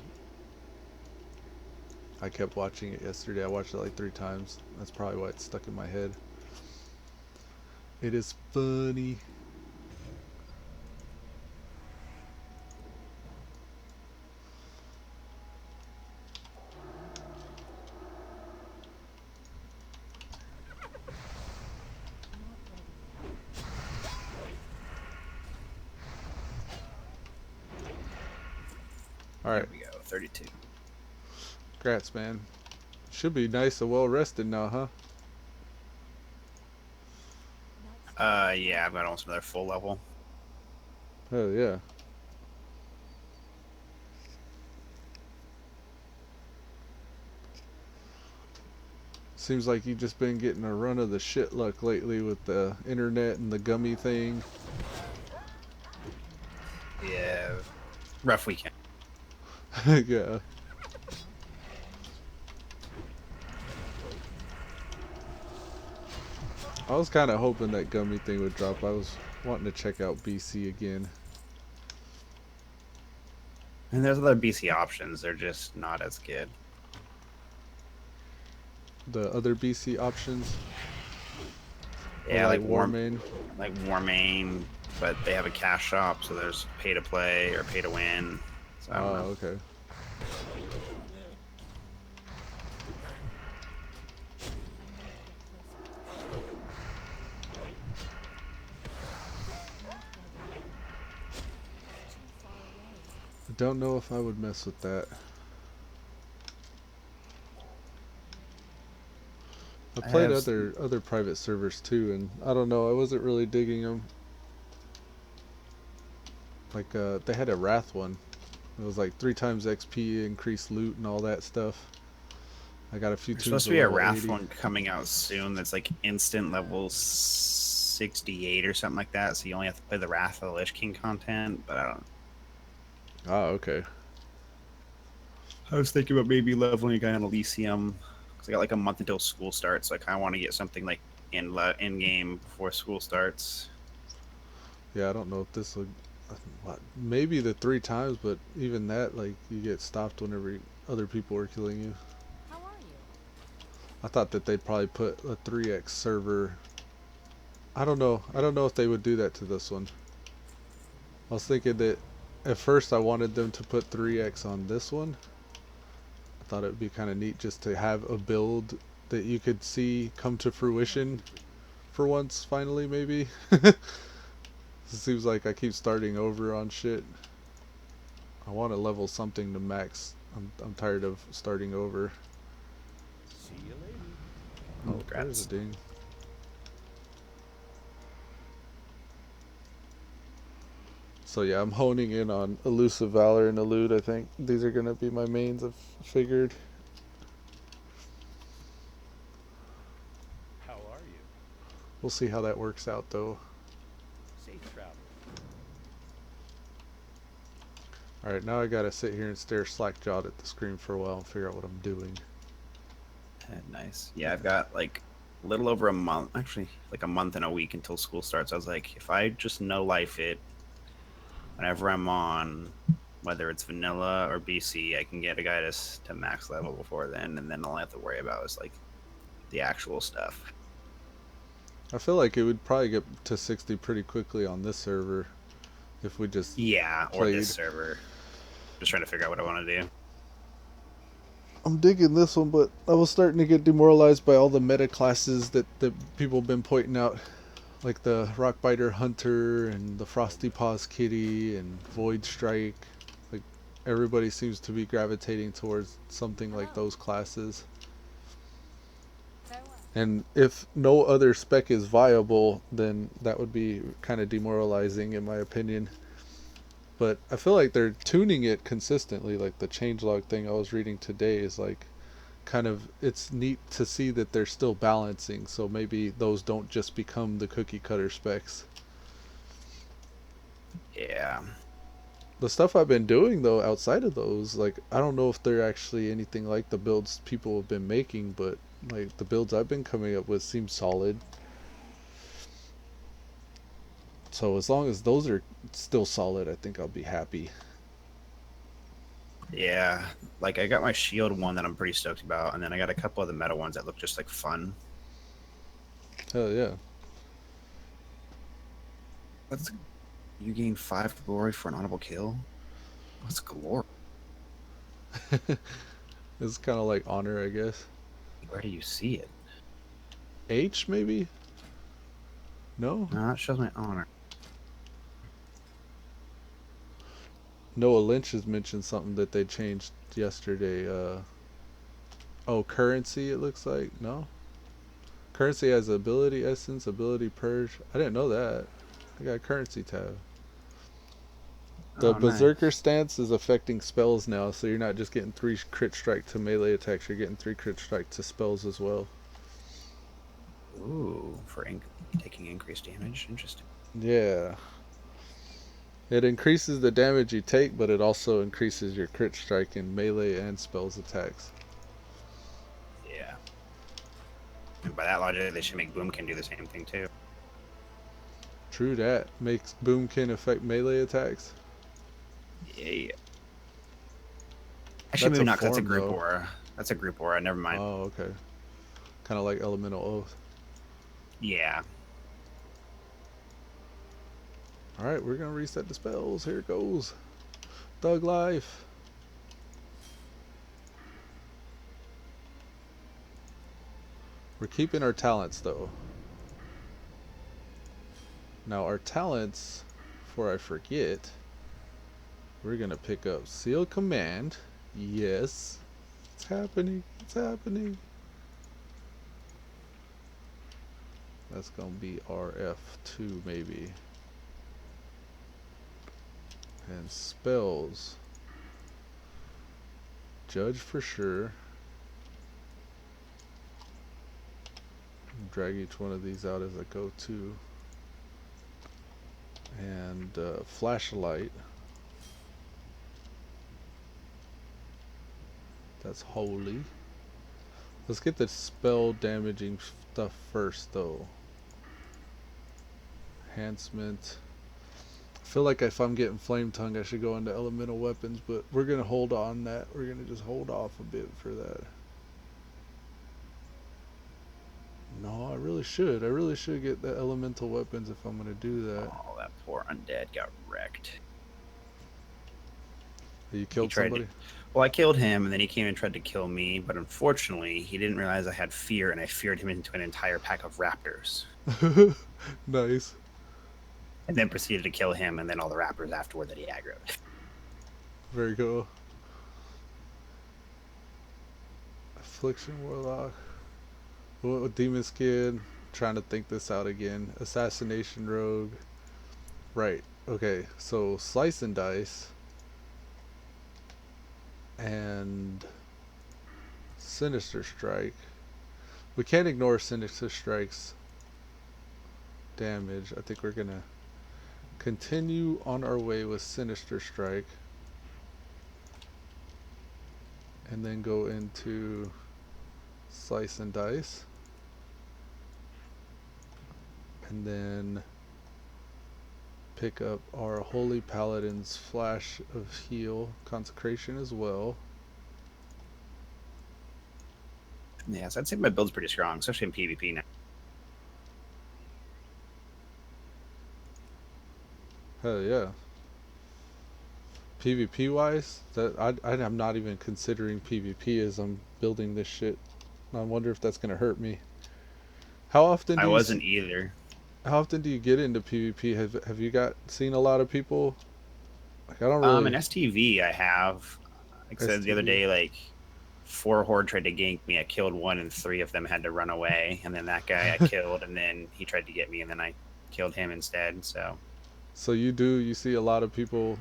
I kept watching it yesterday. I watched it like 3 times. That's probably why it's stuck in my head. It is funny. Alright. There we go, 32. Congrats, man. Should be nice and well rested now, huh? Yeah, I've got almost another full level. Hell yeah. Seems like you've just been getting a run of the shit luck lately with the internet and the gummy thing. Yeah, rough weekend. Yeah. I was kind of hoping that gummy thing would drop. I was wanting to check out BC again. And there's other BC options. They're just not as good. The other BC options? Yeah, Or like Warmane? like Warmane, but they have a cash shop, so there's pay to play or pay to win. So I don't know. Okay. I don't know if I would mess with that. I played other private servers too, and I don't know, I wasn't really digging them. Like they had a Wrath one. It was like 3 times XP, increased loot, and all that stuff. I got a few. There's supposed to be a Wrath one coming out soon. That's like instant level 68 or something like that. So you only have to play the Wrath of the Lich King content, but I don't. Oh, okay. I was thinking about maybe leveling a guy on Elysium. I got like a month until school starts, so I kind of want to get something like in game before school starts. Yeah, I don't know if this would. Maybe the 3 times, but even that, like, you get stopped whenever other people are killing you. How are you? I thought that they'd probably put a 3x server. I don't know. I don't know if they would do that to this one. I was thinking that at first I wanted them to put 3x on this one. I thought it would be kind of neat just to have a build that you could see come to fruition for once, finally, maybe. It seems like I keep starting over on shit. I want to level something to max. I'm tired of starting over. See you later. Oh, Congrats. there's a ding. So yeah, I'm honing in on Elusivalor and Elude. I think these are going to be my mains, I've figured. How are you? We'll see how that works out, though. Safe travel. Alright, now I gotta sit here and stare slack-jawed at the screen for a while and figure out what I'm doing. Nice. Yeah, I've got like a little over a month, actually like a month and a week until school starts. I was like, if I just no life it, whenever I'm on, whether it's vanilla or BC, I can get a guy to max level before then, and then all I have to worry about is like the actual stuff. I feel like it would probably get to 60 pretty quickly on this server if we just Yeah, or played. this server. Just trying to figure out what I want to do. I'm digging this one, but I was starting to get demoralized by all the meta classes that people have been pointing out. Like the Rockbiter Hunter and the Frosty Paws Kitty and Void Strike. Like everybody seems to be gravitating towards something like those classes. And if no other spec is viable, then that would be kind of demoralizing in my opinion. But I feel like they're tuning it consistently. Like the changelog thing I was reading today is like kind of, it's neat to see that they're still balancing, so maybe those don't just become the cookie cutter specs. Yeah. The stuff I've been doing though outside of those, like I don't know if they're actually anything like the builds people have been making, but like the builds I've been coming up with seem solid. So as long as those are still solid, I think I'll be happy. Yeah, like I got my shield one that I'm pretty stoked about, and then I got a couple of the meta ones that look just like fun. Hell yeah. What's you gain 5 glory for an honorable kill? What's glory? It's kind of like honor, I guess. Where do you see it? H maybe? No? No, it shows my honor. Noah Lynch has mentioned something that they changed yesterday. Oh, currency it looks like. No? Currency has ability essence, ability purge. I didn't know that. I got a currency tab. The Oh, berserker nice. stance is affecting spells now, so you're not just getting 3 crit strike to melee attacks, you're getting 3 crit strike to spells as well. Ooh, for taking increased damage. Interesting. Yeah. It increases the damage you take, but it also increases your crit strike in melee and spells attacks. Yeah. And by that logic, they should make Boomkin do the same thing too. True that. Makes Boomkin affect melee attacks. Yeah. Actually, That's maybe a not, 'cause that's a form, group though. aura. That's a group aura. Never mind. Oh, okay. Kind of like Elemental Oath. Yeah. Alright, we're going to reset the spells. Here it goes. Thug Life. We're keeping our talents, though. Now, our talents, before I forget, we're going to pick up Seal Command. Yes. It's happening. It's happening. That's going to be RF2, maybe. And spells. Judge for sure. Drag each one of these out as I go to. And flashlight. That's holy. Let's get the spell damaging stuff first, though. Enhancement. I feel like if I'm getting flame tongue, I should go into elemental weapons, but we're gonna hold on that. We're gonna just hold off a bit for that. No, I really should. I really should get the elemental weapons if I'm gonna do that. Oh, that poor undead got wrecked. You killed somebody? Well, I killed him, and then he came and tried to kill me, but unfortunately, he didn't realize I had fear, and I feared him into an entire pack of raptors. Nice. And then proceeded to kill him, and then all the raptors afterward that he aggroed. Very cool. Affliction Warlock. Demon Skin. Trying to think this out again. Assassination Rogue. Right. Okay. So Slice and Dice. And Sinister Strike. We can't ignore Sinister Strike's damage. I think we're gonna continue on our way with Sinister Strike. And then go into Slice and Dice. And then pick up our Holy Paladin's Flash of Heal Consecration as well. Yeah, so I'd say my build's pretty strong, especially in PvP now. Hell yeah. PvP wise, I'm not even considering PvP as I'm building this shit. I wonder if that's gonna hurt me. How often? I wasn't either. How often do you get into PvP? Have you seen a lot of people? Like I don't really. An STV I have. Like I said the other day, like 4 horde tried to gank me. I killed 1, and 3 of them had to run away. And then that guy I killed, and then he tried to get me, and then I killed him instead. So you see a lot of people.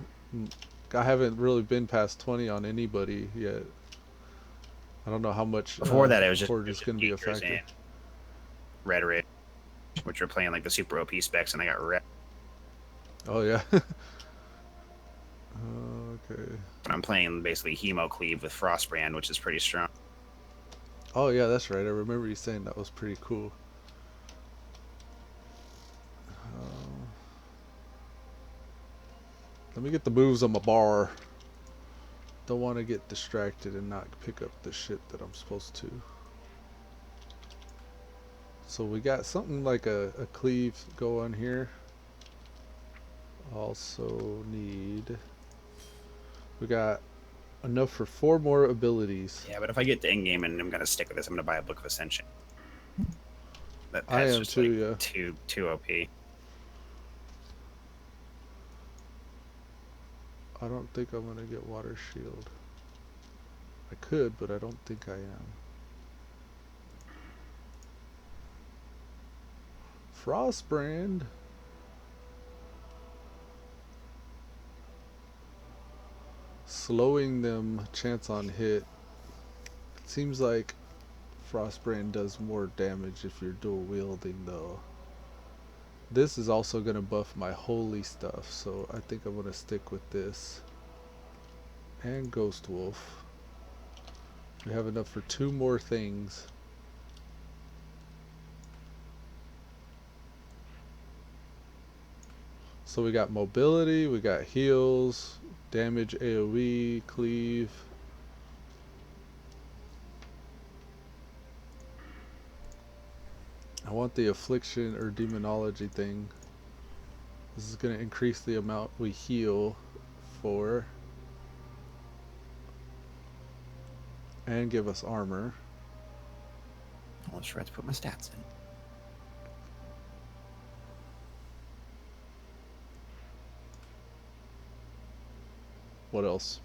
I haven't really been past 20 on anybody yet. I don't know how much before that it was just going to be a factor. Rhetoric, which were playing like the super OP specs, and I got wrecked. Oh yeah. Okay. But I'm playing basically Hemo Cleave with Frostbrand, which is pretty strong. Oh yeah, that's right. I remember you saying that was pretty cool. Let me get the moves on my bar. Don't want to get distracted and not pick up the shit that I'm supposed to. So we got something like a cleave going here. Also need... We got enough for 4 more abilities. Yeah, but if I get to in-game and I'm going to stick with this, I'm going to buy a Book of Ascension. That's I am just too, like yeah. too OP. I don't think I'm gonna get Water Shield. I could, but I don't think I am. Frostbrand. Slowing them chance on hit. It seems like Frostbrand does more damage if you're dual wielding though. This is also gonna buff my holy stuff, so I think I'm gonna stick with this. And Ghost Wolf. We have enough for 2 more things. So we got mobility, we got heals, damage AoE, cleave. I want the affliction or demonology thing. This is going to increase the amount we heal for. And give us armor. I'll just try to put my stats in. What else?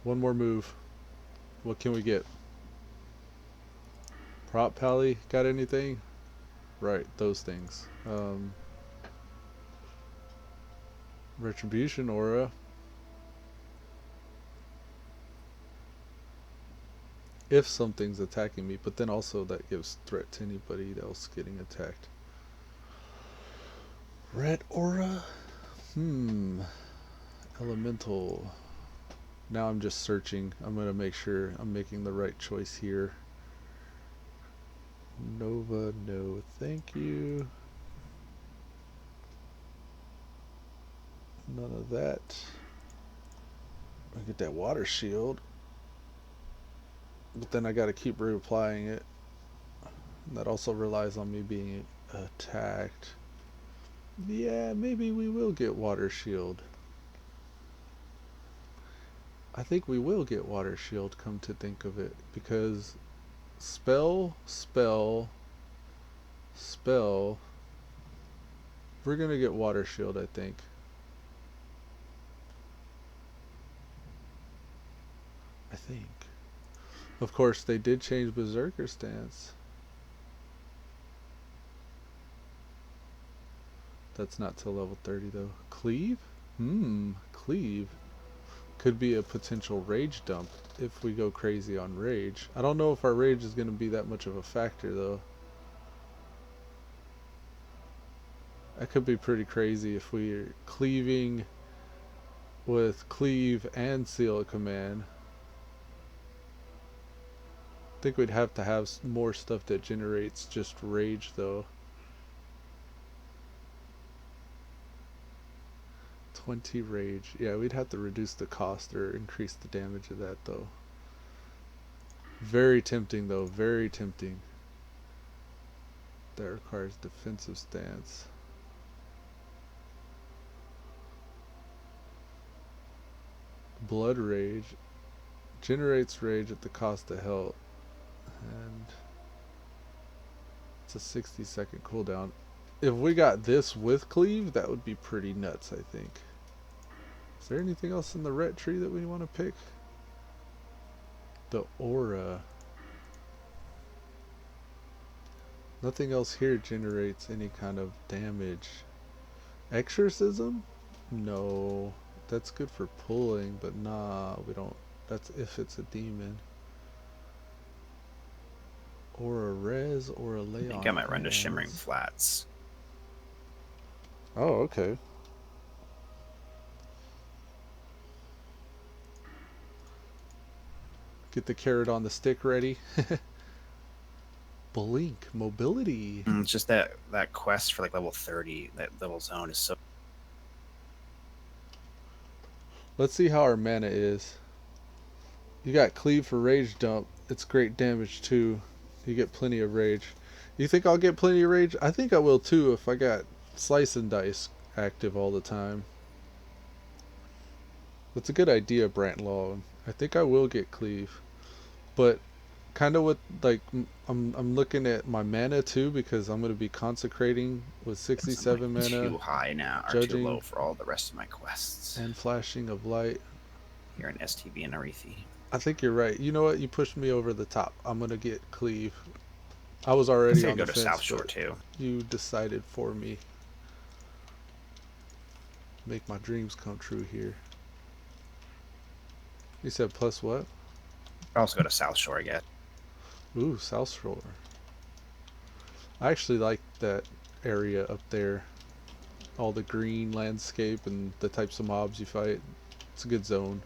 One more move. What can we get? Ret Pally, got anything? Right, those things. Retribution aura. If something's attacking me, but then also that gives threat to anybody else getting attacked. Red aura? Elemental. Now I'm just searching. I'm going to make sure I'm making the right choice here. Nova, no thank you. None of that. I get that water shield. But then I got to keep reapplying it. And that also relies on me being attacked. Yeah, maybe we will get water shield. I think we will get water shield, come to think of it, because spell, we're gonna get water shield, I think. Of course, they did change Berserker stance. That's not till level 30 though. Cleave? Cleave. Could be a potential rage dump if we go crazy on rage. I don't know if our rage is going to be that much of a factor though. That could be pretty crazy if we're cleaving with cleave and seal a command. I think we'd have to have more stuff that generates just rage though. 20 rage. Yeah, we'd have to reduce the cost or increase the damage of that though. Very tempting though, very tempting. That requires defensive stance. Blood rage. Generates rage at the cost of health. And it's a 60-second cooldown. If we got this with cleave, that would be pretty nuts, I think. Is there anything else in the ret tree that we want to pick? The aura. Nothing else here generates any kind of damage. Exorcism? No. That's good for pulling, but nah, we don't. That's if it's a demon. Or a res, or a lay on. I think I might run to hands. Shimmering Flats. Oh, okay. Get the carrot on the stick ready. Blink mobility. It's just that quest for like level 30, that little zone is so. Let's see how our mana is. You got cleave for rage dump. It's great damage too. You get plenty of rage. You think I'll get plenty of rage? I think I will too if I got slice and dice active all the time. That's a good idea, Brantlaw. I think I will get cleave, but kind of with like I'm looking at my mana too because I'm gonna be consecrating with 67 like mana. Too high now, or judging, too low for all the rest of my quests. And flashing of light. You're an STV and Arethi. I think you're right. You know what? You pushed me over the top. I'm gonna get cleave. I was already on the fence. Go to South Shore too. You decided for me. Make my dreams come true here. You said plus what? I'll also go to South Shore, I guess. Ooh, South Shore. I actually like that area up there. All the green landscape and the types of mobs you fight. It's a good zone.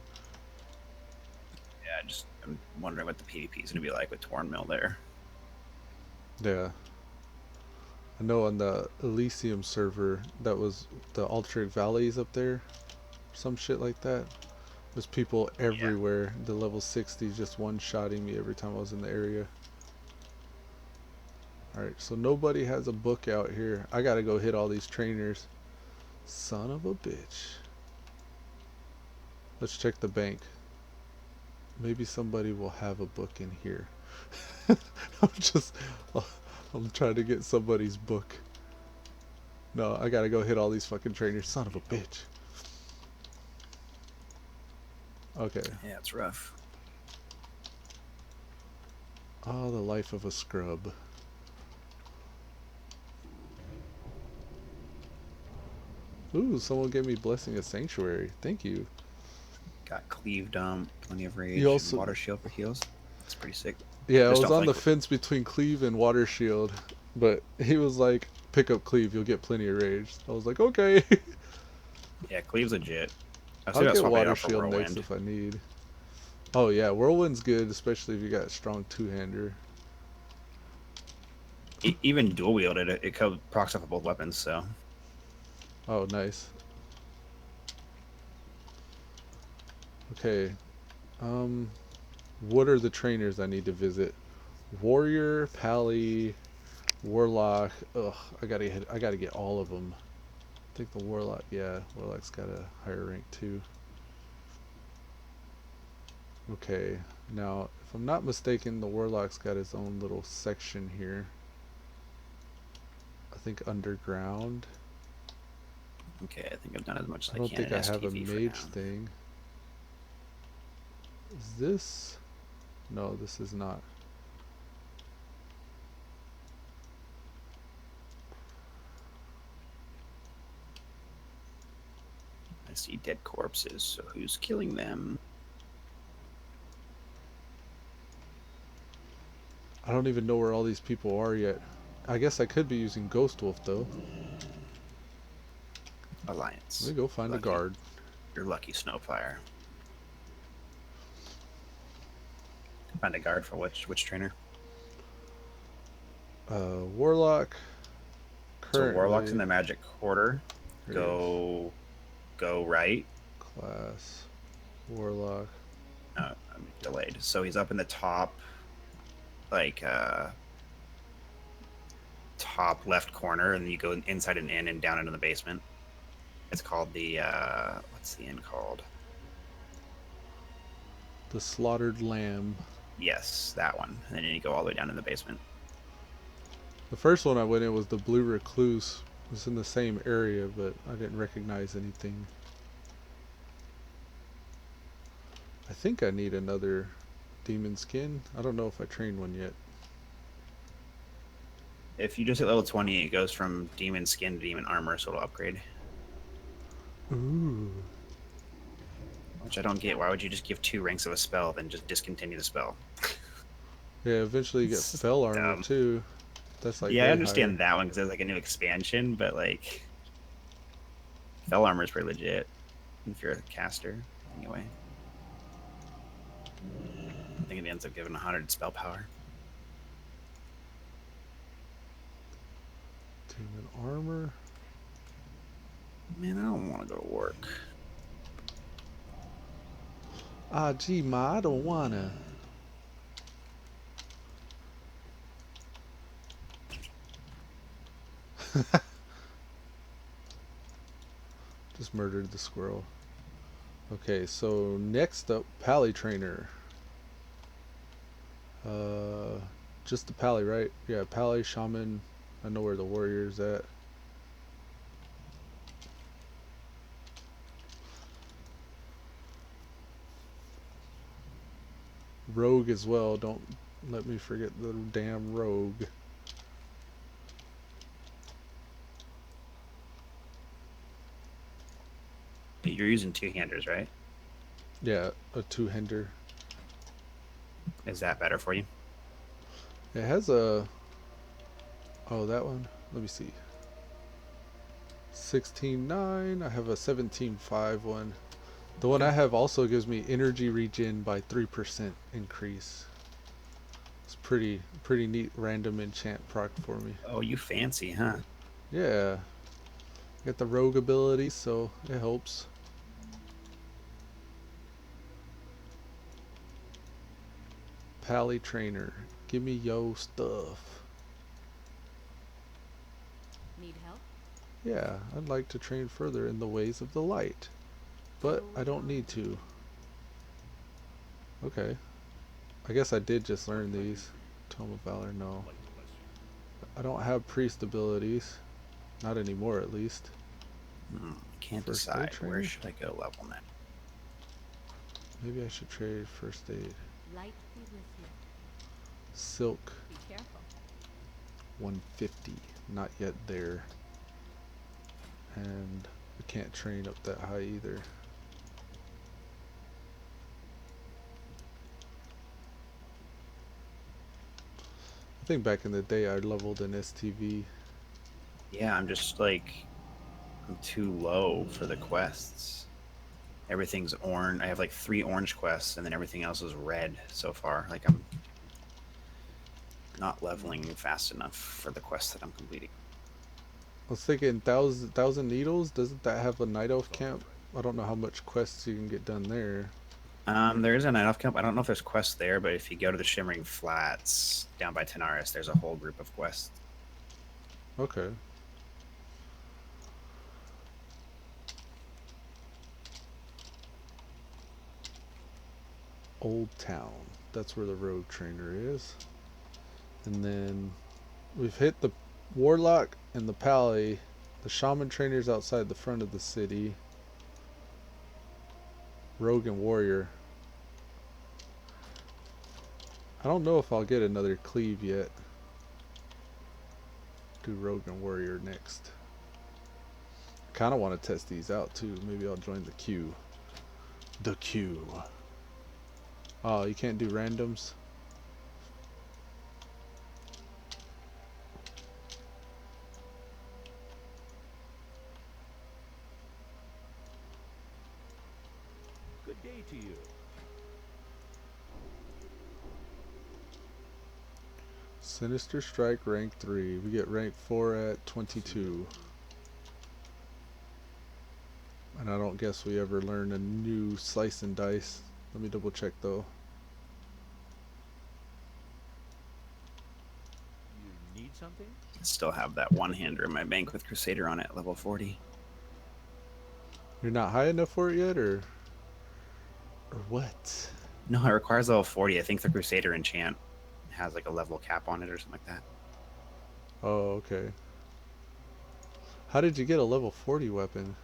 Yeah, I'm wondering what the PvP is going to be like with Tornmill there. Yeah. I know on the Elysium server, that was the Alternate Valleys up there. Some shit like that. There's people everywhere. Yeah. The level 60 just one-shotting me every time I was in the area. Alright, so nobody has a book out here. I gotta go hit all these trainers. Son of a bitch. Let's check the bank. Maybe somebody will have a book in here. I'm trying to get somebody's book. No, I gotta go hit all these fucking trainers. Son of a bitch. Okay. Yeah, it's rough. Oh, the life of a scrub. Ooh, someone gave me Blessing of Sanctuary. Thank you. Got cleave dump, plenty of rage, you also... water shield for heals. That's pretty sick. Yeah, I was on the fence between cleave and water shield, but he was like, pick up cleave, you'll get plenty of rage. I was like, okay. Yeah, cleave's legit. I'll get water shield next if I need. Oh yeah, whirlwind's good, especially if you got a strong two-hander. Even dual wielded, it procs off of both weapons, so. Oh, nice. Okay. What are the trainers I need to visit? Warrior, Pally, Warlock. Ugh, I gotta get all of them. I think the Warlock, yeah, Warlock's got a higher rank too. Okay, now if I'm not mistaken, the Warlock's got his own little section here. I think underground. Okay, I think I've done as much as I don't think I have a mage thing. Is this? No, this is not. I see dead corpses, so who's killing them? I don't even know where all these people are yet. I guess I could be using Ghost Wolf though. Alliance. Let me go find a guard. You're lucky, Snowfire. Find a guard for which trainer? Warlock. So Warlock's in the Magic Quarter. Go right. Class. Warlock. I'm delayed. So he's up in the top, like top left corner, and you go inside an inn and down into the basement. It's called the what's the inn called? The Slaughtered Lamb. Yes, that one. And then you go all the way down in the basement. The first one I went in was the Blue Recluse. It was in the same area, but I didn't recognize anything. I think I need another demon skin. I don't know if I trained one yet. If you just hit level 20, it goes from demon skin to demon armor, so it'll upgrade. Ooh. Which I don't get. Why would you just give 2 ranks of a spell, then just discontinue the spell? Yeah, eventually you get spell armor too. That's like I understand that one because there's like a new expansion, but like spell armor is pretty legit if you're a caster. Anyway. I think it ends up giving 100 spell power. Demon armor. Man, I don't want to go to work. Ah, gee, ma, I don't wanna. Just murdered the squirrel. Okay, so next up, Pally Trainer. Just the Pally, right? Yeah, Pally, Shaman. I know where the warrior's at. Rogue as well. Don't let me forget the damn rogue. You're using two-handers, right? Yeah, a two-hander. Is that better for you? It has a... Oh, that one? Let me see. 16.9. I have a 17.5 one. The one I have also gives me energy regen by 3% increase. It's pretty neat random enchant proc for me. Oh, you fancy, huh? Yeah. Got the rogue ability, so it helps. Pally Trainer. Give me yo stuff. Need help? Yeah, I'd like to train further in the ways of the light. But I don't need to. Okay. I guess I did just learn these. Tome of Valor, no. I don't have priest abilities. Not anymore, at least. Can't First aid decide. Where training? should I go level next? Maybe I should trade first aid. Light be with you. Silk, Be careful. 150. Not yet there. And I can't train up that high either. I think back in the day I leveled an STV. Yeah, I'm just like, I'm too low for the quests. Everything's orange. I have like 3 orange quests, and then everything else is red so far. Like, I'm not leveling fast enough for the quests that I'm completing. I was thinking thousand needles. Doesn't that have a night elf camp? I don't know how much quests you can get done there. There is a night elf camp. I don't know if there's quests there, but if you go to the Shimmering Flats down by Tanaris, there's a whole group of quests. Okay. Old Town. That's where the road trainer is. And then we've hit the warlock and the pally. The shaman trainer's outside the front of the city. Rogue and warrior. I don't know if I'll get another cleave yet. Do rogue and warrior next. Kind of want to test these out too. Maybe I'll join the queue. The queue. Oh, you can't do randoms? Good day to you. Sinister Strike rank 3. We get rank 4 at 22. And I don't guess we ever learn a new slice and dice. Let me double check though. You need something? Still have that one-hander in my bank with Crusader on it, level 40. You're not high enough for it yet, or what? No, it requires level 40. I think the Crusader enchant has like a level cap on it or something like that. Oh, okay. How did you get a level 40 weapon?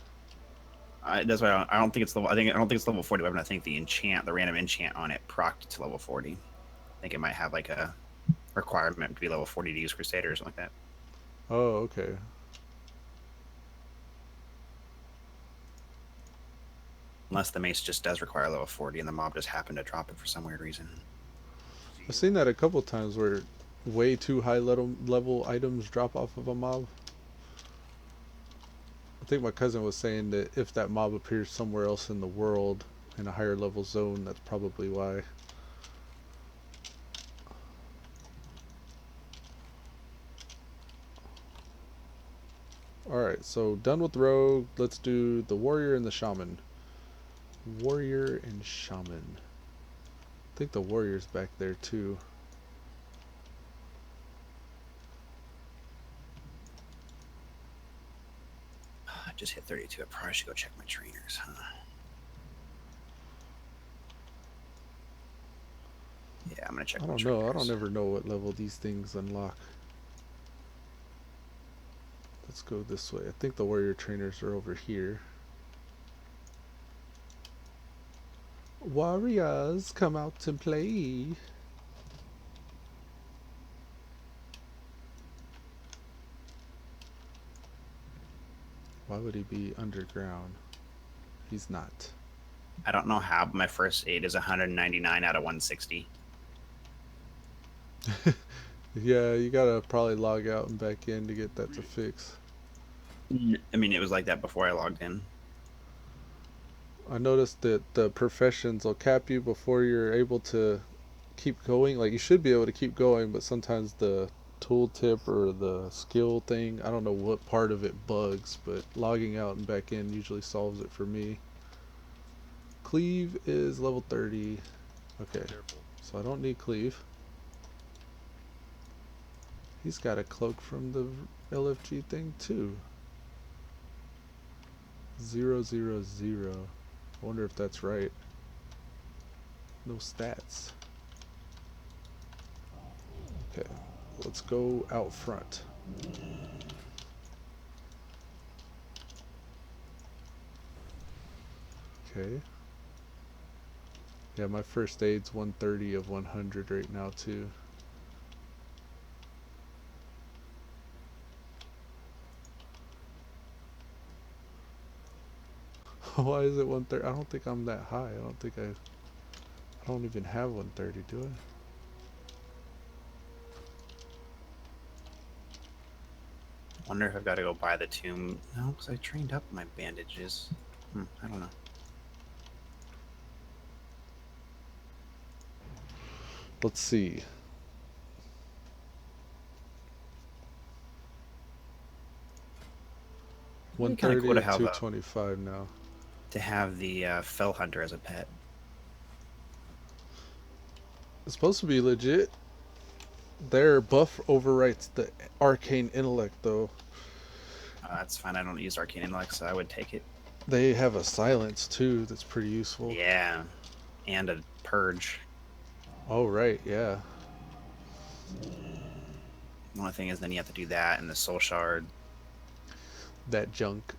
That's why I don't think it's level. I don't think it's level 40 weapon. I think the enchant, the random enchant on it, procced to level 40. I think it might have like a requirement to be level 40 to use Crusader or something like that. Oh, okay. Unless the mace just does require level 40 and the mob just happened to drop it for some weird reason. I've seen that a couple times where way too high level items drop off of a mob. I think my cousin was saying that if that mob appears somewhere else in the world in a higher level zone, that's probably why. Alright, so done with rogue. Let's do the warrior and the shaman. Warrior and shaman. I think the warrior's back there too. I just hit 32. I probably should go check my trainers, huh? Yeah, I'm gonna check. I don't know. I don't ever know what level these things unlock. Let's go this way. I think the warrior trainers are over here. Warriors, come out and play. Why would he be underground? He's not. I don't know how, but my first aid is 199 out of 160. Yeah, you gotta probably log out and back in to get that to fix. I mean, it was like that before I logged in. I noticed that the professions will cap you before you're able to keep going. Like, you should be able to keep going, but sometimes the tooltip or the skill thing, I don't know what part of it bugs, but logging out and back in usually solves it for me. Cleave is level 30. Okay, so I don't need cleave. He's got a cloak from the LFG thing too. 000. I wonder if that's right. No stats. Okay, let's go out front. Okay. Yeah, my first aid's 130 of 100 right now too. Why is it 130? I don't think I'm that high. I don't even have 130, do I? Wonder if I've got to go buy the tomb. No, because I trained up my bandages. I don't know. Let's see. It'd be kinda 130 cool to to have 225 now. To have the Fell Hunter as a pet. It's supposed to be legit. Their buff overwrites the arcane intellect though. That's fine. I don't use Arcane Intellect, so I would take it. They have a silence too that's pretty useful. Yeah, and a Purge. Oh right, yeah. The only thing is then you have to do that and the Soul Shard. That junk.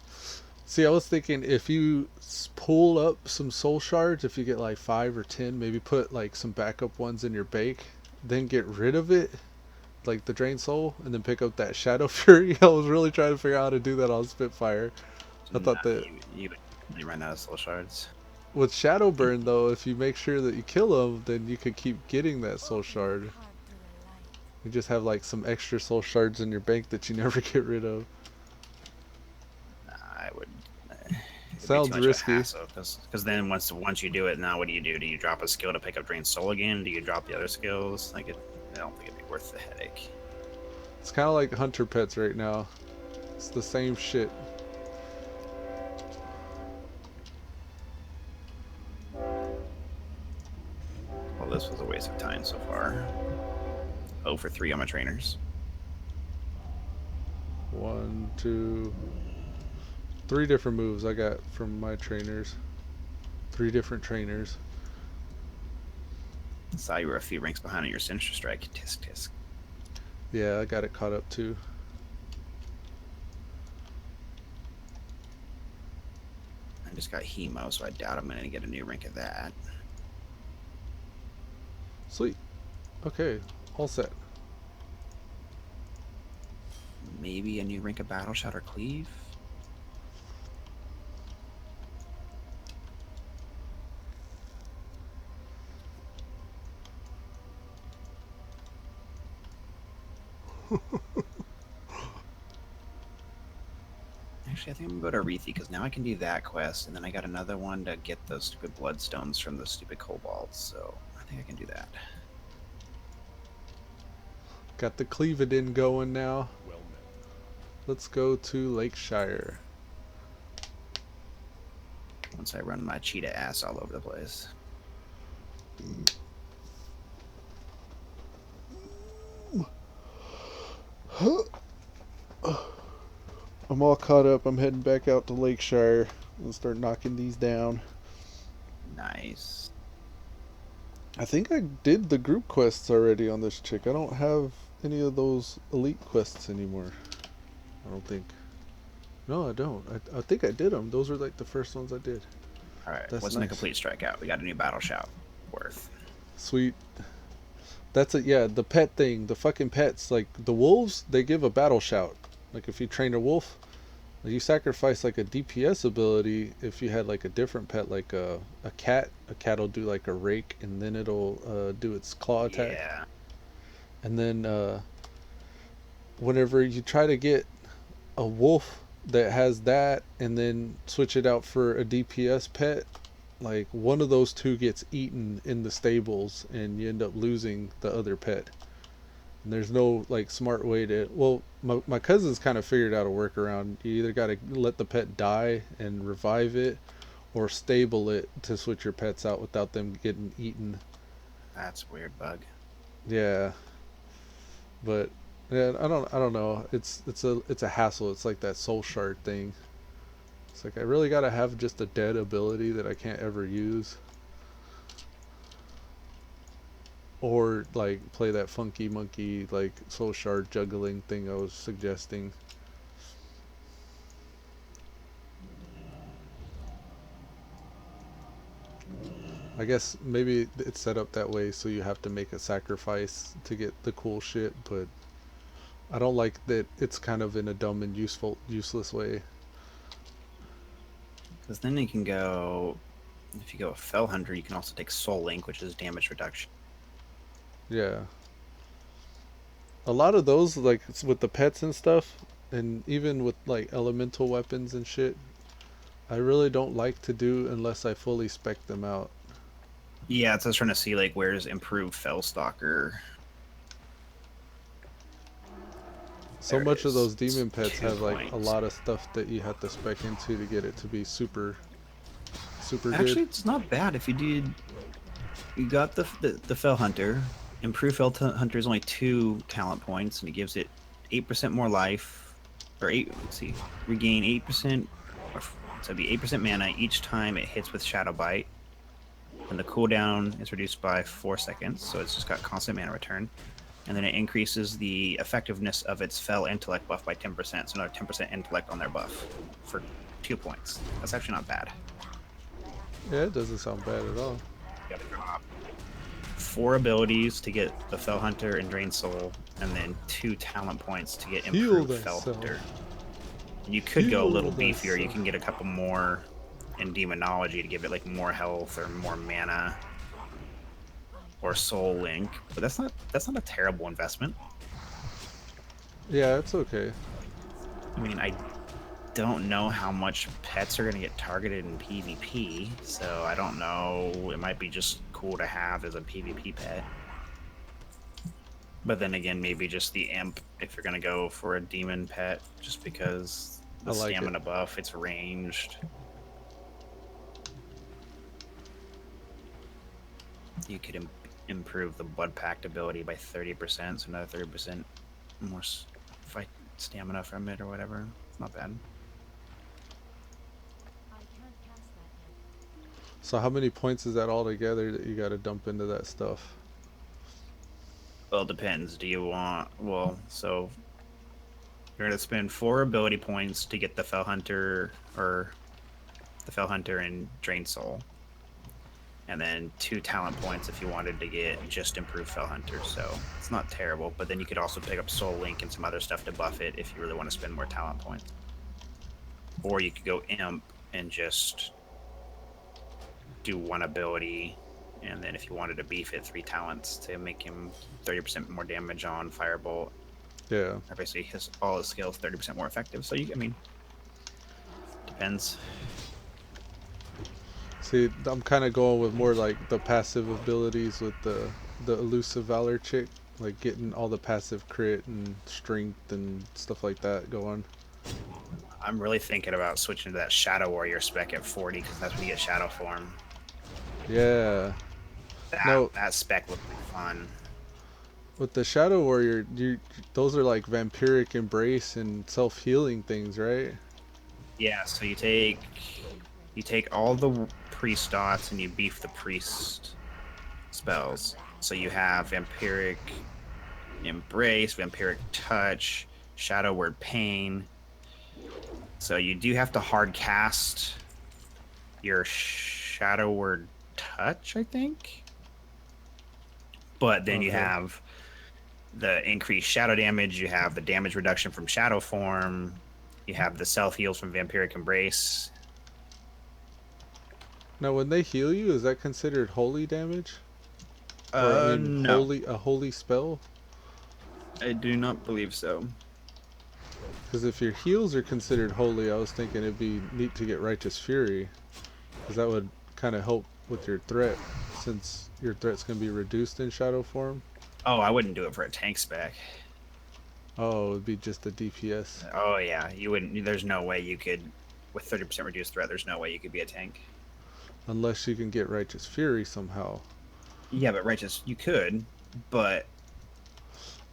See, I was thinking if you pull up some soul shards, if you get like 5 or 10, maybe put like some backup ones in your bake, then get rid of it, like the drain soul, and then pick up that shadow fury. I was really trying to figure out how to do that on Spitfire. I thought that you would really run out of Soul Shards. with shadow burn though, if you make sure that you kill them, then you could keep getting that soul shard. You just have like some extra soul shards in your bank that you never get rid of. I would. Sounds risky. Because then once you do it, now what do? Do you drop a skill to pick up Drain Soul again? Do you drop the other skills? I don't think it'd be worth the headache. It's kind of like hunter pets right now. It's the same shit. Well, this was a waste of time so far. 0 for 3 on my trainers. 1, 2, 3 different moves I got from my trainers. 3 different trainers. Saw you were a few ranks behind on your Sinister Strike. Tisk tisk. Yeah, I got it caught up too. I just got Hemo, so I doubt I'm going to get a new rank of that. Sweet. Okay, all set. Maybe a new rank of Battle Shot or Cleave? Actually, I think I'm gonna go to Reethi because now I can do that quest, and then I got another one to get those stupid bloodstones from those stupid kobolds. So I think I can do that. Got the Cleavedin going now. Well met. let's go to Lakeshire. Once I run my cheetah ass all over the place. I'm all caught up. I'm heading back out to Lakeshire and start knocking these down. Nice. I think I did the group quests already on this chick. I don't have any of those elite quests anymore. I don't think. No, I don't. I think I did them. Those were like the first ones I did. Alright, That's wasn't nice. a complete strikeout. We got a new battle shout. Worth. Sweet. That's it. Yeah, the pet thing. The fucking pets. Like the wolves, they give a battle shout. Like if you train a wolf, you sacrifice like a DPS ability. If you had like a different pet, like a cat will do like a rake, and then it'll do its claw attack. Yeah. And then whenever you try to get a wolf that has that, and then switch it out for a DPS pet, like one of those two gets eaten in the stables, and you end up losing the other pet. And there's no like smart way to. Well, my cousins kind of figured out a workaround. You either got to let the pet die and revive it, or stable it to switch your pets out without them getting eaten. That's a weird bug. Yeah, but yeah, I don't know. It's a hassle. It's like that soul shard thing. It's like I really gotta have just a dead ability that I can't ever use, or like play that funky monkey like soul shard juggling thing I was suggesting. I guess maybe it's set up that way so you have to make a sacrifice to get the cool shit, but I don't like that it's kind of in a dumb and useless way. Because then you can go, if you go a Fell Hunter, you can also take Soul Link, which is damage reduction. Yeah. A lot of those, like with the pets and stuff, and even with like elemental weapons and shit, I really don't like to do unless I fully spec them out. Yeah, so I was trying to see, like, where's improved Fellstalker? So There it much of is. those demon It's pets 2 have like a points. lot of stuff that you have to spec into to get it to be super Actually, good. it's not bad. If you did, you got the Fell Hunter. Improved Fell Hunter is only 2 talent points, and it gives it 8% more life, or 8. Let's see, regain 8%. So it'd be 8% mana each time it hits with Shadow Bite, and the cooldown is reduced by 4 seconds. So it's just got constant mana return, and then it increases the effectiveness of its Fell Intellect buff by 10%. So another 10% Intellect on their buff for 2 points. That's actually not bad. Yeah, it doesn't sound bad at all. 4 abilities to get the Fell Hunter and Drain Soul, and then 2 talent points to get Heal improved Fell thyself. Hunter. And you could go a little Heal beefier. You thyself. can get a couple more in Demonology to give it like more health or more mana, or Soul Link. But that's not a terrible investment. Yeah, it's okay. I mean, I don't know how much pets are going to get targeted in PvP, so I don't know. It might be just cool to have as a PvP pet. But then again, maybe just the Imp if you're going to go for a demon pet, just because the I like it. stamina buff, it's ranged. You could improve the Blood Pact ability by 30%, so another 30% more fight stamina from it or whatever. It's not bad. So how many points is that all together that you got to dump into that stuff? Well, it depends. Do you want... Well, so... You're going to spend 4 ability points to get the Fell Hunter, or... The Fell Hunter and Drain Soul. And then 2 talent points if you wanted to get just improved Fell Hunter. So, it's not terrible. But then you could also pick up Soul Link and some other stuff to buff it if you really want to spend more talent points. Or you could go Imp and just... do 1 ability, and then if you wanted to beef it, 3 talents to make him 30% more damage on Firebolt. Yeah. Or basically all his skills 30% more effective. So I mean, depends. See, I'm kind of going with more like the passive abilities with the Elusivalor chick, like getting all the passive crit and strength and stuff like that going. I'm really thinking about switching to that Shadow Warrior spec at 40 because that's when you get Shadow Form. Yeah. That, No. that spec would be fun. With the Shadow Warrior, those are like vampiric embrace and self-healing things, right? Yeah, so you take all the priest dots and you beef the priest spells. So you have vampiric embrace, vampiric touch, shadow word pain. So you do have to hard cast your shadow word touch, I think. But then you have the increased shadow damage, you have the damage reduction from shadow form, you have the self heals from vampiric embrace. Now, when they heal you, is that considered holy damage? Or I mean, No, a holy spell? I do not believe so. Because if your heals are considered holy, I was thinking it'd be neat to get Righteous Fury, because that would kind of help with your threat, since your threat's going to be reduced in shadow form. Oh, I wouldn't do it for a tank spec. Oh, it would be just the DPS. Oh yeah, you wouldn't. There's no way you could, with 30% reduced threat. There's no way you could be a tank. Unless you can get Righteous Fury somehow. Yeah, but righteous you could, but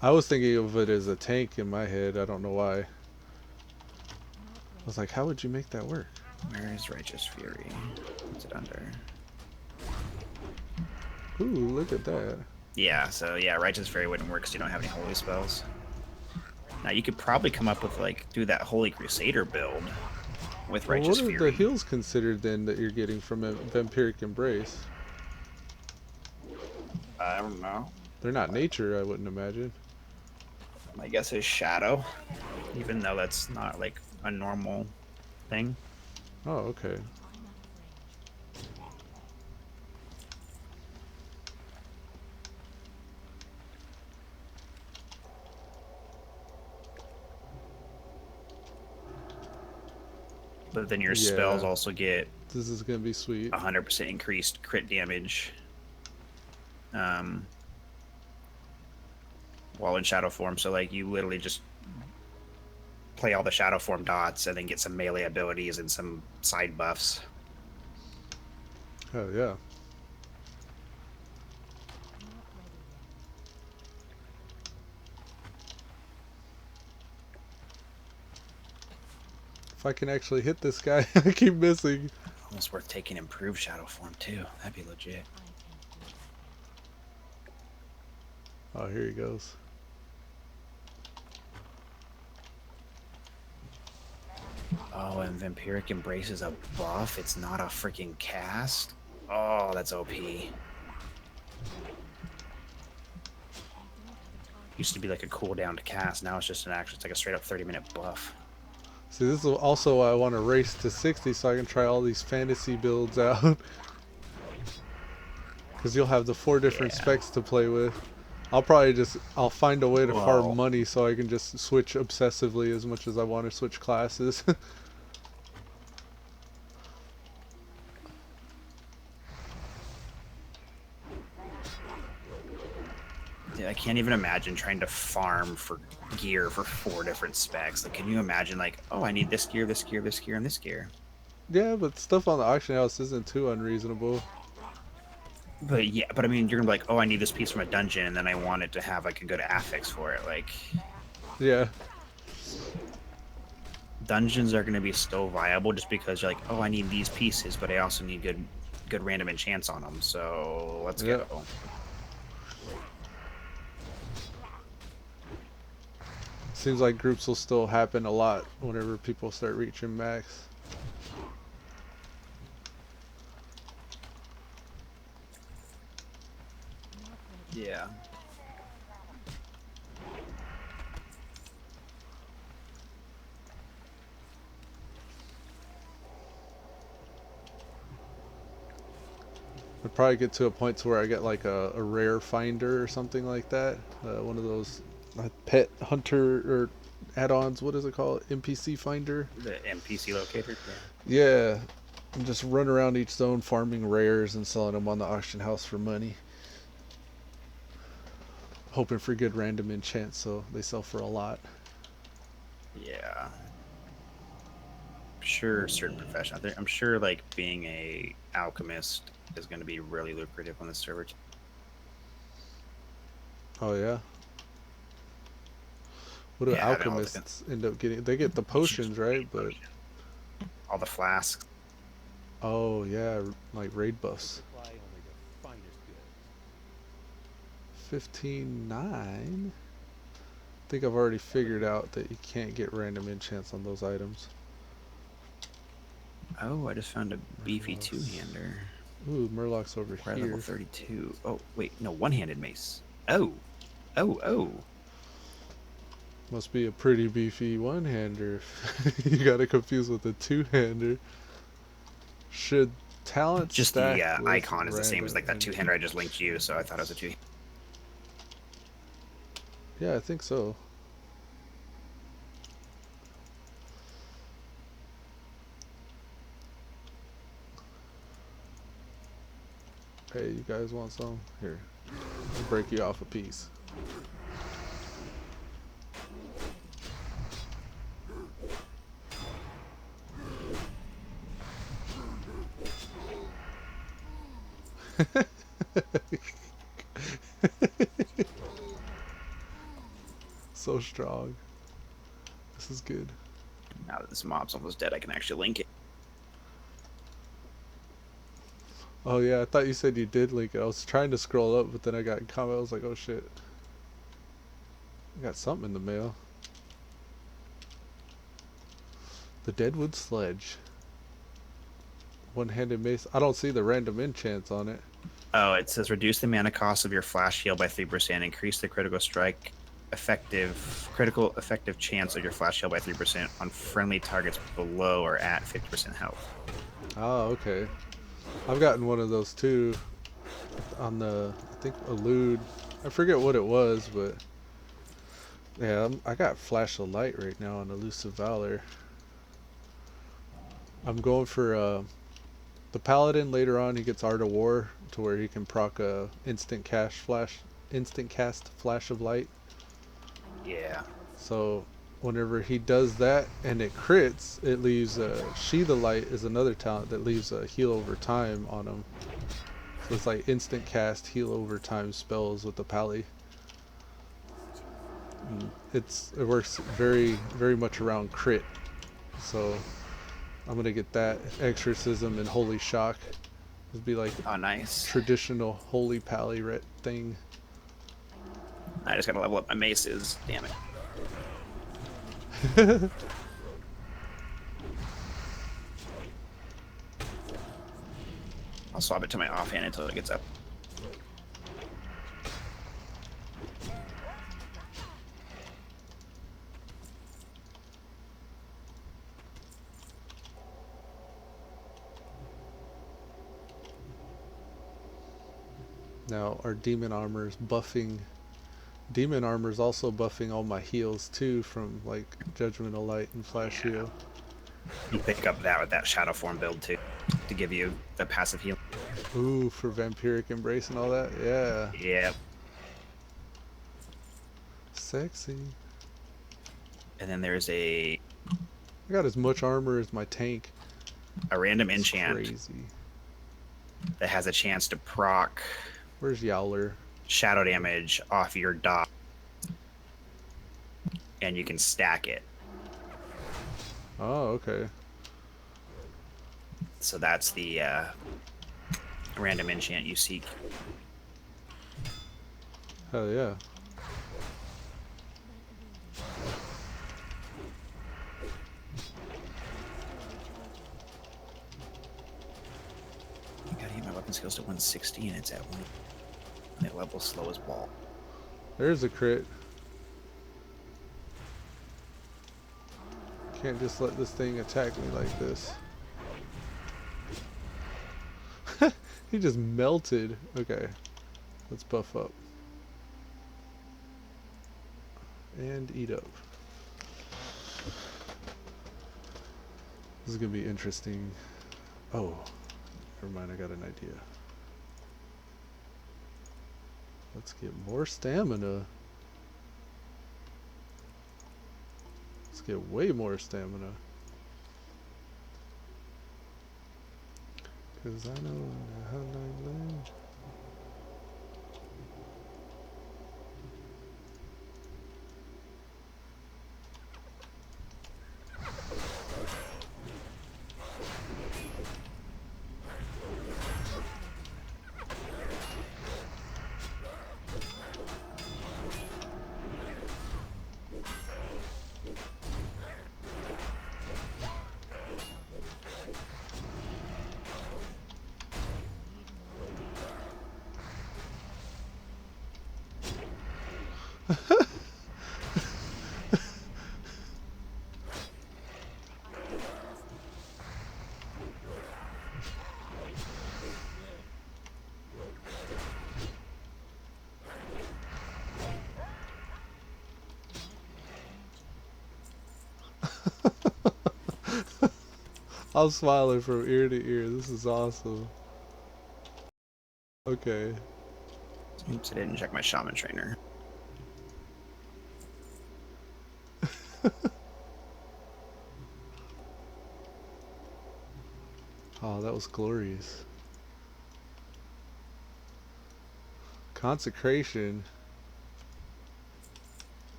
I was thinking of it as a tank in my head. I don't know why. I was like, how would you make that work? where is righteous fury? What's it under? Ooh, look at that. Yeah, so yeah, righteous fury wouldn't work because you don't have any holy spells. Now you could probably come up with like do that holy crusader build with Well, righteous what are fury. the heals considered then that you're getting from a vampiric embrace? I don't know. They're not nature, I wouldn't imagine. My guess is shadow, even though that's not like a normal thing. Oh, okay. But then your Yeah. spells also get This is gonna be sweet. 100% increased crit damage. While in shadow form, so like you literally just play all the shadow form dots and then get some melee abilities and some side buffs. Oh yeah. If I can actually hit this guy, I keep missing. Almost worth taking improved shadow form too. That'd be legit. Oh, here he goes. Oh, and vampiric embrace is a buff. It's not a freaking cast. Oh, that's OP. Used to be like a cooldown to cast. Now it's just an action. It's like a straight up 30-minute buff. See, this is also why I want to race to 60 so I can try all these fantasy builds out. Because you'll have the 4 different specs to play with. I'll find a way to farm money so I can just switch obsessively as much as I want to switch classes. Yeah, I can't even imagine trying to farm for gear for 4 different specs. Like, can you imagine like, oh, I need this gear, this gear, this gear, and this gear? Yeah, but stuff on the auction house isn't too unreasonable. But yeah, but I mean, you're gonna be like, oh, I need this piece from a dungeon, and then I want it to have like a good affix for it. Like, Yeah. dungeons are gonna be so viable just because you're like, oh, I need these pieces, but I also need good random enchants on them. So let's go. Seems like groups will still happen a lot whenever people start reaching max. Yeah. I'd probably get to a point to where I get like a rare finder or something like that. One of those pet hunter or add-ons. What is it called? NPC finder? The NPC locator. Yeah. And just run around each zone farming rares and selling them on the auction house for money. Hoping for good random enchants so they sell for a lot. Yeah. sure certain profession. I'm sure like being a alchemist is going to be really lucrative on this server. Oh yeah. What do Yeah, having all the alchemists end up getting? They get the potions, right? But all the flasks. oh yeah, like raid buffs. Supply only the finest goods. 15.9. I think I've already figured out that you can't get random enchants on those items. Oh, I just found a beefy two-hander. Ooh, Murloc's over We're at here. level 32. Oh, wait, no, one-handed mace. Oh. Oh, oh. Must be a pretty beefy one-hander. You got it confused with a two-hander. Should talent Just stack the with icon is the same as like that random two-hander I just linked you, so I thought it was a two. Yeah, I think so. Hey, you guys want some? Here. I'll break you off a piece. So strong. This is good. Now that this mob's almost dead, I can actually link it. Oh yeah, I thought you said you did link it. I was trying to scroll up, but then I got in comment. I was like, oh shit. I got something in the mail. The Deadwood Sledge. One-handed mace. I don't see the random enchants on it. Oh, it says reduce the mana cost of your flash heal by 3%, increase the critical strike critical effective chance of your flash heal by 3% on friendly targets below or at 50% health. Oh, okay. I've gotten one of those too on the, I think, Elude. I forget what it was, but yeah, I got Flash of Light right now on Elusivalor. I'm going for the Paladin later on. He gets Art of War to where he can proc a instant cast Flash of Light. Yeah. So whenever he does that and it crits, it leaves Sheath of Light is another talent that leaves a heal over time on him. So it's like instant cast heal over time spells with the Pally. And it works very much around crit. So I'm gonna get that Exorcism and Holy Shock. It'd be like Oh, nice. traditional Holy Pally Ret thing. I just gotta level up my maces. Damn it. I'll swap it to my offhand until it gets up. Now our Demon Armor's buffing. Demon Armor's also buffing all my heals too from like Judgment of Light and Flash Heal. You pick up that with that Shadow Form build too, to give you the passive heal. Ooh, for Vampiric Embrace and all that? Yeah. Yeah. Sexy. And then there's a I got as much armor as my tank. random It's enchant crazy. that has a chance to proc Where's Yowler? shadow damage off your dot, and you can stack it. Oh, okay. So that's the random enchant you seek. Hell yeah. You gotta get my weapon skills to 160, and it's at 1. That level slow as ball. There's a crit. Can't just let this thing attack me like this. He just melted. Okay. Let's buff up. And eat up. This is gonna be interesting. Oh, never mind, I got an idea. Let's get more stamina. Let's get way more stamina. 'cause I know how to live. I'm smiling from ear to ear. This is awesome. Okay. Oops, I didn't check my shaman trainer. Oh, that was glorious. Consecration.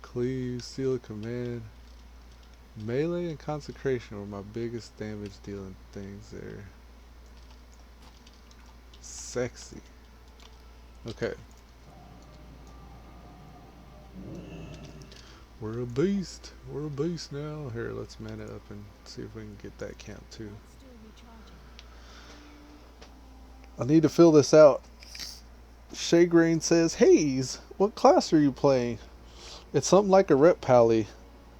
Cleave, seal command. Melee and consecration were my biggest damage dealing things there. Sexy. Okay. We're a beast. We're a beast now. Here, let's man it up and see if we can get that count too. Still recharging. I need to fill this out. Shaygrain says, Haze, what class are you playing? It's something like a Ret Pally,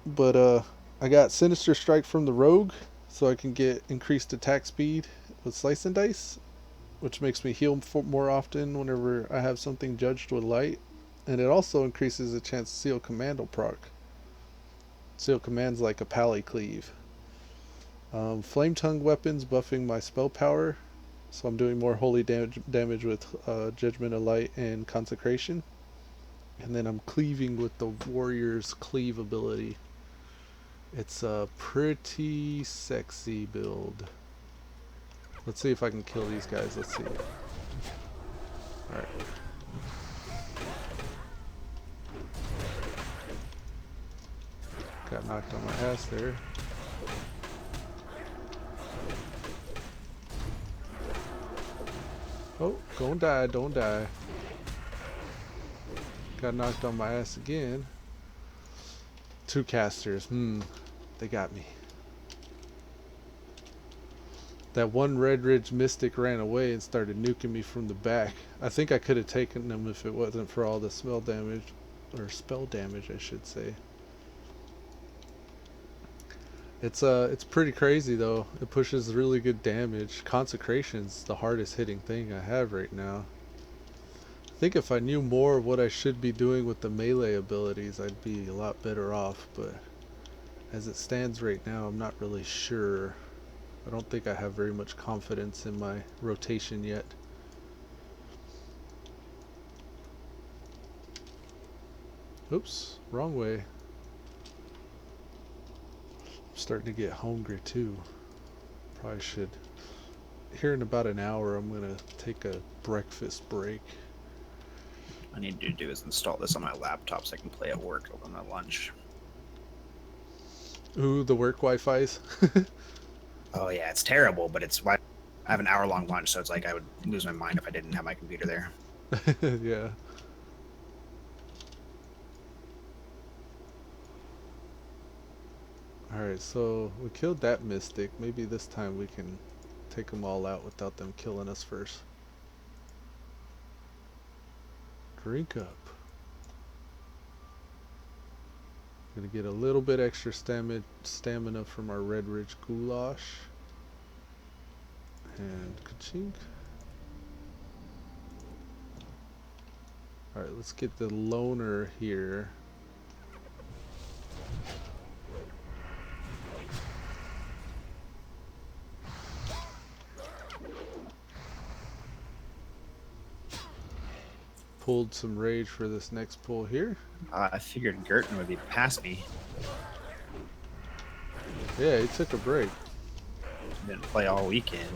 but I got Sinister Strike from the Rogue, so I can get increased attack speed with Slice and Dice, which makes me heal more often whenever I have something judged with light, and it also increases the chance to Seal Command will proc. Seal Command's like a Pally Cleave. Flame Tongue weapons buffing my spell power, so I'm doing more holy damage with Judgment of Light and Consecration. And then I'm cleaving with the Warrior's Cleave ability. It's a pretty sexy build. Let's see if I can kill these guys. Let's see. Alright. Got knocked on my ass there. Oh, don't die, don't die. Got knocked on my ass again. 2 casters. They got me. That one Red Ridge Mystic ran away and started nuking me from the back. I think I could have taken them if it wasn't for all the spell damage. Or spell damage, I should say. It's pretty crazy though. It pushes really good damage. Consecration's the hardest hitting thing I have right now. I think if I knew more of what I should be doing with the melee abilities, I'd be a lot better off, but as it stands right now, I'm not really sure. I don't think I have very much confidence in my rotation yet. Oops, wrong way. I'm starting to get hungry too. Probably should. Here in about an hour, I'm gonna take a breakfast break. What I need to do is install this on my laptop so I can play at work over my lunch. Ooh, the work Wi-Fi's. Oh yeah, it's terrible, but it's why I have an hour-long lunch, so it's like I would lose my mind if I didn't have my computer there. Yeah. Alright, so we killed that Mystic. Maybe this time we can take them all out without them killing us first. Drink up. Gonna get a little bit extra stamina from our Red Ridge Goulash. And ka-chink. Alright, let's get the loner here. Pulled some rage for this next pull here. I figured Gerton would be past me. Yeah, he took a break. Didn't play all weekend.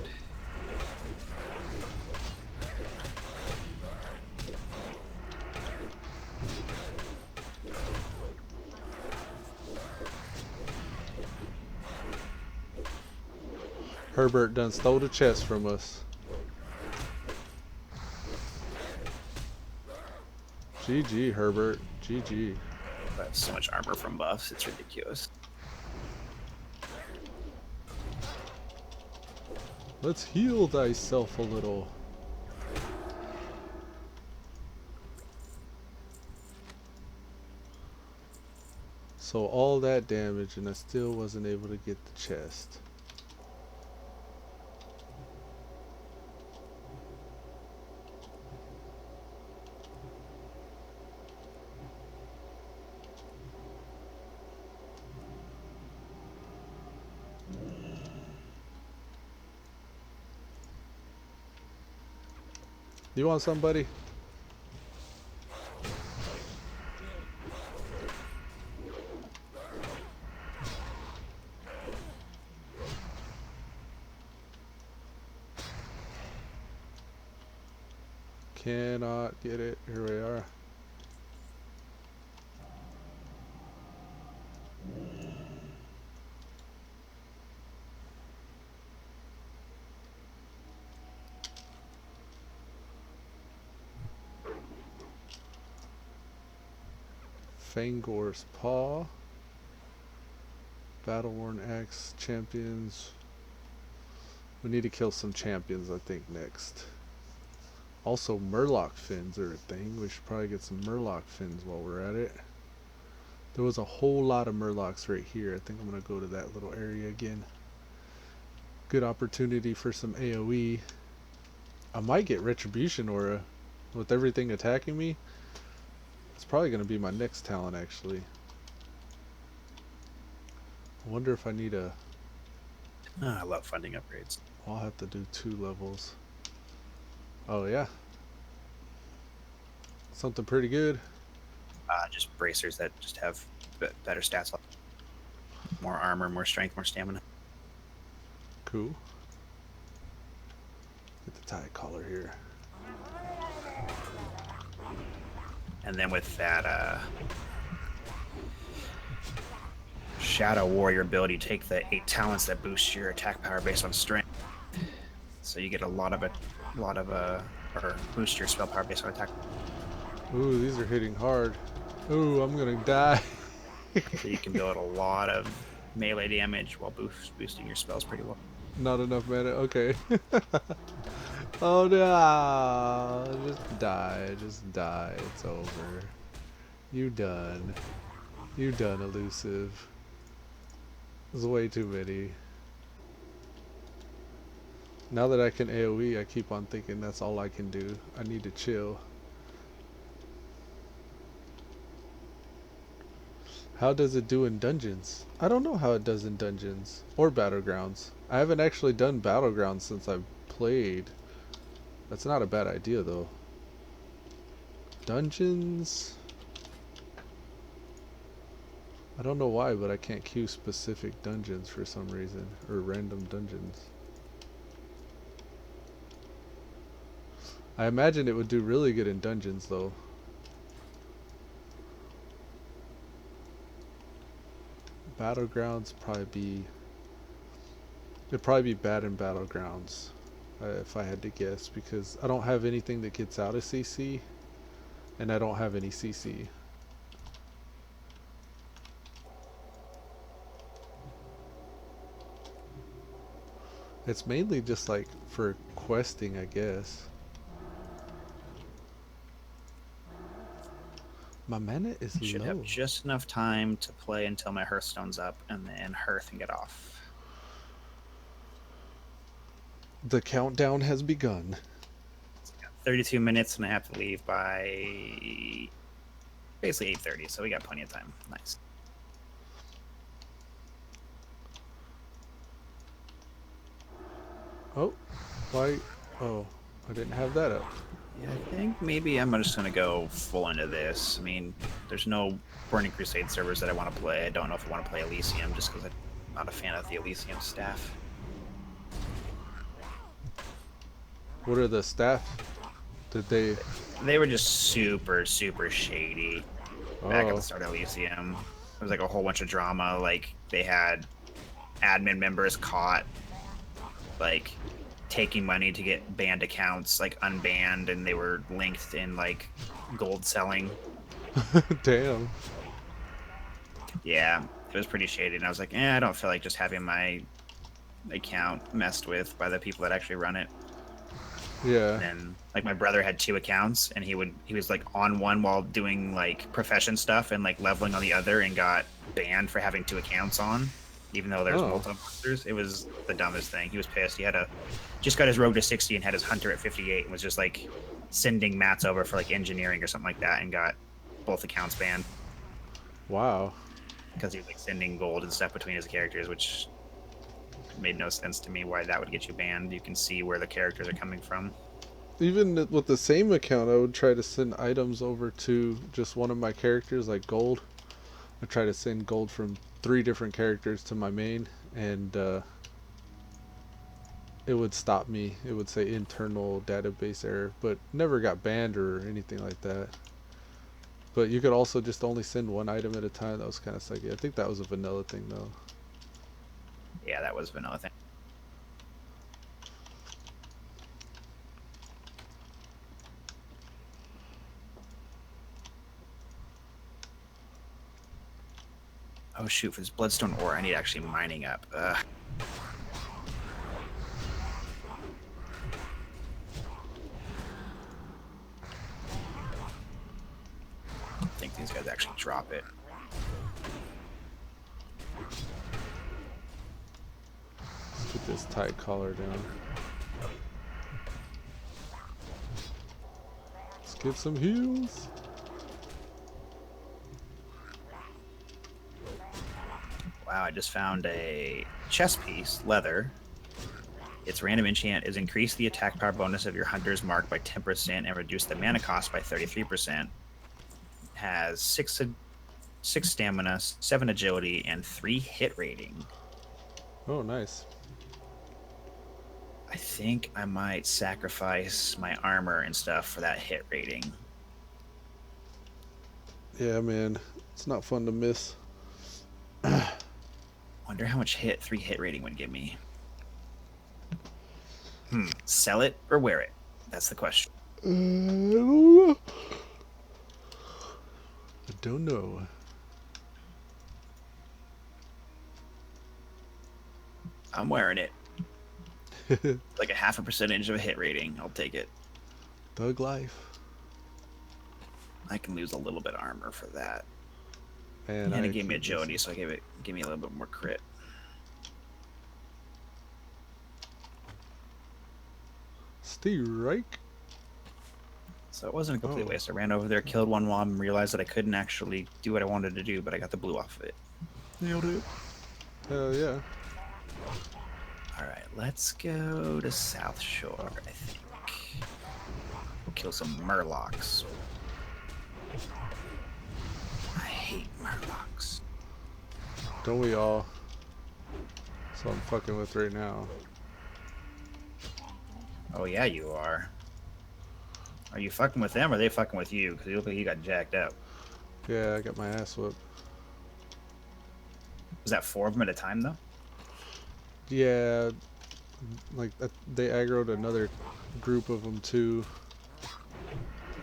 Herbert done stole the chest from us. GG, Herbert. GG. I have so much armor from buffs, it's ridiculous. Let's heal thyself a little. So all that damage and I still wasn't able to get the chest. You want somebody? Cannot get it. Here we are. Fangor's Paw. Battle-worn axe champions. We need to kill some champions, I think, next. Also, Murloc fins are a thing. We should probably get some Murloc fins while we're at it. There was a whole lot of Murlocs right here. I think I'm going to go to that little area again. Good opportunity for some AoE. I might get Retribution Aura with everything attacking me. It's probably going to be my next talent, actually. I wonder if I need a... I love funding upgrades. I'll have to do 2 levels. Oh, yeah. Something pretty good. Just bracers that just have better stats. More armor, more strength, more stamina. Cool. Get the tie collar here. And then with that Shadow Warrior ability, take the 8 talents that boost your attack power based on strength. So you get a lot of or boost your spell power based on attack. Ooh, these are hitting hard. Ooh, I'm gonna die. So you can build a lot of melee damage while boosting your spells pretty well. Not enough mana. Okay. Oh no! Just die. Just die. It's over. You done. You done, Elusive. There's way too many. Now that I can AoE, I keep on thinking that's all I can do. I need to chill. How does it do in dungeons? I don't know how it does in dungeons or battlegrounds. I haven't actually done battlegrounds since I've played. That's not a bad idea though. Dungeons? I don't know why, but I can't queue specific dungeons for some reason, or random dungeons. I imagine it would do really good in dungeons though. Battlegrounds it'd probably be bad in battlegrounds if I had to guess, because I don't have anything that gets out of CC and I don't have any CC. It's mainly just like for questing, I guess. My mana is low. Should have just enough time to play until my Hearthstone's up, and then Hearth and get off. The countdown has begun. 32 minutes, and I have to leave by basically 8:30, so we got plenty of time. Nice. Oh, why? Oh, I didn't have that up. Yeah, I think maybe I'm just going to go full into this. I mean, there's no Burning Crusade servers that I want to play. I don't know if I want to play Elysium, just because I'm not a fan of the Elysium staff. What are the staff? Did they... They were just super, super shady back at the start of Elysium. There was like a whole bunch of drama. Like, they had admin members caught like taking money to get banned accounts like unbanned, and they were linked in like gold selling. Damn. Yeah, it was pretty shady, and I was like, I don't feel like just having my account messed with by the people that actually run it. Yeah. And like my brother had 2 accounts, and he was like on one while doing like profession stuff and like leveling on the other, and got banned for having 2 accounts on, even though there's Oh. multiple monsters. It was the dumbest thing. He was pissed. He had just got his rogue to 60 and had his hunter at 58, and was just like sending mats over for like engineering or something like that, and got both accounts banned Wow. because he was like sending gold and stuff between his characters, which made no sense to me why that would get you banned. You can see where the characters are coming from. Even with the same account, I would try to send items over to just one of my characters, like gold. I try to send gold from 3 different characters to my main, and it would stop me. It would say internal database error, but never got banned or anything like that. But you could also just only send 1 item at a time. That was kind of sucky. I think that was a vanilla thing, though. Yeah, that was vanilla thing. Oh shoot, for this bloodstone ore, I need actually mining up. I think these guys actually drop it. Let's get this tight collar down. Let's get some heals. Wow, I just found a chest piece, leather. Its random enchant is increase the attack power bonus of your hunter's mark by 10% and reduce the mana cost by 33%. Has 6 stamina, 7 agility, and 3 hit rating. Oh, nice. I think I might sacrifice my armor and stuff for that hit rating. Yeah, man. It's not fun to miss. Wonder how much 3 hit rating would give me. Sell it or wear it? That's the question. I don't know. I'm wearing it. Like a 0.5% of a hit rating. I'll take it. Thug life. I can lose a little bit of armor for that. Man, And it gave me agility, so give me a little bit more crit. Strike. So it wasn't a complete waste. I ran over there, killed one mob, realized that I couldn't actually do what I wanted to do, but I got the blue off of it. Nailed it. Hell yeah. Alright, let's go to South Shore, I think. We'll kill some murlocs. I hate murlocs. Don't we all? That's what I'm fucking with right now. Oh yeah, you are. Are you fucking with them or are they fucking with you? Because you look like you got jacked up. Yeah, I got my ass whooped. Was that 4 of them at a time, though? Yeah, like they aggroed another group of them too.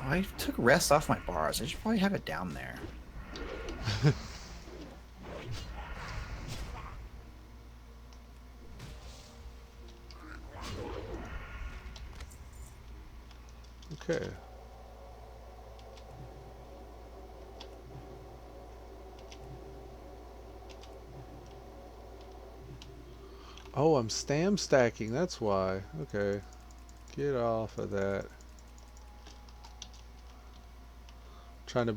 Oh, I took rest off my bars. I should probably have it down there. Okay. Oh, I'm stam stacking, that's why. Okay. Get off of that. Trying to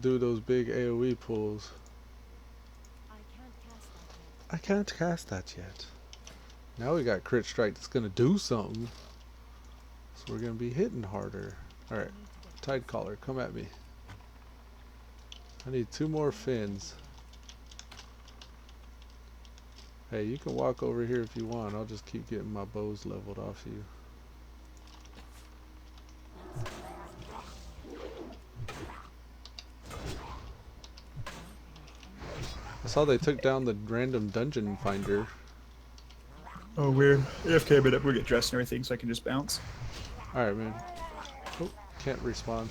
do those big AoE pulls. I can't cast that yet. Now we got crit strike that's gonna do something. So we're gonna be hitting harder. Alright. Tide collar, come at me. I need 2 more fins. Hey, you can walk over here if you want. I'll just keep getting my bows leveled off you. I saw they took down the random dungeon finder. Oh, we're AFK a minute. We'll get dressed and everything so I can just bounce. Alright, man. Oh, can't respawn.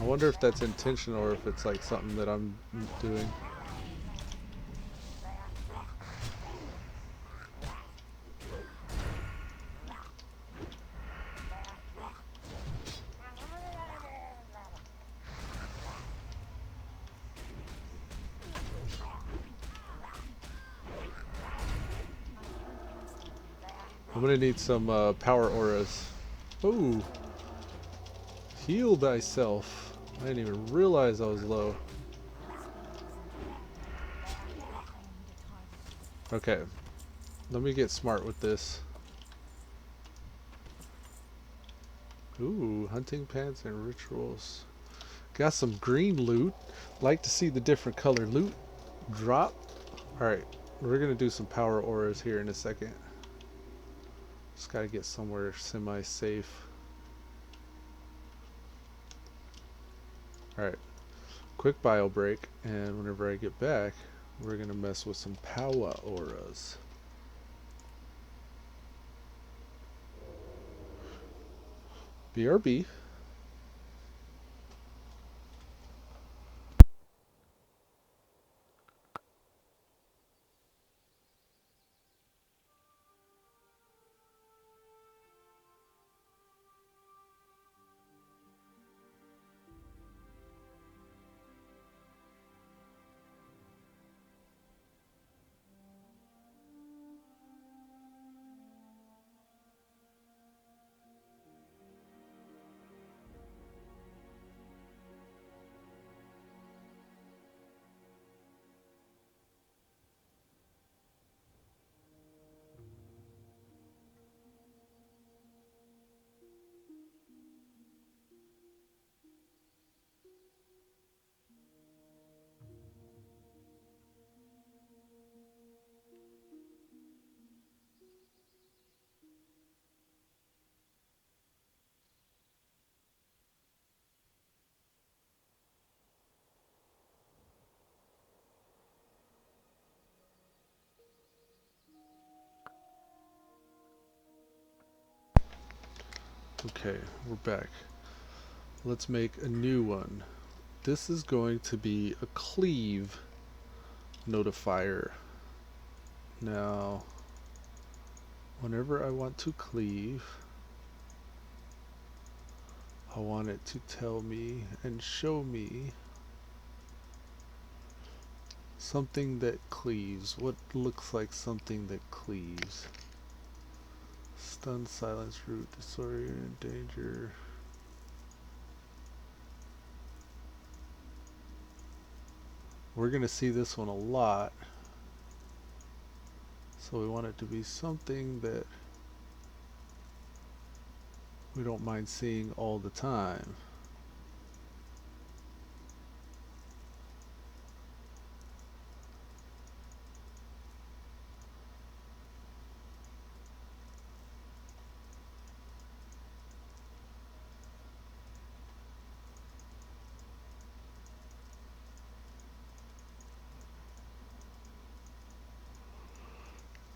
I wonder if that's intentional or if it's like something that I'm doing. I'm gonna need some power auras. Ooh. Heal thyself. I didn't even realize I was low. Okay. Let me get smart with this. Ooh, hunting pants and rituals. Got some green loot. Like to see the different color loot drop. Alright, we're gonna do some power auras here in a second. Just gotta get somewhere semi-safe. Alright, quick bio break, and whenever I get back, we're gonna mess with some power auras. BRB. Okay, we're back. Let's make a new one. This is going to be a cleave notifier. Now, whenever I want to cleave, I want it to tell me and show me something that cleaves. What looks like something that cleaves? Stun, silence, root, disorient, danger. We're gonna see this one a lot. So we want it to be something that we don't mind seeing all the time.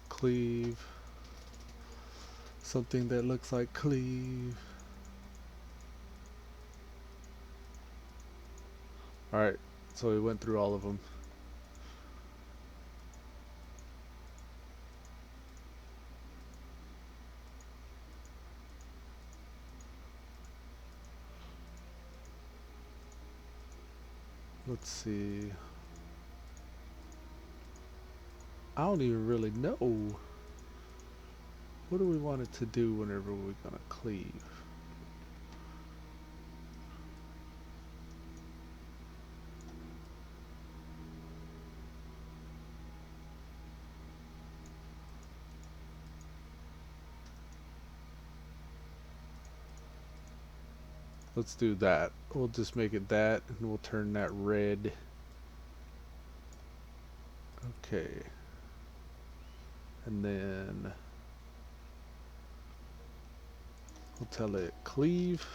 Cleave. Something that looks like cleave. Alright, so we went through all of them. Let's see. I don't even really know. What do we want it to do whenever we're gonna cleave? Let's do that. We'll just make it that, and we'll turn that red. Okay. And then we'll tell it cleave.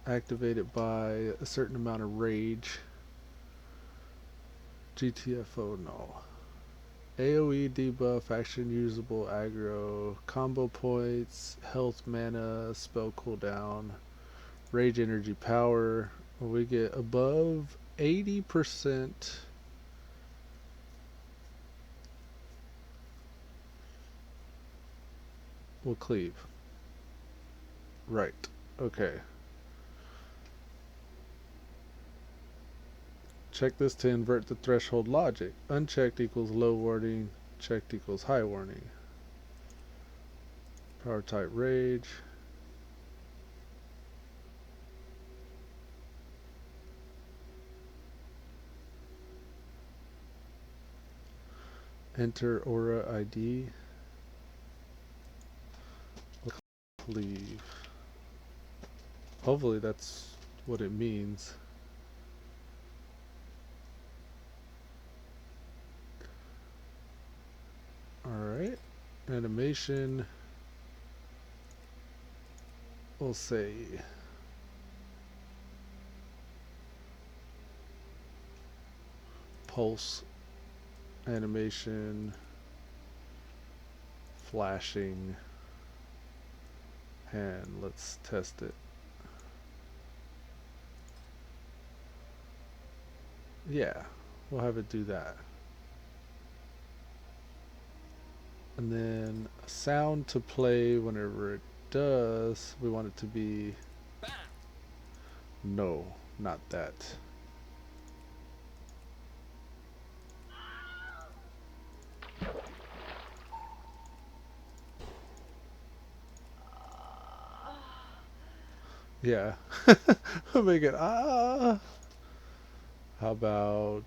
Activate it by a certain amount of rage. GTFO, no. AoE debuff, action usable, aggro, combo points, health, mana, spell cooldown, rage energy power. When we get above 80%, we'll cleave. Right. Okay. Check this to invert the threshold logic. Unchecked equals low warning, checked equals high warning. Power type rage. Enter aura ID. Cleave. Hopefully that's what it means. Alright. Animation. We'll say pulse animation, flashing, and let's test it. Yeah, we'll have it do that. And then a sound to play whenever it does. We want it to be... No, not that. Yeah. I'll make it ah. How about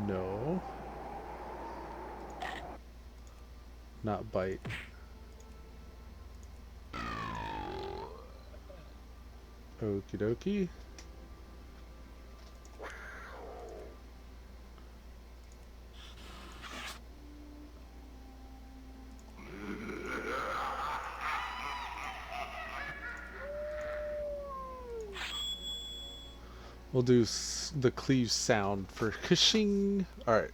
no? Not bite. Okie dokie. We'll do the cleave sound for kashing. Alright.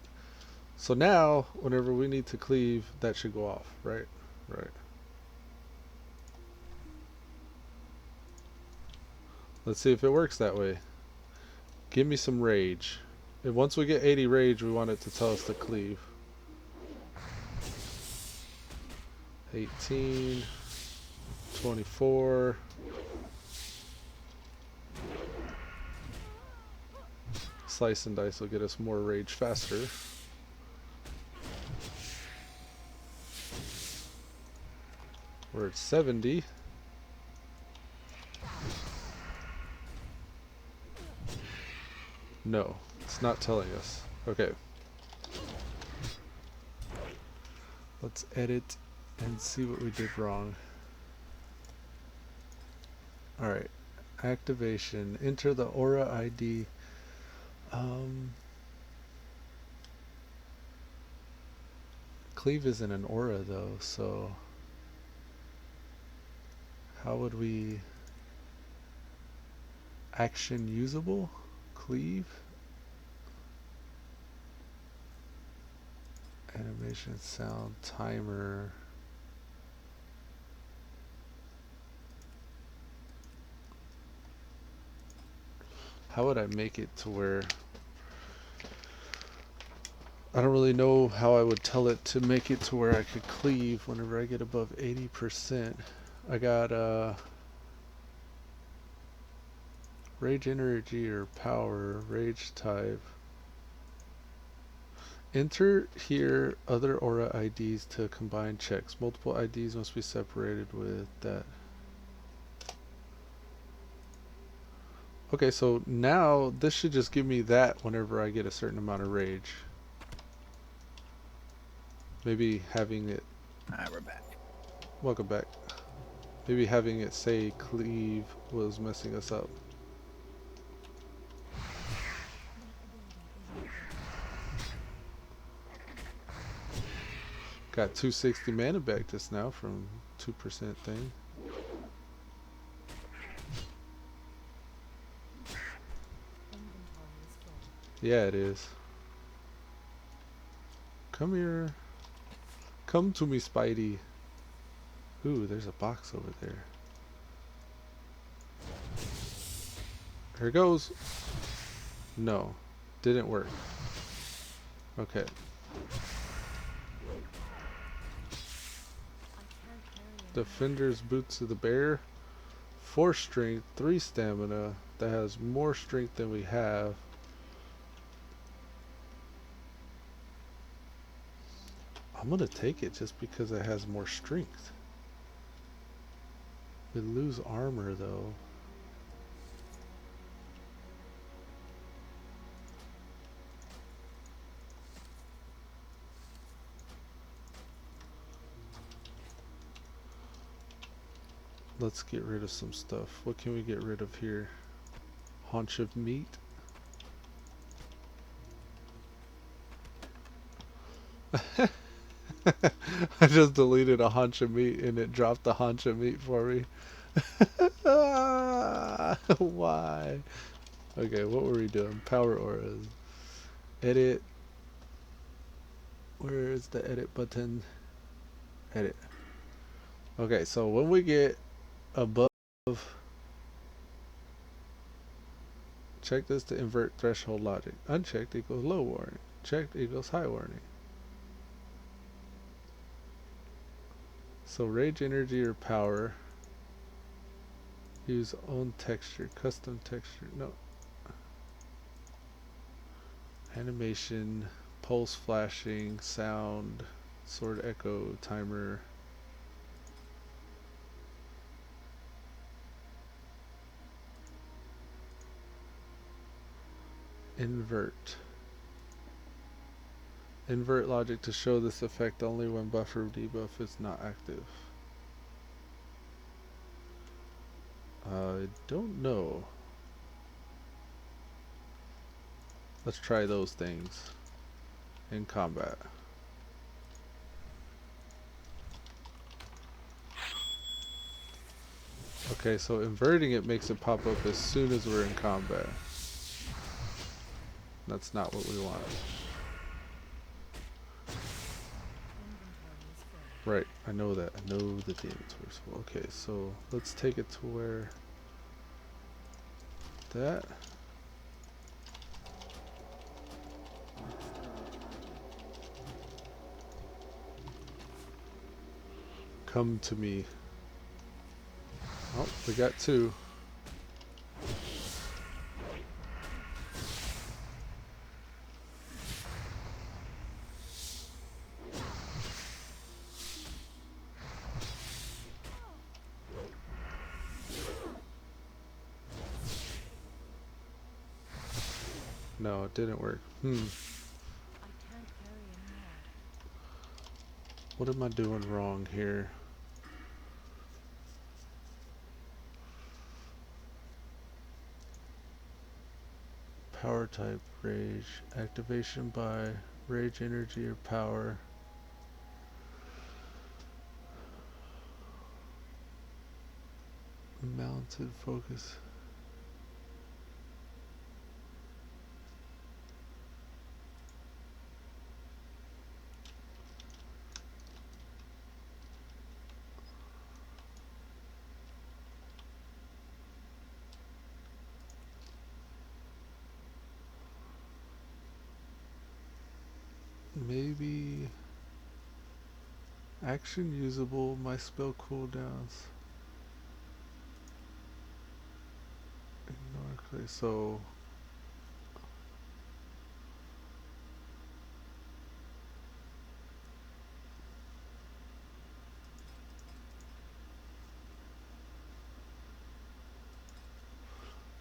So now, whenever we need to cleave, that should go off, right? Right. Let's see if it works that way. Give me some rage. If once we get 80 rage, we want it to tell us to cleave. 18, 24. Slice and dice will get us more rage faster. We're at 70. No, it's not telling us. Okay. Let's edit and see what we did wrong. Alright. Activation. Enter the aura ID. Cleave isn't an aura though, so how would we action usable? Cleave? Animation, sound, timer. How would I make it to where I don't really know how I would tell it to make it to where I could cleave whenever I get above 80%. I got rage energy or power, rage type. Enter here other aura IDs to combine checks. Multiple IDs must be separated with that. Okay, so now this should just give me that whenever I get a certain amount of rage. Maybe having it... We're back. Welcome back. Maybe having it say cleave was messing us up. Got 260 mana back just now from 2% thing. Yeah, it is. Come here. Come to me, Spidey. Ooh, there's a box over there. Here goes. No, didn't work. Okay. I can't carry it. Defender's Boots of the Bear. 4 strength, 3 stamina. That has more strength than we have. I'm gonna take it just because it has more strength. We lose armor though. Let's get rid of some stuff. What can we get rid of here? Haunch of meat. I just deleted a haunch of meat and it dropped the haunch of meat for me. Why? Okay, what were we doing? Power auras. Edit. Where is the edit button? Edit. Okay, so when we get above, check this to invert threshold logic. Unchecked equals low warning. Checked equals high warning. So rage energy or power. Use own texture, custom texture. No. Animation, pulse flashing, sound, sword echo, timer. Invert. Invert logic to show this effect only when buffer debuff is not active. I don't know. Let's try those things in combat. Okay, so inverting it makes it pop up as soon as we're in combat. That's not what we want. Right, I know that. I know the inventory's full. Okay, so let's take it to where that. Come to me. Oh, we got 2. No, it didn't work. I can't carry anymore. What am I doing wrong here? Power type rage. Activation by rage energy or power. Mounted focus. Maybe action usable, my spell cooldowns. Ignore clay, so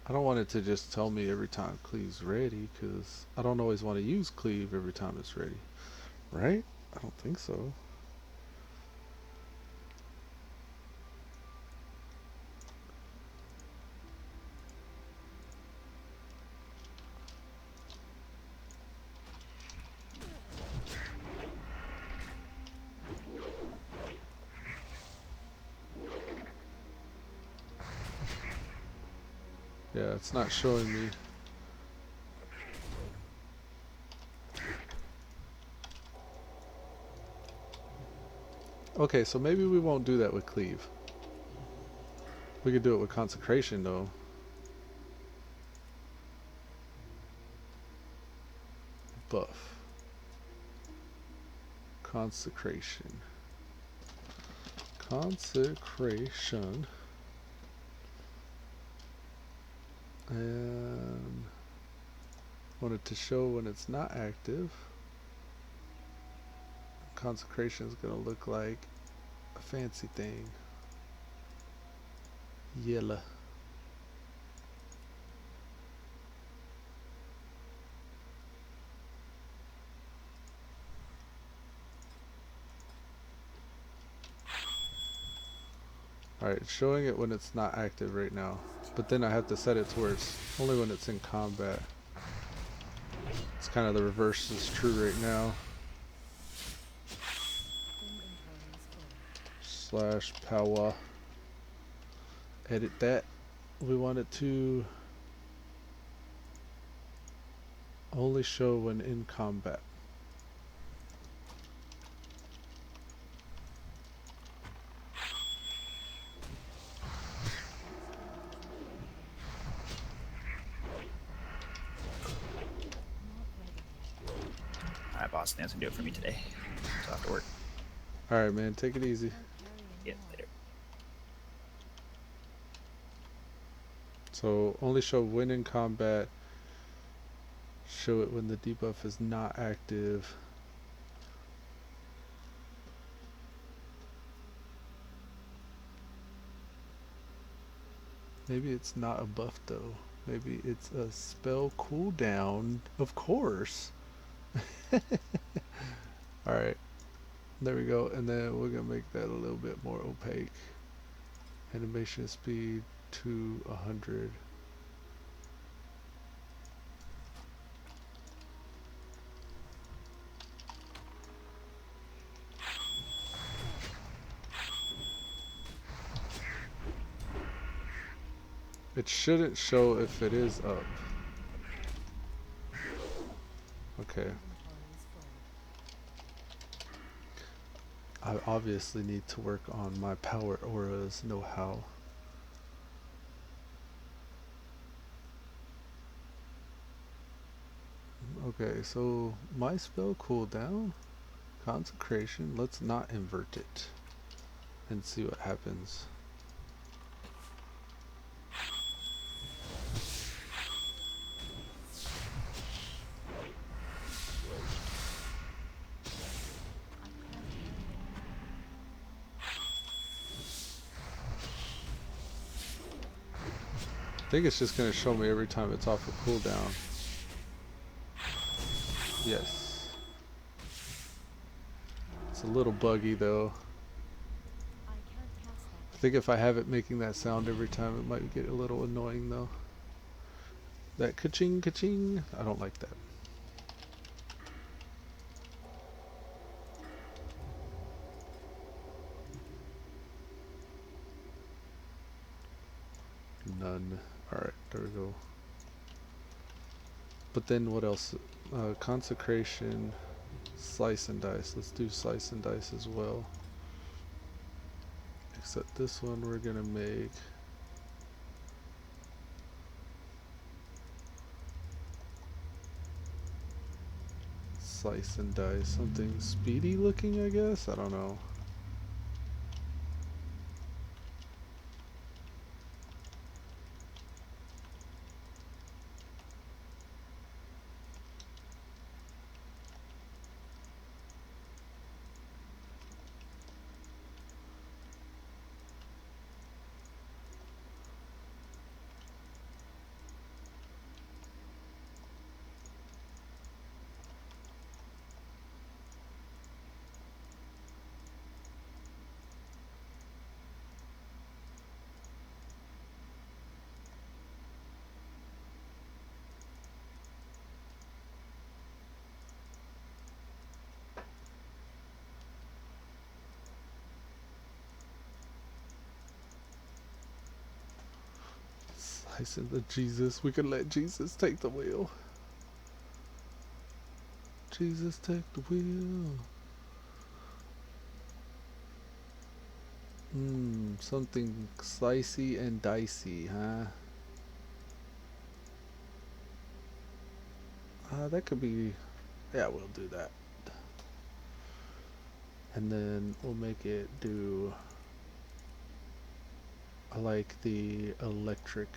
I don't want it to just tell me every time cleave's ready, because I don't always want to use cleave every time it's ready. Right? I don't think so. Yeah, it's not showing me. Okay, so maybe we won't do that with cleave. We could do it with consecration though. Buff. Consecration. Consecration. And want it to show when it's not active. Consecration is going to look like a fancy thing. Yellow. Alright, it's showing it when it's not active right now. But then I have to set it to where it's only when it's in combat. It's kind of the reverse is true right now. Slash power. Edit that. We want it to only show when in combat. Alright, boss, that's gonna do it for me today. So after work. Alright, man, take it easy. Yeah, later. So only show when in combat. Show it when the debuff is not active. Maybe it's not a buff though. Maybe it's a spell cooldown. Of course. Alright. There we go. And then we're going to make that a little bit more opaque. Animation speed to 100. It shouldn't show if it is up. Okay. I obviously need to work on my power auras know-how. Okay, so my spell cooldown, consecration, let's not invert it and see what happens. I think it's just going to show me every time it's off a cooldown. Yes. It's a little buggy though. I think if I have it making that sound every time, it might get a little annoying though. That ka-ching ka-ching, I don't like that. None. Alright, there we go. But then what else? Consecration, slice and dice. Let's do slice and dice as well. Except this one we're gonna make slice and dice. Something speedy looking, I guess? I don't know. I said that Jesus, we can let Jesus take the wheel. Jesus take the wheel. Something slicey and dicey, huh? That could be, yeah, we'll do that. And then we'll make it do, I like the electric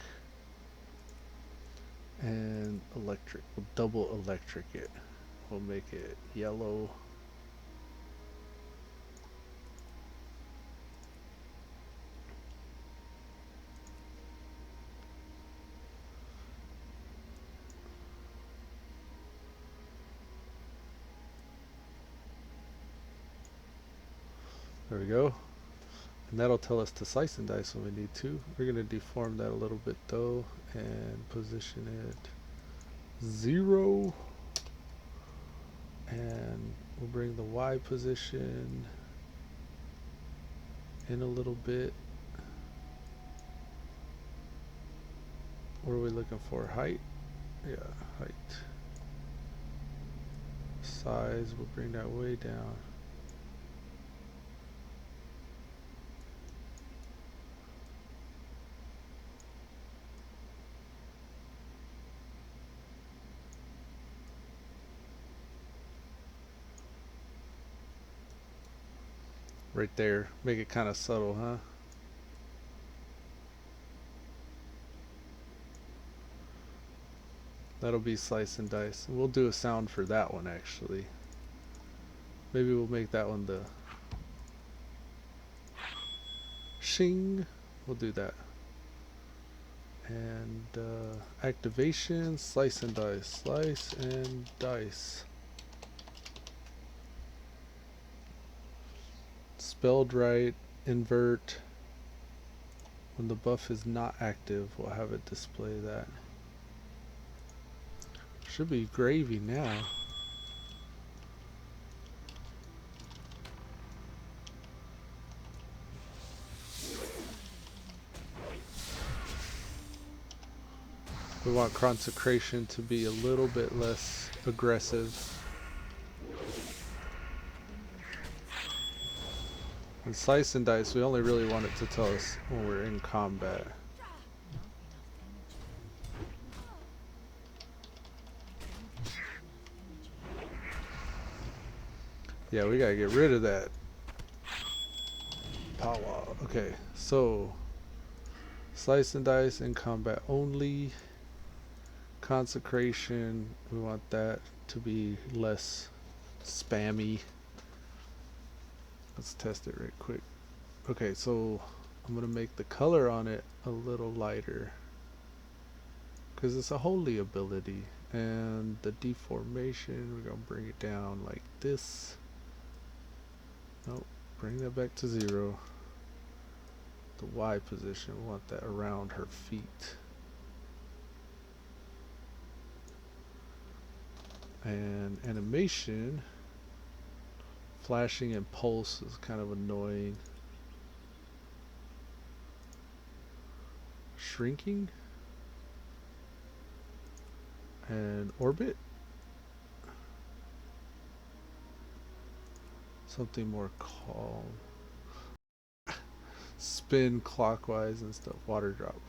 and electric. We'll double electric it. We'll make it yellow. There we go. And that'll tell us to slice and dice when we need to. We're going to deform that a little bit though and position it 0. And we'll bring the Y position in a little bit. What are we looking for? Height? Yeah, height. Size, we'll bring that way down. Right there. Make it kind of subtle, huh? That'll be slice and dice. And we'll do a sound for that one actually. Maybe we'll make that one the shing. We'll do that. And activation, slice and dice. Slice and dice. Spelled right, invert. When the buff is not active, we'll have it display that. Should be gravy now. We want consecration to be a little bit less aggressive. And slice and dice, we only really want it to tell us when we're in combat. Yeah, we gotta get rid of that power. Okay, so slice and dice in combat only. Consecration, we want that to be less spammy. Let's test it right quick. Okay, so I'm gonna make the color on it a little lighter because it's a holy ability, and the deformation, we're gonna bring it down like this. Nope, bring that back to 0. The Y position, we want that around her feet. And animation, flashing and pulse is kind of annoying. Shrinking and orbit, something more calm. Spin clockwise and stuff. Water drop.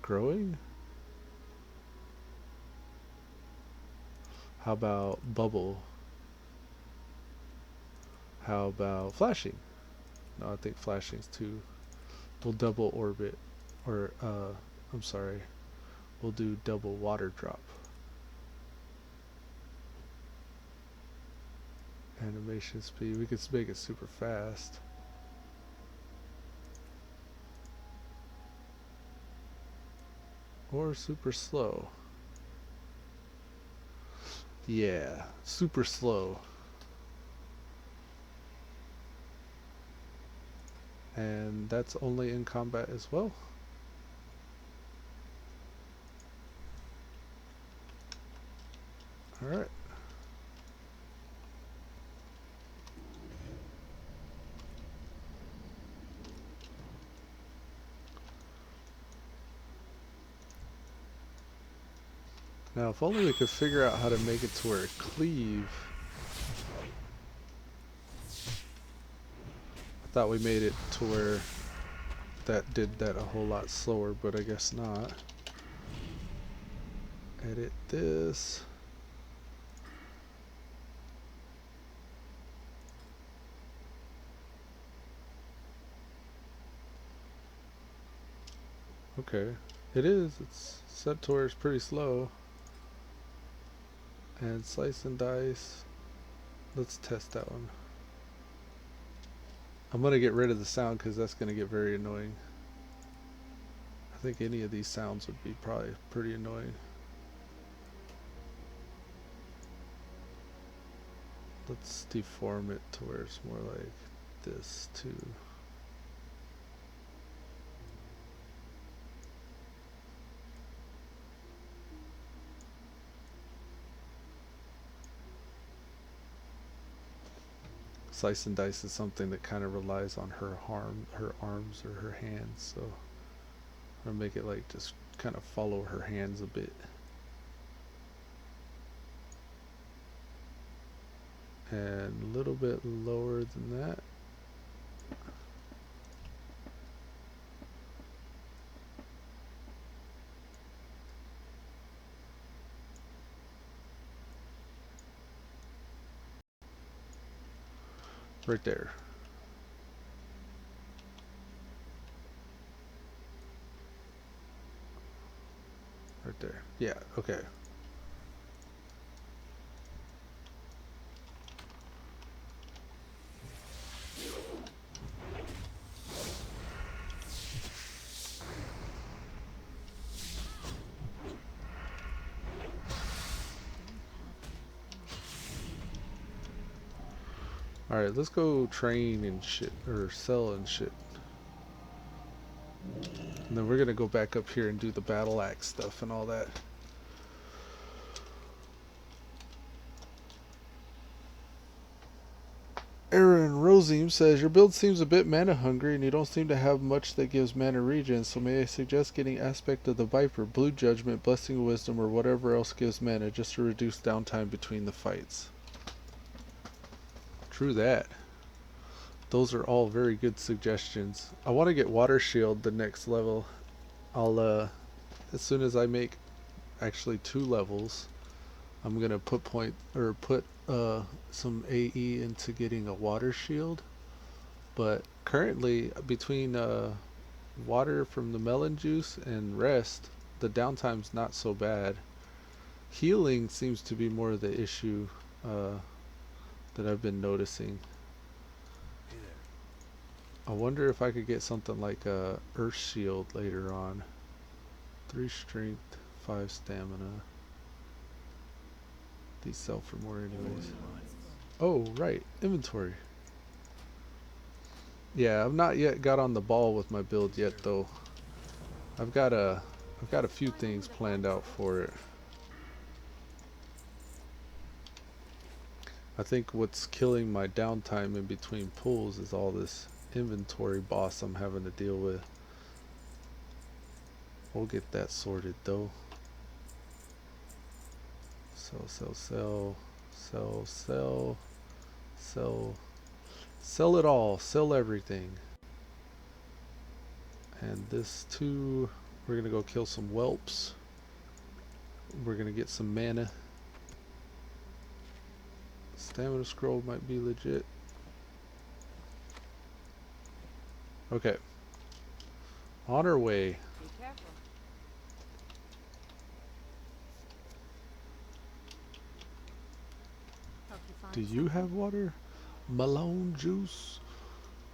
Growing. How about bubble? How about flashing? No, I think flashing's too. We'll double orbit, or I'm sorry, we'll do double water drop. Animation speed, we could make it super fast. Or super slow. Yeah, super slow. And that's only in combat as well. Alright. Now if only we could figure out how to make it to where it cleave Thought we made it to where that did that a whole lot slower, but I guess not. Edit this. Okay, it is. It's set to where it's pretty slow. And slice and dice. Let's test that one. I'm gonna get rid of the sound because that's gonna get very annoying. I think any of these sounds would be probably pretty annoying. Let's deform it to where it's more like this too. Slice and dice is something that kind of relies on her arms or her hands, so I'm gonna make it like just kind of follow her hands a bit. And a little bit lower than that. Right there. Right there. Yeah, okay. Alright, let's go train and shit, or sell and shit. And then we're gonna go back up here and do the battle axe stuff and all that. Aaron Rosiem says, your build seems a bit mana hungry and you don't seem to have much that gives mana regen, so may I suggest getting Aspect of the Viper, Blue Judgment, Blessing of Wisdom, or whatever else gives mana just to reduce downtime between the fights. True that. Those are all very good suggestions. I want to get Water Shield the next level. I'll as soon as I make actually 2 levels, I'm gonna put some AE into getting a Water Shield. But currently, between water from the melon juice and rest, the downtime's not so bad. Healing seems to be more of the issue that I've been noticing. I wonder if I could get something like a Earth Shield later on. 3 strength, 5 stamina. These sell for more anyways. Oh, right. Inventory. Yeah, I've not yet got on the ball with my build yet though. I've got a few things planned out for it. I think what's killing my downtime in between pulls is all this inventory boss I'm having to deal with. We'll get that sorted though. Sell it all. Sell everything. And this too, we're gonna go kill some whelps. We're gonna get some mana. Stamina scroll might be legit. Okay. On our way. Be careful. Help you find Do you have water? Malone juice.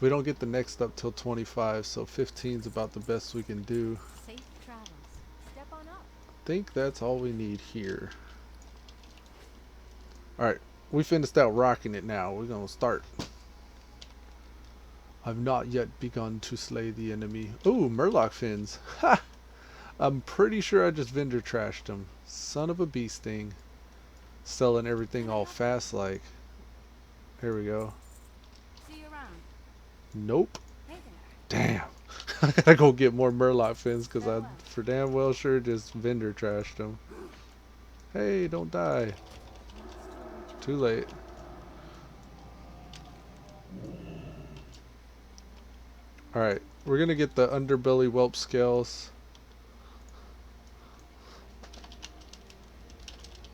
We don't get the next up till 25, so 15 is about the best we can do. safe travels. Step on up. Think that's all we need here. Alright, we finished out rocking it now. We're gonna start. I've not yet begun to slay the enemy. Ooh, Murloc fins. Ha! I'm pretty sure I just vendor trashed him. Son of a bee sting. Selling everything all fast like. There we go. See you around. Nope. Hey there. Damn. I gotta go get more Murloc fins because I for damn well sure just vendor trashed them. Hey, don't die. Too late. Alright, we're gonna get the underbelly whelp scales.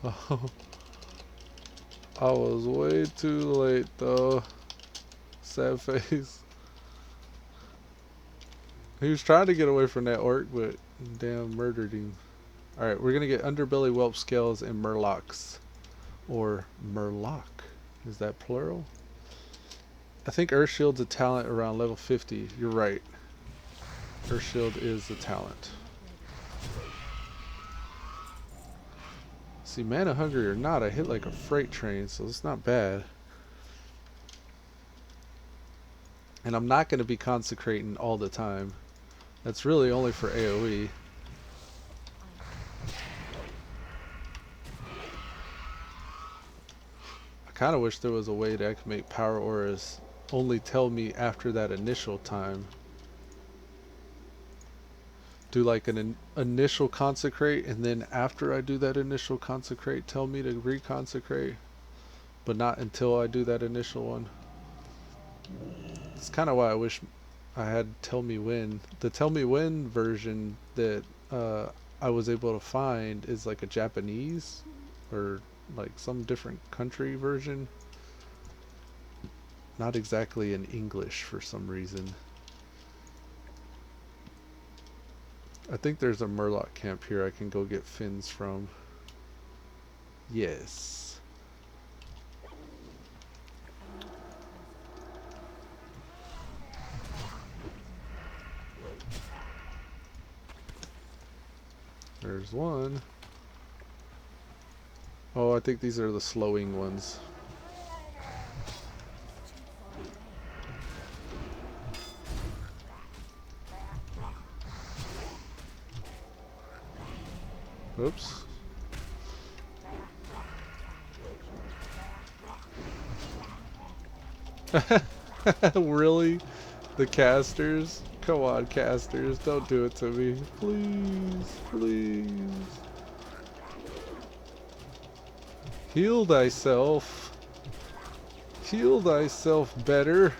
Oh, I was way too late though. Sad face. He was trying to get away from that orc, but damn murdered him. Alright, we're gonna get underbelly whelp scales and murlocs. Or murloc. Is that plural? I think Earthshield's a talent around level 50. You're right. Earthshield is a talent. See, mana hungry or not, I hit like a freight train, so it's not bad. And I'm not going to be consecrating all the time. That's really only for AoE. I kind of wish there was a way that I could make power auras only tell me after that initial time. Do like an initial consecrate, and then after I do that initial consecrate, tell me to reconsecrate, but not until I do that initial one. It's kind of why I wish I had tell me when. The tell me when version that I was able to find is like a Japanese or like some different country version. Not exactly in English for some reason. I think there's a Murloc camp here I can go get fins from. Yes. There's one. Oh, I think these are the slowing ones. Oops. Really? The casters? Come on, casters. Don't do it to me. Please. Please. Heal thyself. Heal thyself better.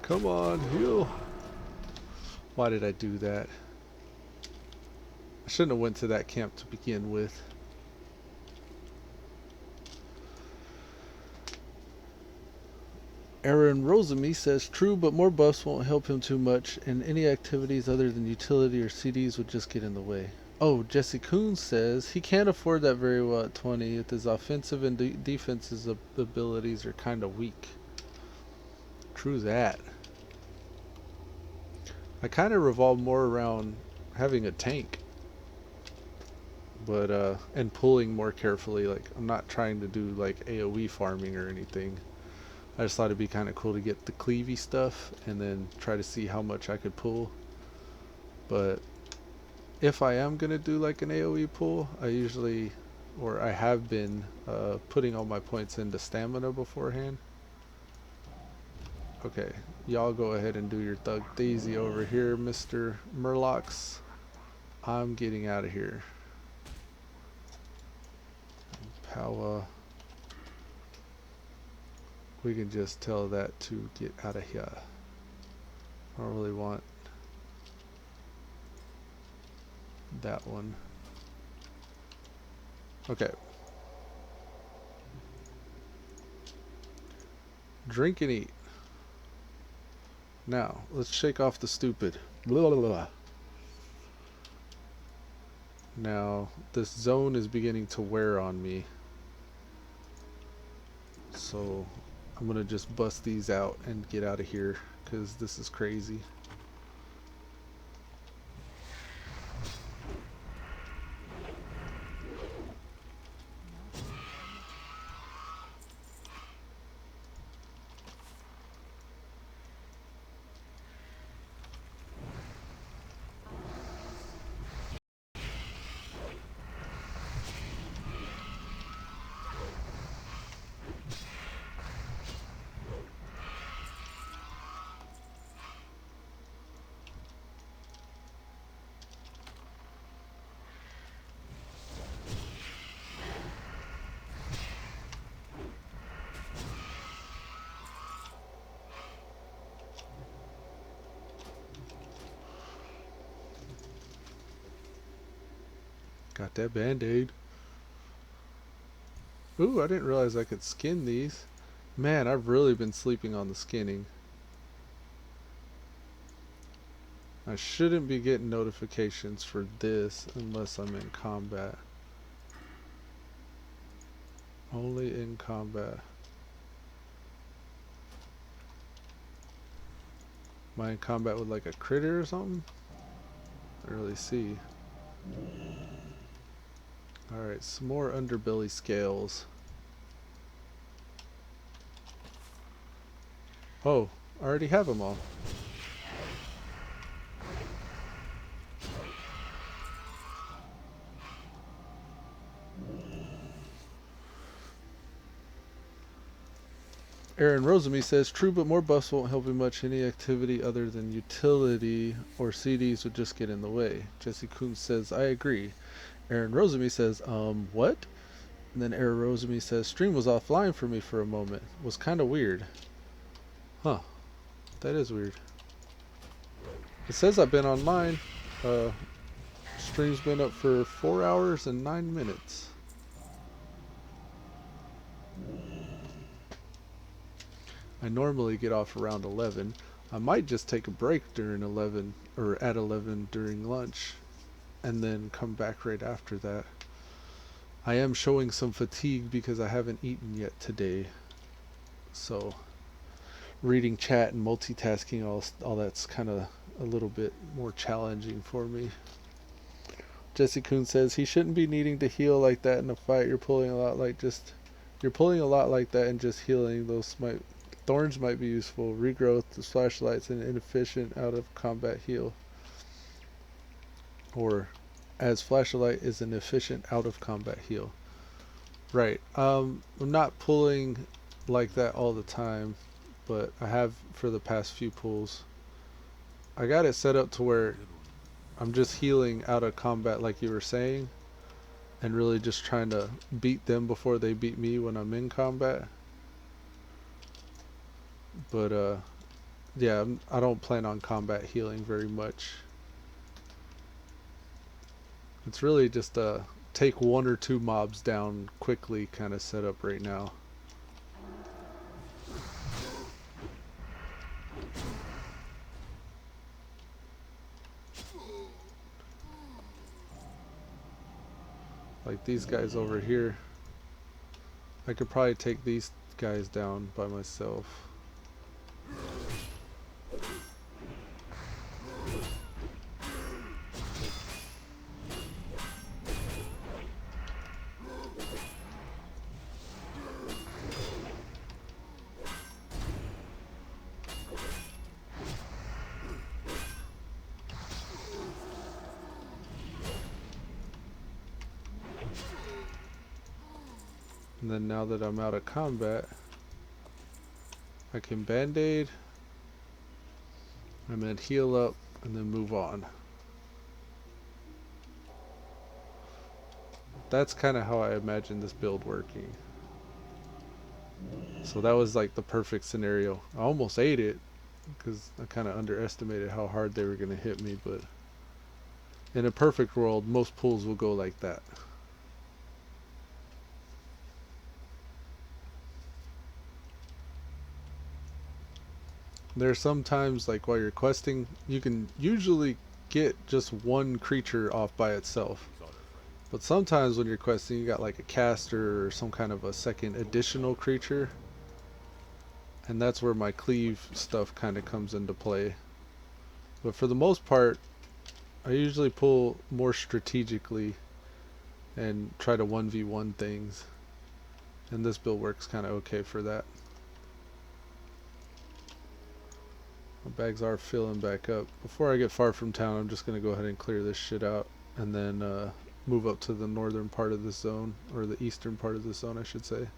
Come on, heal. Why did I do that? I shouldn't have went to that camp to begin with. Aaron Rosamy says, true, but more buffs won't help him too much, and any activities other than utility or CDs would just get in the way. Oh, Jesse Kuhn says, he can't afford that very well at 20, if his offensive and defensive abilities are kind of weak. True that. I kind of revolve more around having a tank. But, and pulling more carefully. Like, I'm not trying to do, like, AoE farming or anything. I just thought it'd be kind of cool to get the cleavy stuff and then try to see how much I could pull. But if I am going to do, like, an AoE pull, I usually, or I have been, putting all my points into stamina beforehand. Okay, y'all go ahead and do your Thug Daisy over here, Mr. Murlocs. I'm getting out of here. Power. We can just tell that to get out of here. I don't really want that one. Okay. Drink and eat. Now, let's shake off the stupid. Blah, blah, blah. Now, this zone is beginning to wear on me. So, I'm going to just bust these out and get out of here, because this is crazy. Got that band-aid. Ooh, I didn't realize I could skin these. Man, I've really been sleeping on the skinning. I shouldn't be getting notifications for this unless I'm in combat. Only in combat. Am I in combat with like a critter or something? I don't really see. Alright, some more underbelly scales. Oh, I already have them all. Aaron Rosamy says, true, but more buffs won't help you much. Any activity other than utility or CDs would just get in the way. Jesse Coons says, I agree. Aaron Rosamy says, what? And then Aaron Rosamy says, stream was offline for me for a moment. Was kind of weird. Huh. That is weird. It says I've been online. Stream's been up for 4 hours and 9 minutes. I normally get off around 11. I might just take a break during 11 or at 11 during lunch and then come back right after that. I am showing some fatigue because I haven't eaten yet today. So reading chat and multitasking, all that's kind of a little bit more challenging for me. Jesse Kuhn says he shouldn't be needing to heal like that in a fight. You're pulling a lot like that and just healing. Those thorns might be useful. Regrowth, the flashlights, and inefficient out of combat heal. Or as flashlight is an efficient out of combat heal. Right. I'm not pulling like that all the time, but I have for the past few pulls. I got it set up to where I'm just healing out of combat like you were saying, and really just trying to beat them before they beat me when I'm in combat. But yeah, I don't plan on combat healing very much. It's really just a take 1 or 2 mobs down quickly kind of setup right now. Like these guys over here. I could probably take these guys down by myself. And then now that I'm out of combat, I can band-aid and then heal up and then move on. That's kind of how I imagine this build working. So that was like the perfect scenario. I almost ate it because I kind of underestimated how hard they were going to hit me, but in a perfect world, most pulls will go like that. There are some times, like while you're questing, you can usually get just one creature off by itself. But sometimes when you're questing, you got like a caster or some kind of a second additional creature. And that's where my cleave stuff kind of comes into play. But for the most part, I usually pull more strategically and try to 1v1 things. And this build works kind of okay for that. My bags are filling back up. Before I get far from town, I'm just going to go ahead and clear this shit out. And then move up to the northern part of this zone. Or the eastern part of this zone, I should say.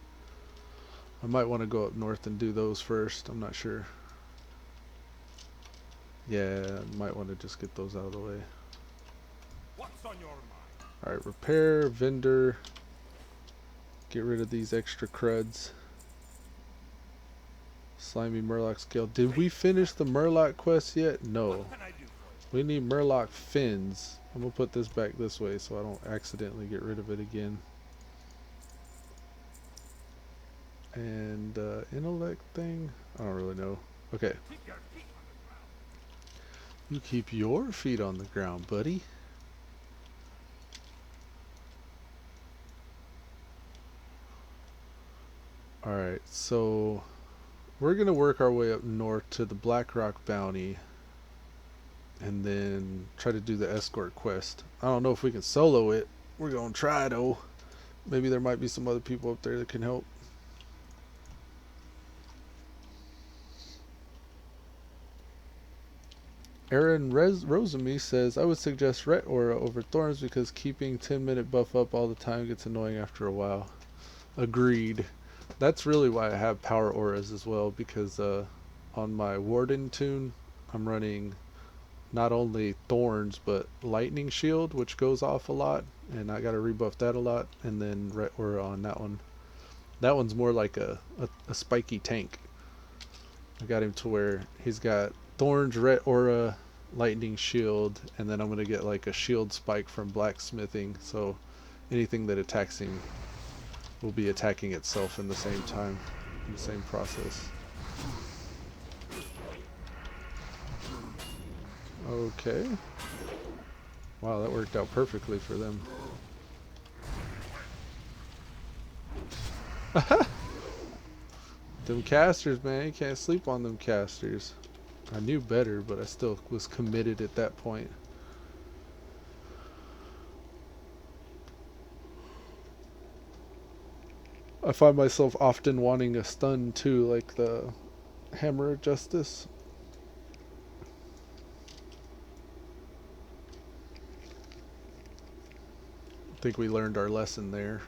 I might want to go up north and do those first. I'm not sure. Yeah, I might want to just get those out of the way. What's on your mind? Alright, repair, vendor. Get rid of these extra cruds. Slimy Murloc scale. Did we finish the Murloc quest yet? No. What can I do for We need Murloc fins. I'm gonna put this back this way so I don't accidentally get rid of it again. And intellect thing, I don't really know. Okay. You keep your feet on the ground, buddy. Alright, so we're gonna work our way up north to the Blackrock Bounty and then try to do the escort quest. I don't know if we can solo it. We're gonna try though. Maybe there might be some other people up there that can help. Aaron Rosamy says, I would suggest Ret Aura over Thorns because keeping 10-minute buff up all the time gets annoying after a while. Agreed. That's really why I have power auras as well, because on my Warden tune I'm running not only Thorns but Lightning Shield, which goes off a lot, and I gotta rebuff that a lot, and then Ret Aura on that one. That one's more like a spiky tank. I got him to where he's got Thorns, Ret Aura, Lightning Shield, and then I'm gonna get like a shield spike from blacksmithing, so anything that attacks him will be attacking itself in the same time, in the same process. Okay. Wow, that worked out perfectly for them. Them casters, man, you can't sleep on them casters. I knew better, but I still was committed at that point. I find myself often wanting a stun too, like the Hammer of Justice. I think we learned our lesson there.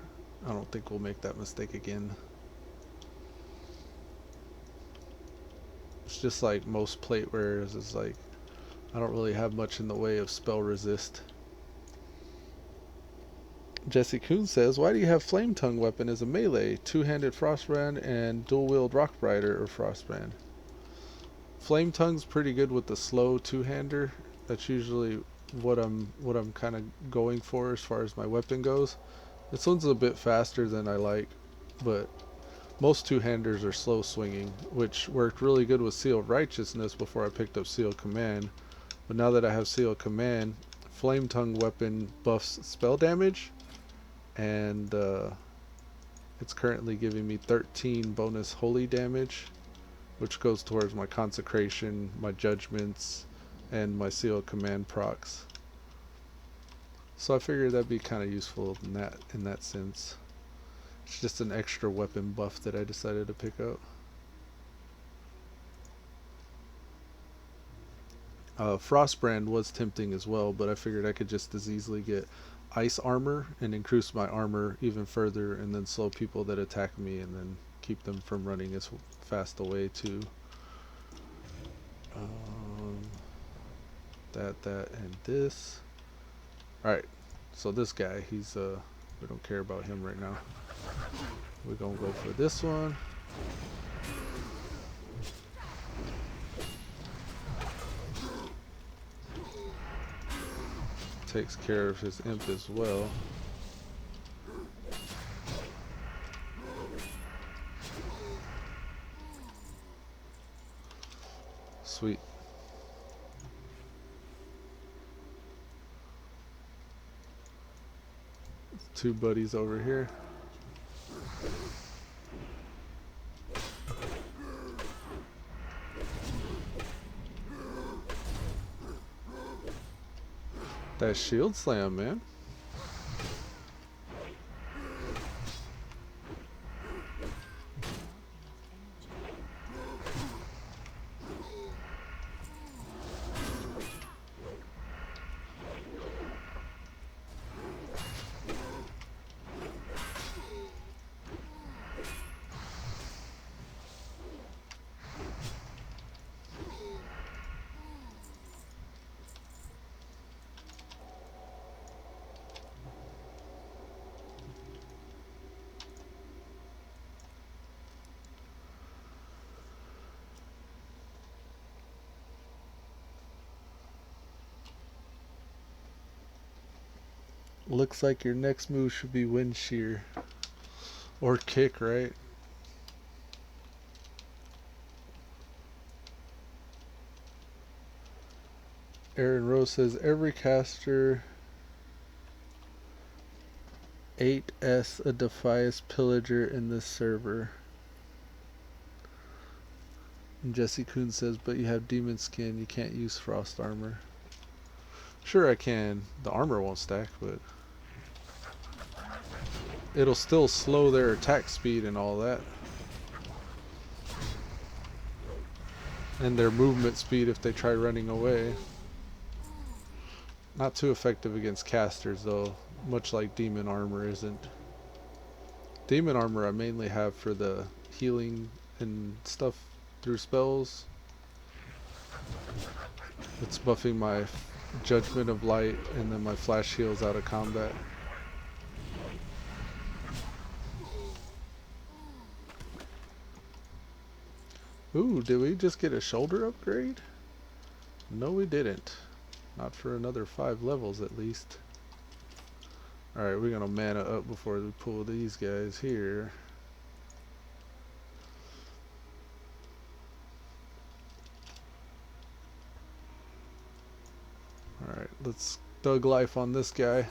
I don't think we'll make that mistake again. It's just like most plate wearers, it's like I don't really have much in the way of spell resist. Jesse Kuhn says, why do you have Flame Tongue weapon as a melee, two-handed Frostbrand and dual-wield Rockbrider or Frostbrand? Flame Tongue's pretty good with the slow two-hander. That's usually what I'm kind of going for as far as my weapon goes. This one's a bit faster than I like, but most two-handers are slow swinging, which worked really good with Seal of Righteousness before I picked up Seal of Command. But now that I have Seal of Command, Flame Tongue weapon buffs spell damage, and it's currently giving me 13 bonus holy damage, which goes towards my consecration, my judgments, and my Seal of Command procs. So I figured that'd be kind of useful in that sense. It's just an extra weapon buff that I decided to pick up. Frostbrand was tempting as well, but I figured I could just as easily get ice armor and increase my armor even further, and then slow people that attack me, and then keep them from running as fast away too. That and this. Alright, so this guy, he's we don't care about him right now. We're gonna go for this one. Takes care of his imp as well. Sweet. Two buddies over here. That shield slam, man. Looks like your next move should be wind shear. Or kick, right? Aaron Rose says every caster 8S a Defias pillager in this server. And Jesse Kuhn says, but you have demon skin, you can't use frost armor. Sure I can. The armor won't stack, but it'll still slow their attack speed and all that. And their movement speed if they try running away. Not too effective against casters though, much like demon armor isn't. Demon armor I mainly have for the healing and stuff through spells. It's buffing my Judgment of Light and then my flash heals out of combat. Ooh, did we just get a shoulder upgrade? No, we didn't. Not for another 5 levels at least. Alright, we're gonna mana up before we pull these guys here. Alright, let's Thug Life on this guy.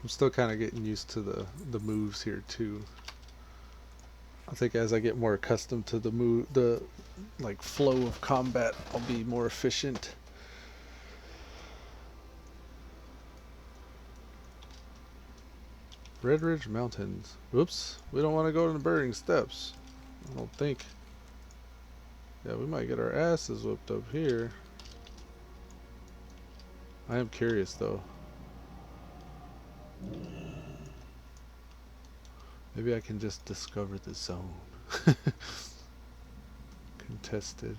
I'm still kind of getting used to the moves here too. I think as I get more accustomed to the like flow of combat, I'll be more efficient. Red Ridge Mountains. Whoops, we don't want to go to the Burning Steps. I don't think. Yeah, we might get our asses whipped up here. I am curious though. Maybe I can just discover the zone. Contested.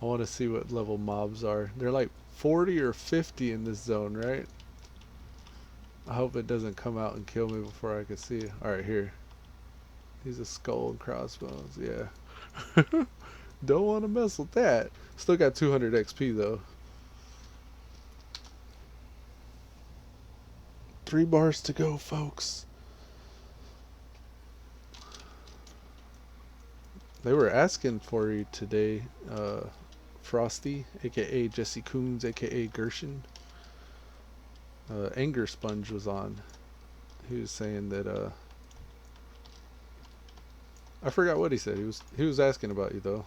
I want to see what level mobs are. They're like 40 or 50 in this zone, right? I hope it doesn't come out and kill me before I can see it. Alright, here. He's a skull and crossbones, yeah. Don't want to mess with that. Still got 200 XP though. 3 bars to go, folks. They were asking for you today, Frosty, aka Jesse Coons, aka Gershon. Anger Sponge was on. He was saying that I forgot what he said. He was asking about you though.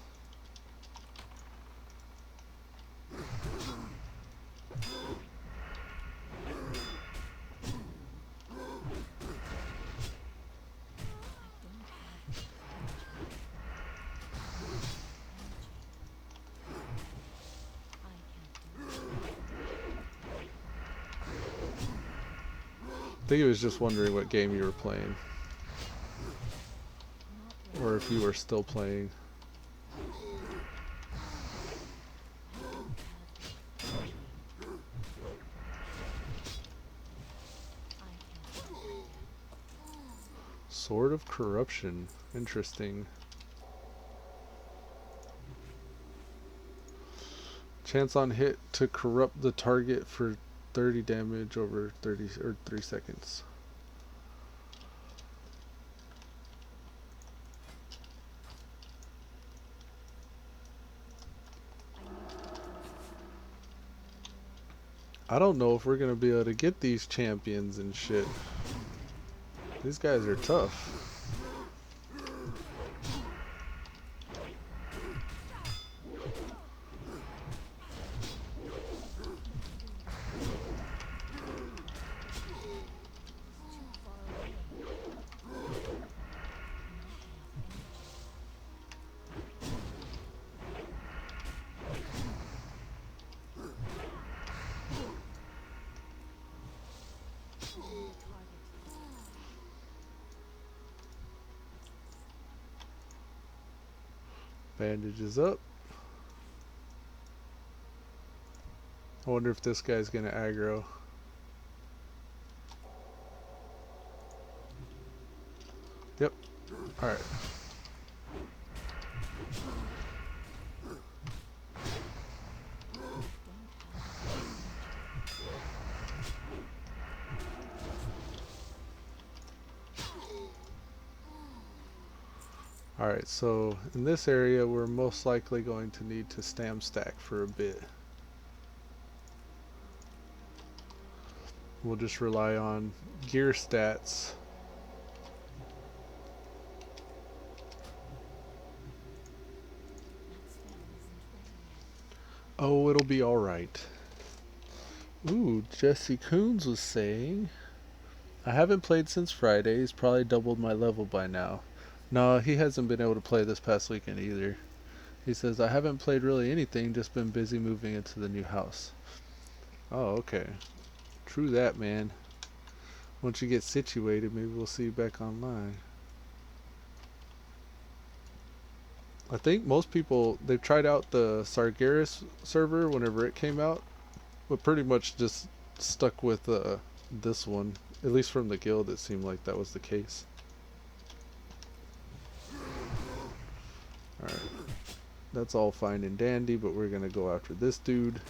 I think he was just wondering what game you were playing. Or if you were still playing. Sword of Corruption. Interesting. Chance on hit to corrupt the target for 30 damage over 3 seconds. I don't know if we're gonna be able to get these champions and shit. These guys are tough. Bandages up. I wonder if this guy's gonna aggro. Yep. Alright. Alright, so in this area we're most likely going to need to stam stack for a bit. We'll just rely on gear stats. Oh, it'll be alright. Ooh, Jesse Coons was saying, I haven't played since Friday. He's probably doubled my level by now. No, he hasn't been able to play this past weekend either. He says, I haven't played really anything, just been busy moving into the new house. Oh, okay. True that, man. Once you get situated, maybe we'll see you back online. I think most people, they've tried out the Sargeras server whenever it came out, but pretty much just stuck with this one. At least from the guild, it seemed like that was the case. Alright. That's all fine and dandy, but we're gonna go after this dude.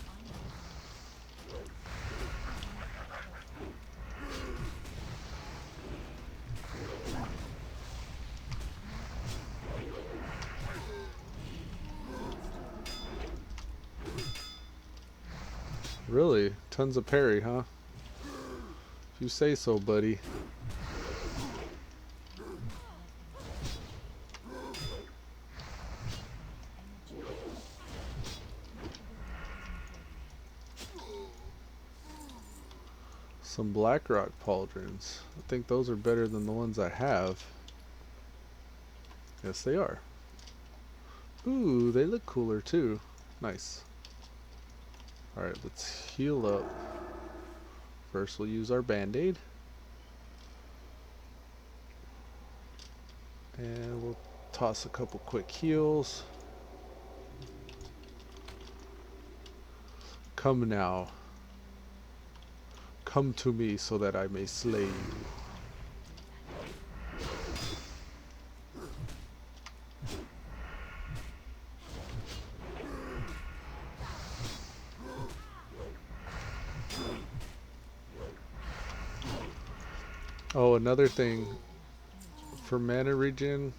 Really? Tons of parry, huh? If you say so, buddy. Some Blackrock pauldrons. I think those are better than the ones I have. Yes, they are. Ooh, they look cooler too. Nice. Alright, let's heal up. First we'll use our band-aid. And we'll toss a couple quick heals. Come now. Come to me so that I may slay you. Oh, another thing. For mana regen,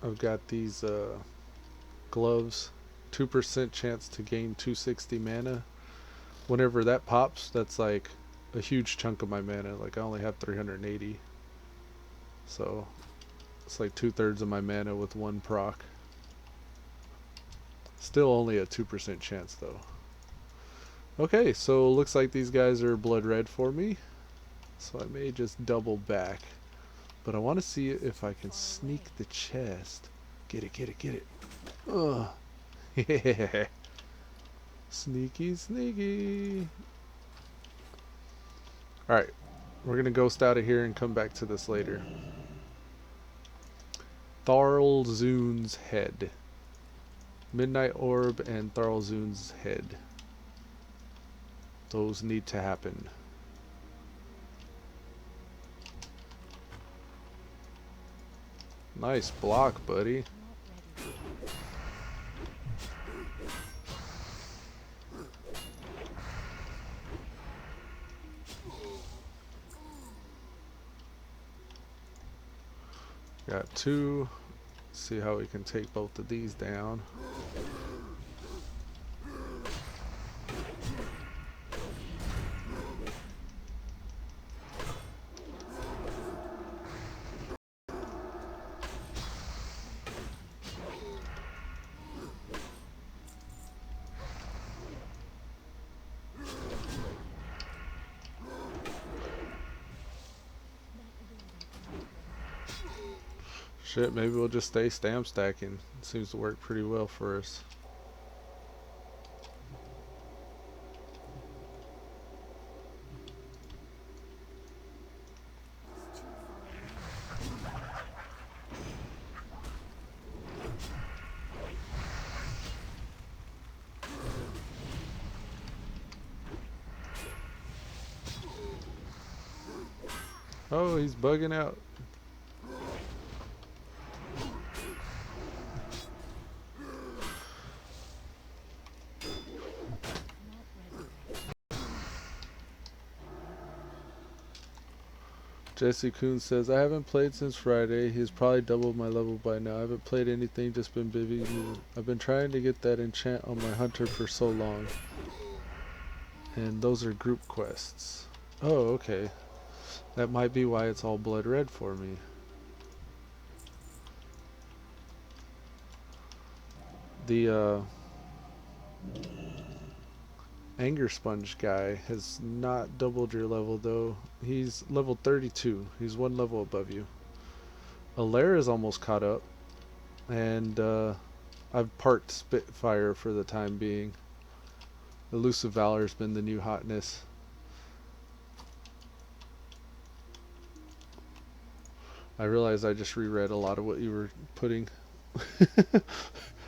I've got these gloves. 2% chance to gain 260 mana. Whenever that pops, that's like a huge chunk of my mana. Like I only have 380. So it's like 2/3 of my mana with one proc. Still only a 2% chance though. Okay, so looks like these guys are blood red for me. So I may just double back. But I want to see if I can sneak the chest. Get it, get it, get it. Ugh. Yeah. Sneaky, sneaky. Alright. We're going to ghost out of here and come back to this later. Tharlzoon's head. Midnight Orb and Tharlzoon's head. Those need to happen. Nice block, buddy. Got two. See how we can take both of these down. Shit, maybe we'll just stay stamp stacking. It seems to work pretty well for us. Oh, he's bugging out. Jesse Coon says, I haven't played since Friday. He's probably doubled my level by now. I haven't played anything, just been busy. I've been trying to get that enchant on my hunter for so long. And those are group quests. Oh, okay. That might be why it's all blood red for me. The Anger Sponge guy has not doubled your level though. He's level 32. He's one level above you. Alaire is almost caught up. And I've parked Spitfire for the time being. Elusivalor's been the new hotness. I realized I just reread a lot of what you were putting.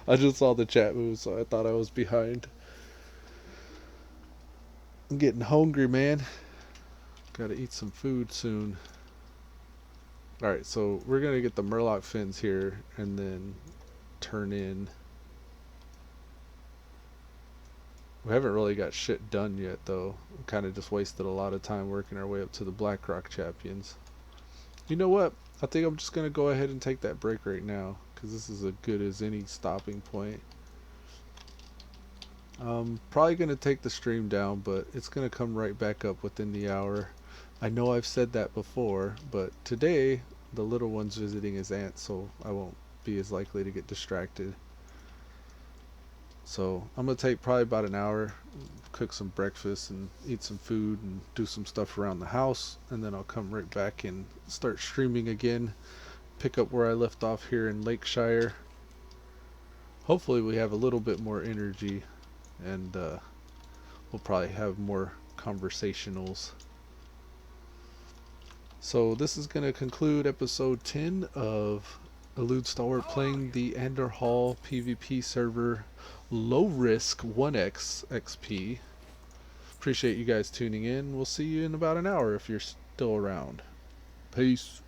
I just saw the chat moves, so I thought I was behind. I'm getting hungry, man. Gotta eat some food soon. Alright, so we're gonna get the Murloc fins here and then turn in. We haven't really got shit done yet though. We kinda just wasted a lot of time working our way up to the Blackrock Champions. You know what? I think I'm just gonna go ahead and take that break right now, because this is as good as any stopping point. Probably gonna take the stream down, but it's gonna come right back up within the hour. I know I've said that before, but today the little one's visiting his aunt, so I won't be as likely to get distracted. So I'm gonna take probably about an hour, cook some breakfast and eat some food and do some stuff around the house, and then I'll come right back and start streaming again, pick up where I left off here in Lakeshire. Hopefully we have a little bit more energy, and we'll probably have more conversationals. So this is going to conclude episode 10 of Elude Stalwart playing the Andorhal PvP server, low risk 1x XP. Appreciate you guys tuning in. We'll see you in about an hour if you're still around. Peace.